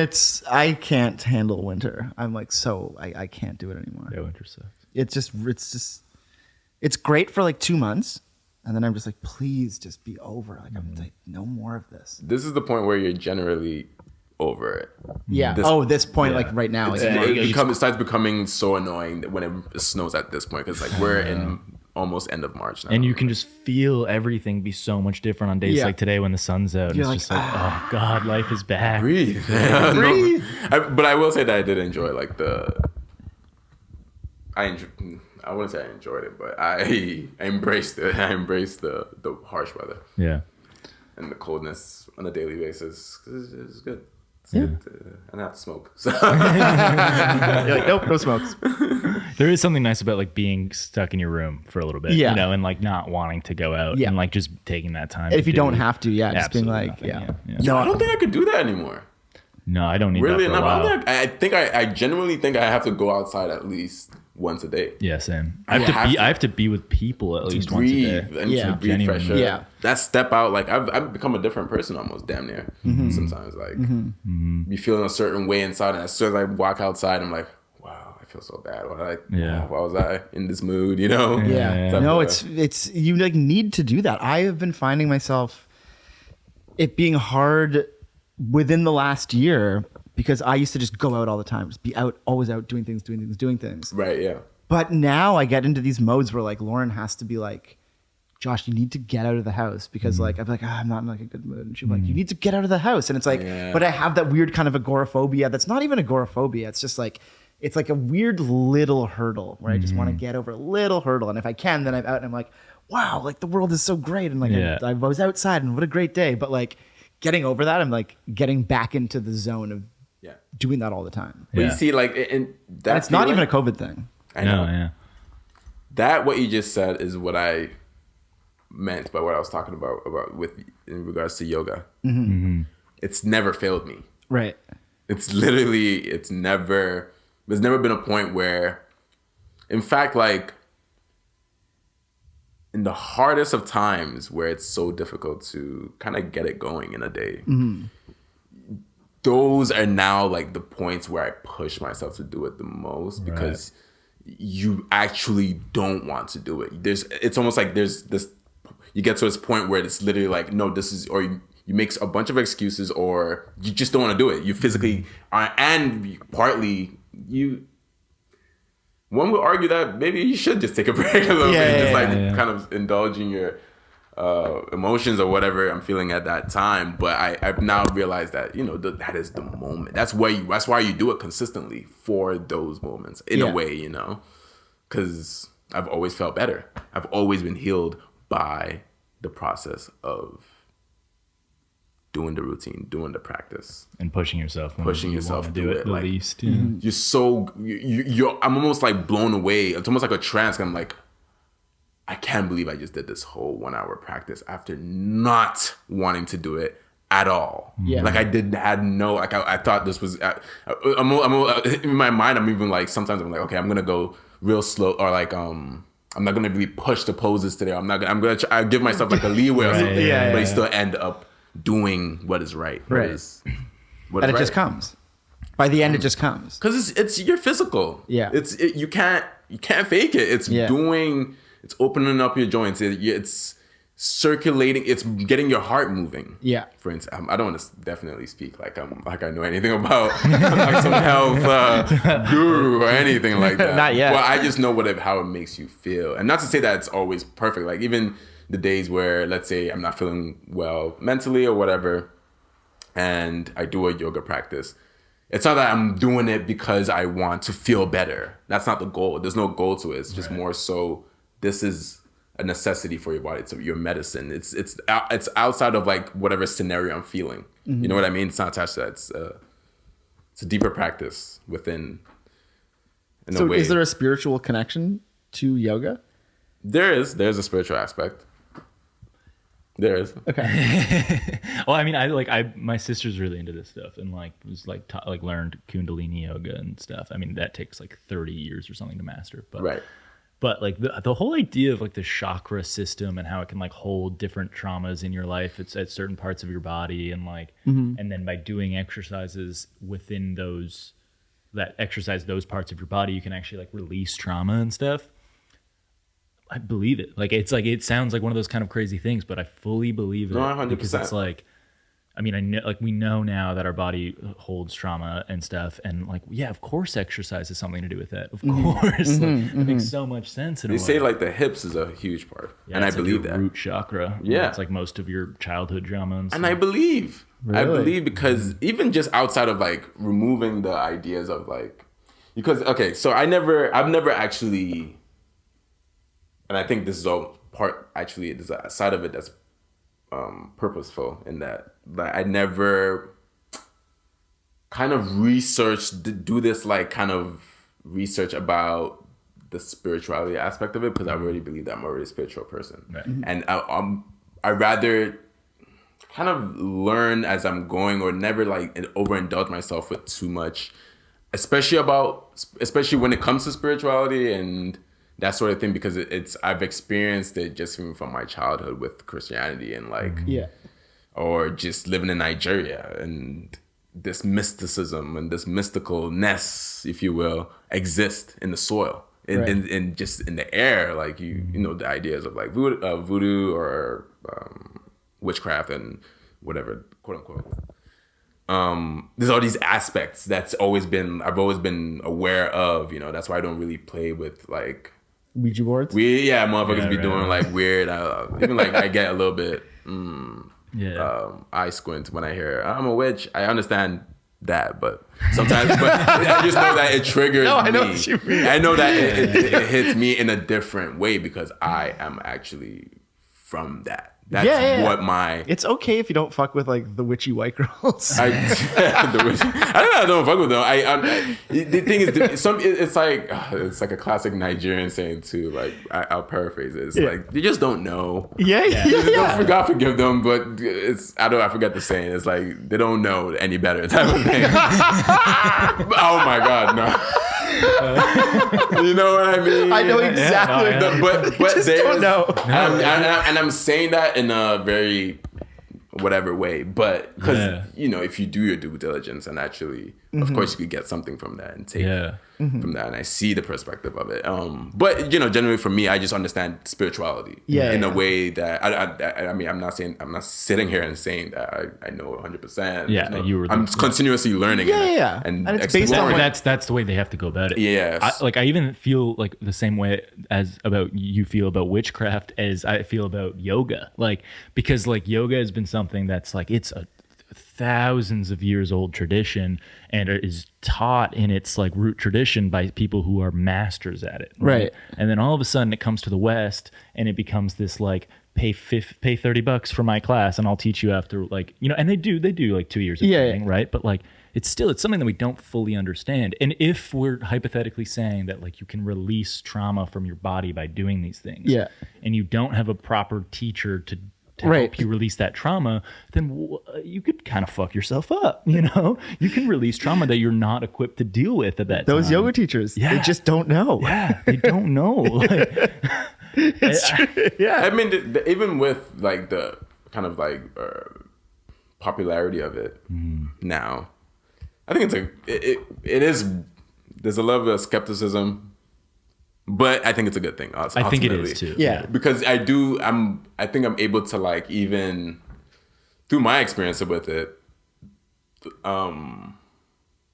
I can't handle winter. I'm like I can't do it anymore. Yeah, winter sucks. It's great for like 2 months. And then I'm just like, please just be over. Like, I'm like, no more of this. This is the point where you're generally over it. Yeah. This point, like right now. It starts becoming so annoying when it snows at this point because like we're in almost end of March now. And you can just feel everything be so much different on days like today when the sun's out. You're it's just like, oh God, life is back. Breathe. Breathe. But I will say that I did enjoy like I wouldn't say I enjoyed it, but I embraced it. I embraced the harsh weather. Yeah. And the coldness on a daily basis. It's good. It's Yeah. good. And I have to smoke. So. You're like, nope, no smokes. There is something nice about like being stuck in your room for a little bit, you know, and like not wanting to go out and like just taking that time. If you don't have to, just being like, nothing, No, I don't think I could do that anymore. No, I don't need Really that for a while. I think I genuinely think I have to go outside at least once a day. Yeah, same. I have to be with people at least once a day. And to breathe fresh air. Yeah. That step out, like I've become a different person almost damn near. Sometimes like be feeling a certain way inside, and as soon as I walk outside, I'm like, wow, I feel so bad. Why was I in this mood? You know? Yeah. No, it's you like need to do that. I have been finding myself it being hard within the last year because I used to just go out all the time, just be out, always out doing things. Right. Yeah. But now I get into these modes where like Lauren has to be like, Josh, you need to get out of the house because like I'm like, I'm not in like a good mood, and she's like, you need to get out of the house, and it's like, but I have that weird kind of agoraphobia that's not even agoraphobia. It's just like it's like a weird little hurdle where I just want to get over a little hurdle, and if I can, then I'm out and I'm like, wow, like the world is so great, and like I was outside and what a great day, but like getting over that, I'm like getting back into the zone of doing that all the time. But you see, like, and it's not even a COVID thing. I know. Yeah. That what you just said is what I meant by what I was talking about with in regards to yoga. It's never failed me. Right. It's literally, there's never been a point where, in fact, like in the hardest of times where it's so difficult to kind of get it going in a day, those are now like the points where I push myself to do it the most, because you actually don't want to do it. It's almost like there's this, you get to this point where it's literally like, no, this is, or you make a bunch of excuses, or you just don't want to do it. You physically are, and partly one would argue that maybe you should just take a break a little bit, kind of indulge in your emotions or whatever I'm feeling at that time. But I've now realized that, you know, that is the moment. That's why you do it consistently, for those moments in a way, you know, because I've always felt better. I've always been healed by the process of doing the routine, doing the practice, and pushing yourself to do it the like, least. You're so you're I'm almost like blown away. It's almost like a trance. I'm like, I can't believe I just did this whole 1 hour practice after not wanting to do it at all. Like I thought this was I'm in my mind. I'm even like, sometimes I'm like, okay, I'm gonna go real slow, or like I'm not gonna really push the poses today. I'm gonna try, I give myself like a leeway or something, but you still end up doing what is right. And it just comes. By the end, it just comes. Because it's your physical. Yeah. You can't fake it. It's it's opening up your joints. It's circulating. It's getting your heart moving. Yeah. For instance, I don't want to definitely speak like I know anything about like some health guru or anything like that. Not yet. Well, I just know how it makes you feel, and not to say that it's always perfect. Like even the days where, let's say, I'm not feeling well mentally or whatever, and I do a yoga practice, it's not that I'm doing it because I want to feel better. That's not the goal. There's no goal to it. It's just more so, this is a necessity for your body. It's your medicine. It's outside of like whatever scenario I'm feeling. You know what I mean? It's not attached to that. It's a deeper practice within. So is there a spiritual connection to yoga? There's a spiritual aspect. There is. Okay. Well, I mean, my sister's really into this stuff, and like was like learned Kundalini yoga and stuff. I mean, that takes like 30 years or something to master. But But like the whole idea of like the chakra system and how it can like hold different traumas in your life, it's at certain parts of your body, and like and then by doing exercises within those that exercise those parts of your body, you can actually like release trauma and stuff. I believe it. Like it sounds like one of those kind of crazy things, but I fully believe it. No, 100%. Because it's like, I mean, I know, like we know now that our body holds trauma and stuff, and like, yeah, of course, exercise has something to do with that. Of course, it makes so much sense. They say like the hips is a huge part, and I believe that root chakra. Yeah, it's like most of your childhood trauma. And I believe, because even just outside of like removing the ideas of like, because so I've never actually. And I think this is all part, actually, there's a side of it that's purposeful in that. Like, I never kind of do this like kind of research about the spirituality aspect of it, because I already believe that I'm already a spiritual person. Right. And I rather kind of learn as I'm going, or never like overindulge myself with too much, especially when it comes to spirituality and that sort of thing, because I've experienced it just from my childhood with Christianity and like, or just living in Nigeria, and this mysticism and this mysticalness, if you will, exist in the soil, in just in the air, like you know, the ideas of like voodoo or witchcraft and whatever, quote unquote. There's all these aspects I've always been aware of, you know. That's why I don't really play with like Ouija boards. Motherfuckers be doing like weird. Even like I get a little bit eye squint when I hear I'm a witch. I understand that, but sometimes, I just know that it triggers me. I know what you mean. I know that it hits me in a different way because I am actually from that. That's what my. It's okay if you don't fuck with like the witchy white girls. I don't fuck with them. The thing is, it's like a classic Nigerian saying too. Like I'll paraphrase it. It's like they just don't know. God forgive them, but I forget the saying. It's like they don't know any better type of thing. Oh my God, no. You know what I mean? I know exactly. But just don't know. And I'm saying that in a very whatever way, but because if you do your due diligence and actually, of course, you could get something from that and take from that, and I see the perspective of it. But generally for me, I just understand spirituality in a way that I mean, I'm not sitting here and saying that I know 100%. Yeah, I'm continuously learning. And it's based on that's the way they have to go about it. Yes. I even feel like the same way as about you feel about witchcraft as I feel about yoga. Like, because like yoga has been something that's like, it's a thousands of years old tradition, and it is taught in its like root tradition by people who are masters at it. Right. And then all of a sudden it comes to the West and it becomes this like, pay $30 for my class and I'll teach you after like, and they do like 2 years of training, right? But like, it's something that we don't fully understand. And if we're hypothetically saying that like you can release trauma from your body by doing these things, and you don't have a proper teacher to help you release that trauma, then you could kind of fuck yourself up. You can release trauma that you're not equipped to deal with at that Those time. yoga teachers, they just don't know. Yeah, they don't know. Like, it's true. Yeah. I mean, even with like the kind of like popularity of it now, I think it is. There's a level of skepticism. But I think it's a good thing. I think it is too. Yeah. Because I think I'm able to like, even through my experience with it,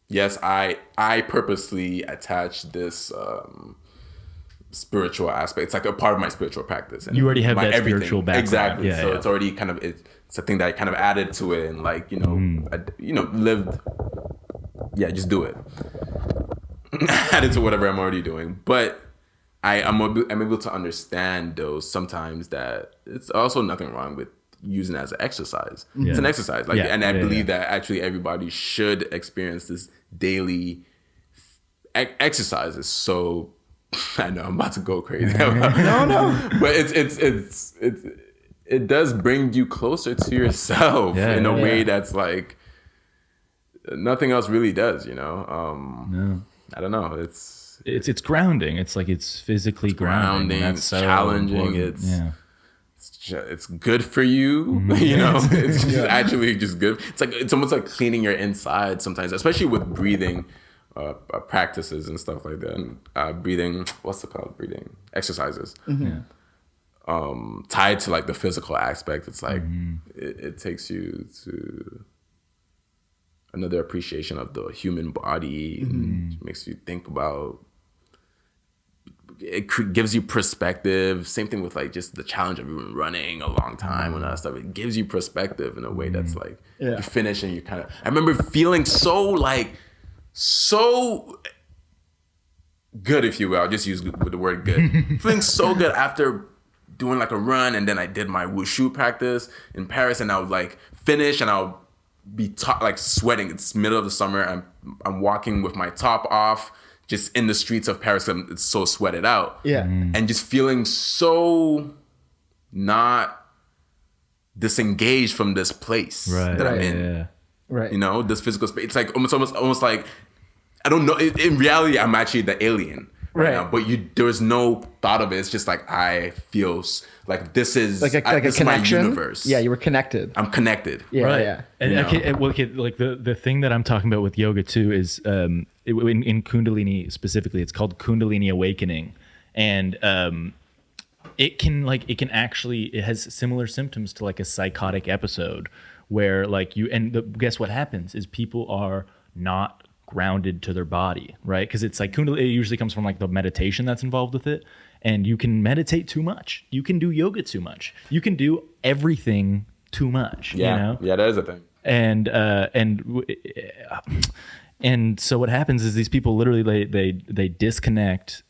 yes, I purposely attach this spiritual aspect. It's like a part of my spiritual practice. And you already have that everything. Spiritual background. Exactly. So it's already kind of, it's a thing that I kind of added to it and like, lived, just do it. Added to whatever I'm already doing. But I'm able to understand those sometimes that it's also nothing wrong with using it as an exercise. It's an exercise. Like, and I believe that actually everybody should experience this daily exercises. So I know I'm about to go crazy. No. But it does bring you closer to yourself in a way that's like nothing else really does, I don't know. It's grounding. It's like it's physically grounding. It's so challenging. It's good for you. It's just actually just good. It's almost like cleaning your inside sometimes, especially with breathing practices and stuff like that. And breathing, what's it called? Breathing exercises. Tied to like the physical aspect. It's like it takes you to another appreciation of the human body, and makes you think about. It gives you perspective. Same thing with like just the challenge of even running a long time and all that stuff. It gives you perspective in a way that's like you finish and you kind of. I remember feeling so good, if you will. I'll just use the word good. Feeling so good after doing like a run, and then I did my wushu practice in Paris, and I would like finish, and I'll be like sweating. It's middle of the summer. I'm walking with my top off, just in the streets of Paris. It's so sweated out. Yeah. And just feeling so not disengaged from this place that I'm in. Yeah. Right. This physical space. It's like almost like, I don't know. In reality, I'm actually the alien right now. But there's no thought of it. It's just like, I feel like this is like a connection. My universe. Yeah, you were connected. I'm connected. Yeah, right. Yeah. And like the thing that I'm talking about with yoga too is in Kundalini specifically, it's called Kundalini awakening, and it has similar symptoms to like a psychotic episode where like guess what happens is people are not grounded to their body, right? Because it's like Kundalini, it usually comes from like the meditation that's involved with it. And you can meditate too much. You can do yoga too much. You can do everything too much. Yeah, that is a thing. And so what happens is these people literally they disconnect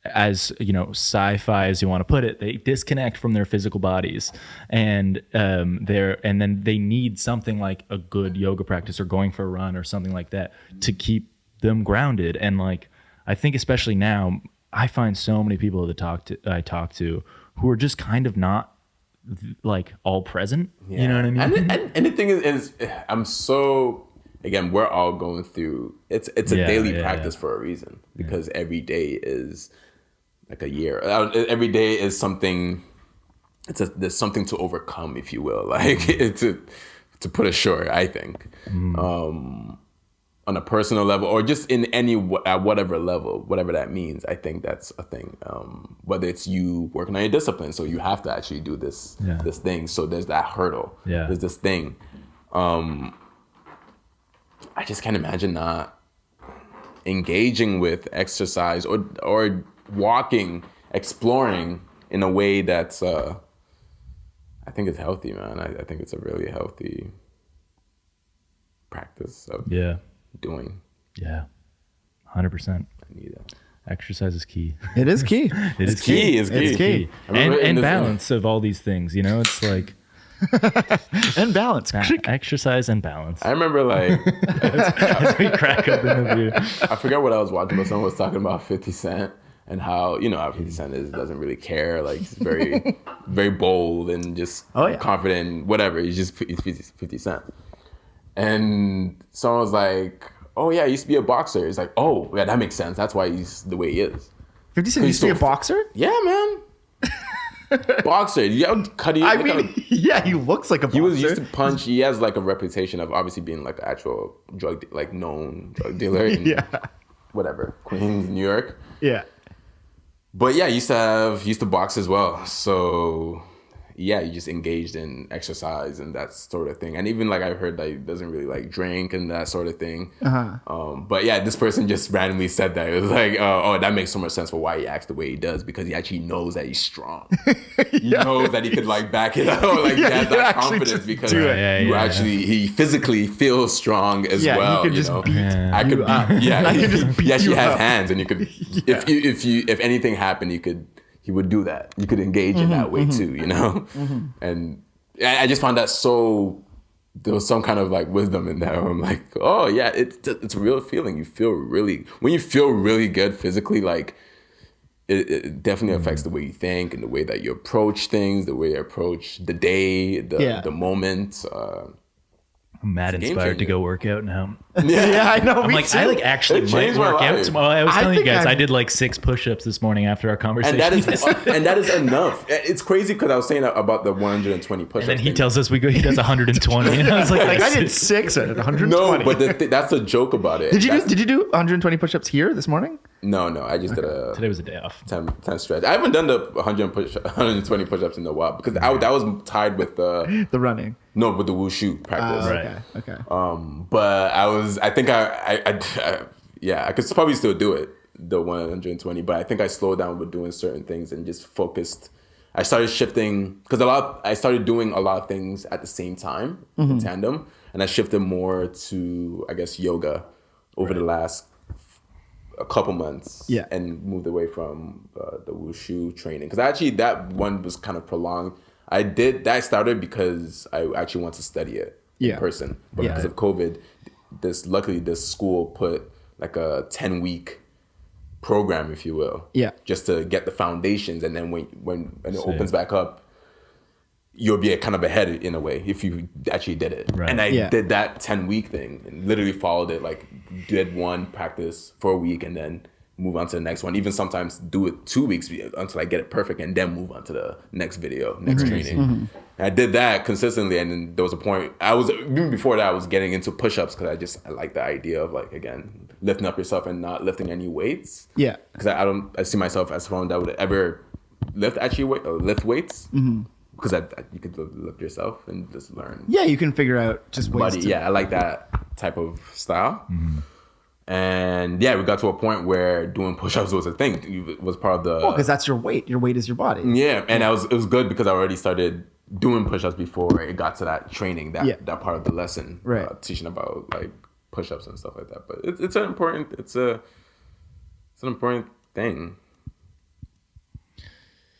as sci-fi as you want to put it, they disconnect from their physical bodies, and then they need something like a good yoga practice or going for a run or something like that to keep them grounded. And like, I think especially now, I find so many people I talk to who are just kind of not like all present. Yeah. You know what I mean? And the thing is I'm so, again, we're all going through, it's a daily practice for a reason, because every day is like a year. Every day is something, there's something to overcome, if you will, like to put it short, I think. On a personal level, or just in at whatever level, whatever that means, I think that's a thing. Whether it's you working on your discipline, so you have to actually do this thing. So there's that hurdle. Yeah. There's this thing. I just can't imagine not engaging with exercise or walking, exploring in a way that's I think it's healthy, man. I think it's a really healthy practice of doing. Yeah, 100%. I need that. Exercise is key. It is key. It's key. And balance of all these things. It's like and balance. Exercise and balance. I remember like as we crack up in the view. I forget what I was watching, but someone was talking about 50 Cent and how how 50 Cent doesn't really care. Like he's very very bold and just confident. Whatever. He's 50 Cent. And someone was like, "Oh yeah, he used to be a boxer." It's like, "Oh yeah, that makes sense. That's why he's the way he is." 50 Cent used to be a boxer? Yeah, man. Boxer. He looks like a boxer. He was used to punch. He has like a reputation of obviously being like an actual known drug dealer in whatever, Queens, New York. Yeah. But yeah, he used to box as well. So yeah, he just engaged in exercise and that sort of thing. And even like I heard that he doesn't really like drink and that sort of thing. But yeah, this person just randomly said that. It was like, oh, that makes so much sense for why he acts the way he does, because he actually knows that he's strong. He knows that he could like back it up. Like he has that confidence because he physically feels strong as well. He could just beat I could up. He you has up. hands, and you could if anything happened, he would do that. You could engage in that way too, And I just found that there was some kind of like wisdom in that. I'm like, oh yeah, it's a real feeling. When you feel really good physically, like it definitely affects the way you think and the way that you approach things, the way you approach the day, the moment. I'm mad inspired to go work out now. Yeah, I know. I'm like, too. I like actually might work out tomorrow. I was telling you guys, I did like 6 push-ups this morning after our conversation. And that is enough. It's crazy because I was saying about the 120 push-ups. And then he tells us he does 120. And I was like I did 6 at 120. No, but that's a joke about it. Did you do 120 push-ups here this morning? No, I just did today was a day off. 10 stretch. I haven't done the 120 push-ups in a while because that was tied with the running. No, with the wushu practice. Okay. But I think I could probably still do it, the 120, but I think I slowed down with doing certain things and just focused. I started shifting because I started doing a lot of things at the same time in tandem, and I shifted more to, I guess, yoga over the last a couple months and moved away from the wushu training, because actually that one was kind of prolonged. I started because I actually want to study it in person, but because of COVID, luckily this school put like a 10-week program, if you will, just to get the foundations, and then when it opens back up, you'll be kind of ahead in a way if you actually did it. Right. And I did that 10-week thing and literally followed it, like did one practice for a week and then move on to the next one. Even sometimes do it 2 weeks until I get it perfect and then move on to the next video, next training. And I did that consistently, and then there was a point, even before that I was getting into push-ups because I like the idea of, like, again, lifting up yourself and not lifting any weights. Yeah. Because I see myself as someone that would ever lift weights. Because you could lift yourself and just learn. Yeah, you can figure out just ways I like that type of style. And we got to a point where doing push-ups was a thing. It was part of the... Well, because that's your weight. Your weight is your body. Yeah, and it was good because I already started doing push-ups before it got to that training, that part of the lesson. Right. Teaching about, like, push-ups and stuff like that. But it's an important thing.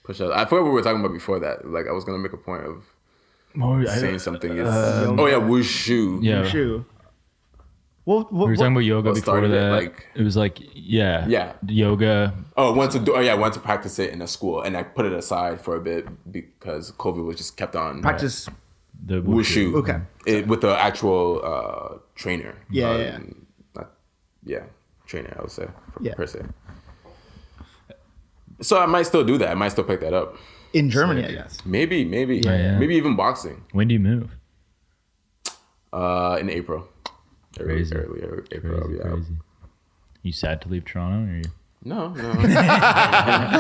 push out. I forgot what we were talking about before that. Like I was gonna make a point of saying something. Wushu. Yeah. Wushu. We were talking about yoga what before started it, that. like- It was like, Yeah. yoga. I went to practice it in a school, and I put it aside for a bit because COVID was just kept on. Practice. The Wushu. Okay. With the actual trainer. Yeah. Trainer, I would say, Yeah. per se. So I might still do that. I might still pick that up. In Germany, I guess. Maybe. Yeah. Maybe even boxing. When do you move? In April. Crazy. Early April. Crazy, Yeah. crazy. You sad to leave Toronto? Or you... No. I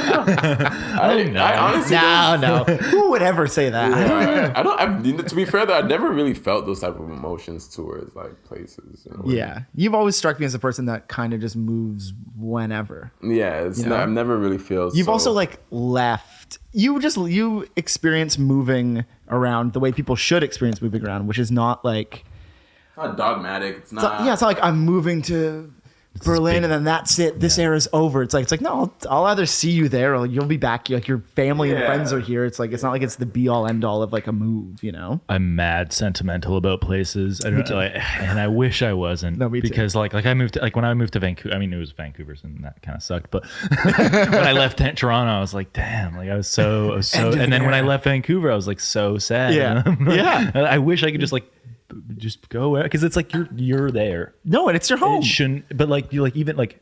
honestly No. Who would ever say that? I don't. To be fair, though, I never really felt those type of emotions towards like places. Yeah. You've always struck me as a person that kind of just moves whenever. Yeah. I've never really felt. You've also like left. You experience moving around the way people should experience moving around, which is not like. It's not dogmatic. It's not. It's not like I'm moving to Berlin and then that's it. This era's over. It's like no, I'll either see you there or you'll be back. Like your family and friends are here. It's like it's not like it's the be all end all of like a move. You know. I'm mad sentimental about places. I don't like, and I wish I wasn't. No, me too. Because like I moved when I moved to Vancouver. I mean, it was Vancouver, and that kind of sucked. But when I left Toronto, I was like, damn. Like I was so. And then when I left Vancouver, I was like so sad. Yeah. Yeah. I wish I could just go because it's like you're there. No, and it's your home. It shouldn't, but like you like even like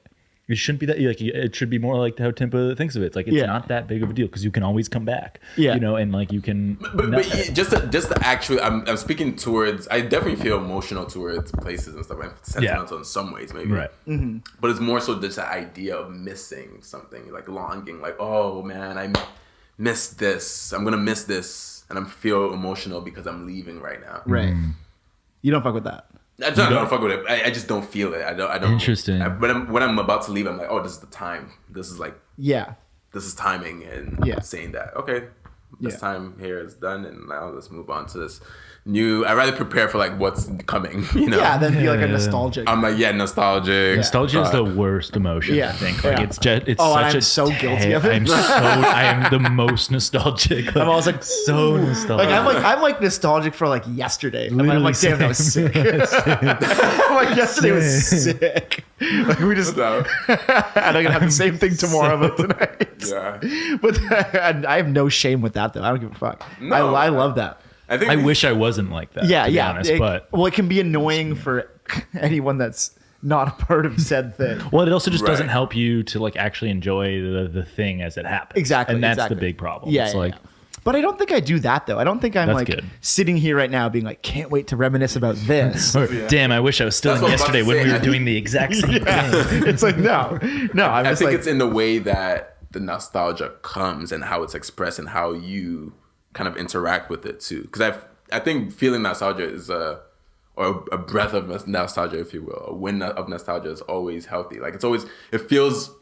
it shouldn't be that like it should be more like how Timpa thinks of it. It's like it's not that big of a deal because you can always come back. Yeah, you know, and like you can. But just the actual. I'm speaking towards. I definitely feel emotional towards places and stuff. I'm sentimental in some ways, maybe. Right. Mm-hmm. But it's more so just the idea of missing something, like longing, like oh man, I miss this. I'm gonna miss this, and I feel emotional because I'm leaving right now. Right. You don't fuck with that. I don't fuck with it. I just don't feel it. I don't. Interesting. When I'm about to leave, I'm like, oh, this is the time. This is like. Yeah. This is timing and saying that. Okay, this time here is done, and now let's move on to this new. I'd rather prepare for like what's coming. You know. Yeah. Then be like a nostalgic. I'm like nostalgic. Nostalgia is the worst emotion. Yeah. I think like it's just it's Oh, such I'm so guilty of it. I am the most nostalgic. Like, I'm always like so nostalgic. I'm like nostalgic for like yesterday. I'm like damn, that was sick. I'm like yesterday was sick. Like we just and I'm gonna have the same thing tomorrow but tonight. Yeah. But I have no shame with that though. I don't give a fuck. No. I love that. I wish I wasn't like that. Yeah, to be yeah. honest, but it can be annoying for anyone that's not a part of said thing. well, it also just doesn't Right. help you to like actually enjoy the thing as it happens. Exactly, and that's exactly. the big problem. Yeah, it's yeah, like yeah. But I don't think I do that though. I don't think I'm That's like good. sitting here right now being like, can't wait to reminisce about this. or, damn, I wish I was still That's in what I was about yesterday to when say. we were doing the exact same thing. It's like no. I'm I just think like it's in the way that the nostalgia comes and how it's expressed and how you kind of interact with it too. Because I think feeling nostalgia is or a breath of nostalgia, if you will, a wind of nostalgia is always healthy. Like it feels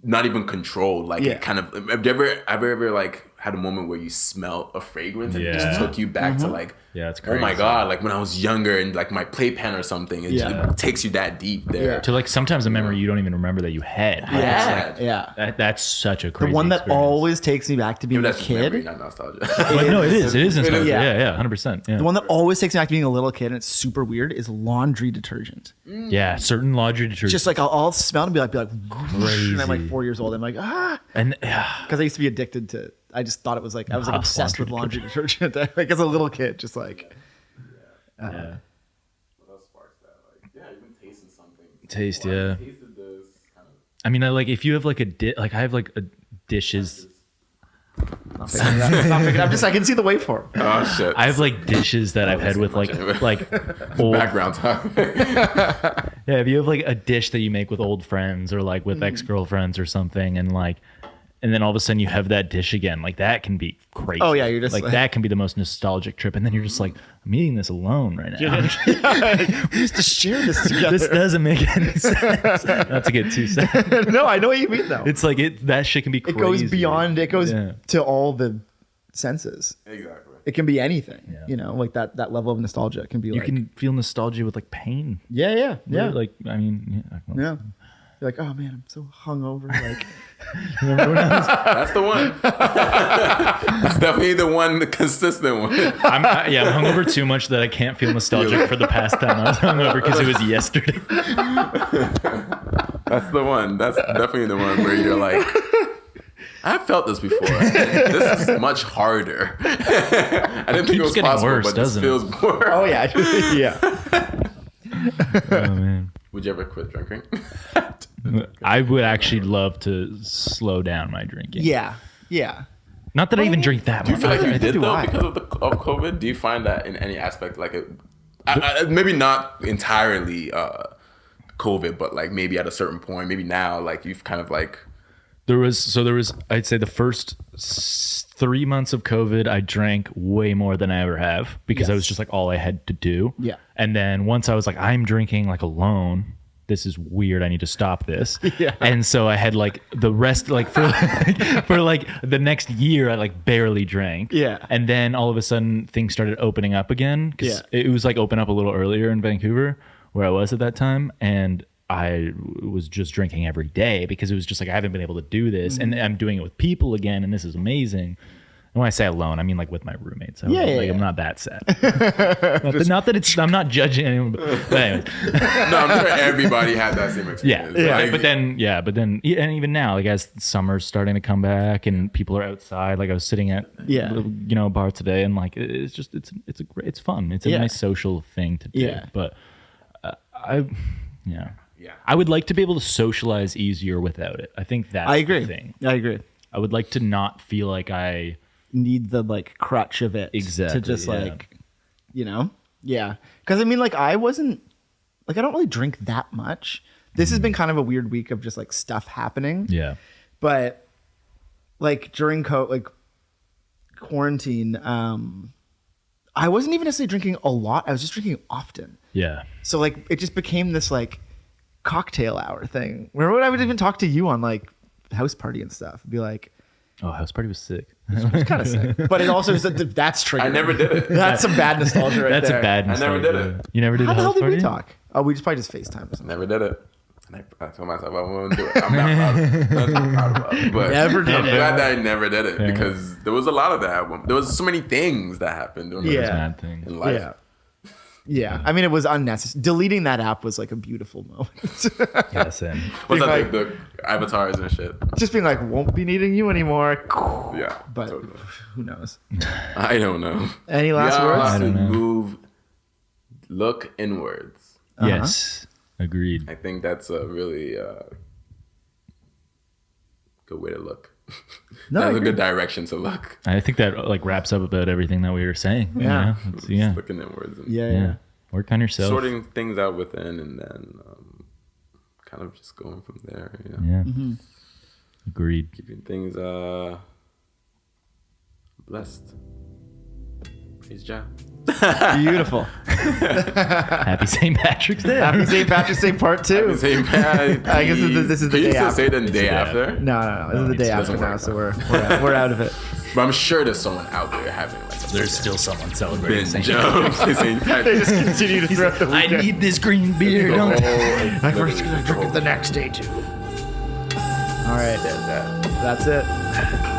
not even controlled. Like it kind of. Have you ever like had a moment where you smelled a fragrance and it just took you back to like, Yeah, it's oh my crazy. god, like when I was younger and like my playpen or something, it takes you that deep there. To like sometimes a memory you don't even remember that you had. Right? Yeah. It's like, yeah. that's such a The crazy one that experience. always takes me back to being Maybe a that's memory, kid. not nostalgia. But no, it is nostalgia. Yeah. Yeah, 100%. Yeah. The one that always takes me back to being a little kid and it's super weird is laundry detergent. Yeah, certain laundry detergent. Just like I'll smell it and be like, Crazy. and I'm like 4 years old. I'm like, and because I used to be addicted to. I just thought it was like I was like Puff obsessed with laundry detergent. Like as a little kid, just like. yeah. What else sparks that? Like, yeah, you've been tasting something. Taste, Oh, I yeah. tasted this. Kind of. I mean, like if you have like like I have like dishes. I'm just I can see the waveform. Oh shit! I have like dishes that I've had with like old background talk. Yeah, if you have like a dish that you make with old friends or like with ex-girlfriends or something and then all of a sudden you have that dish again, like that can be crazy. Oh, yeah, you're just like like- that can be the most nostalgic trip, and then you're just like, I'm eating this alone right now. We used to share this together. This doesn't make any sense. Not to get too sad. No, I know what you mean though. It's like that shit can be It crazy. goes beyond. It goes Yeah. to all the senses. Exactly. It can be anything. Yeah. You know, like that level of nostalgia can be You like. can feel nostalgia with like pain. Yeah. Like I mean, Yeah. You're like, oh man, I'm so hungover. Like, That's the one. That's definitely the one, the consistent one. I'm hungover too much that I can't feel nostalgic for the past time I was hungover because it was yesterday. That's the one. That's definitely the one where you're like, I've felt this before. This is much harder. I didn't think it was possible, worse, but this feels more. oh yeah, yeah. Oh man. Would you ever quit drinking? I would actually love to slow down my drinking. Yeah, yeah. Not that I even drink that Do you much. feel like you did do though I. because of COVID? Do you find that in any aspect, like maybe not entirely COVID, but like maybe at a certain point, maybe now, like you've kind of like. There was I'd say the first 3 months of COVID, I drank way more than I ever have because that was just like all I had to do. Yeah. And then once I was like, I'm drinking like alone. This is weird. I need to stop this. Yeah. And so I had like the rest, like for like the next year, I like barely drank. Yeah. And then all of a sudden things started opening up again because it was like open up a little earlier in Vancouver where I was at that time. And I was just drinking every day because it was just like, I haven't been able to do this. And I'm doing it with people again. And this is amazing. And when I say alone, I mean like with my roommates. I'm I'm not that sad. not that it's, I'm not judging anyone. But anyway. No, I'm sure everybody had that same experience. Yeah. Like, But then, and even now, like as summer's starting to come back and people are outside, like I was sitting at, a bar today and like, it's just, it's fun. It's a nice social thing to do. Yeah. But I would like to be able to socialize easier without it. I think that's the thing. I agree. I would like to not feel like I need the like crutch of it Exactly, to just yeah. like, because I mean, like I wasn't like I don't really drink that much. This has been kind of a weird week of just like stuff happening. Yeah. But like during quarantine, I wasn't even necessarily drinking a lot. I was just drinking often. Yeah. So like it just became this like cocktail hour thing where I would even talk to you on like house party and stuff. Be like, Oh, house party was sick. it's kind of sick, but it also is that's triggering. I never did it. That's some bad nostalgia right That's there. a bad I never nostalgia. did it. You never did How a the hell house did party? we talk? Oh, we probably just FaceTime or something. Never did it. And I told myself I wouldn't do it. I'm not proud of it. I'm not proud of it. But Never did I'm it. glad that I never did it because there was a lot of that. There was so many things that happened during Yeah. Bad things. in life. Yeah. Yeah. I mean, it was unnecessary. Deleting that app was like a beautiful moment. Yeah, same. What's that Like- like the avatars and shit? Just being like, won't be needing you anymore. Yeah. But totally. who knows? I don't know. Any last You words? have to don't know. move, look inwards. Yes. Agreed. I think that's a really good way to look. No, I That's a agree. good direction to look. I think that like wraps up about everything that we were saying. you Yeah. know? It's- yeah. Just looking inwards and Yeah. Work on yourself. sorting things out within, and then kind of just going from there. You know? Yeah. Mm-hmm. Agreed. Keeping things blessed. Praise Jah. Beautiful. Happy St. Patrick's Day. Happy St. Patrick's Day Part 2. Same bad. I guess this is the Can you day still after. say the day after? No. This is the day it after doesn't now, work. so we're out of it. But I'm sure there's someone out there having like a There's still someone celebrating binge St. of St. They Patrick's. just continue to throughout the I weekend. need this green beer. The Don't whole- Like, we're just literally gonna drink it the next day too. All right, that's it.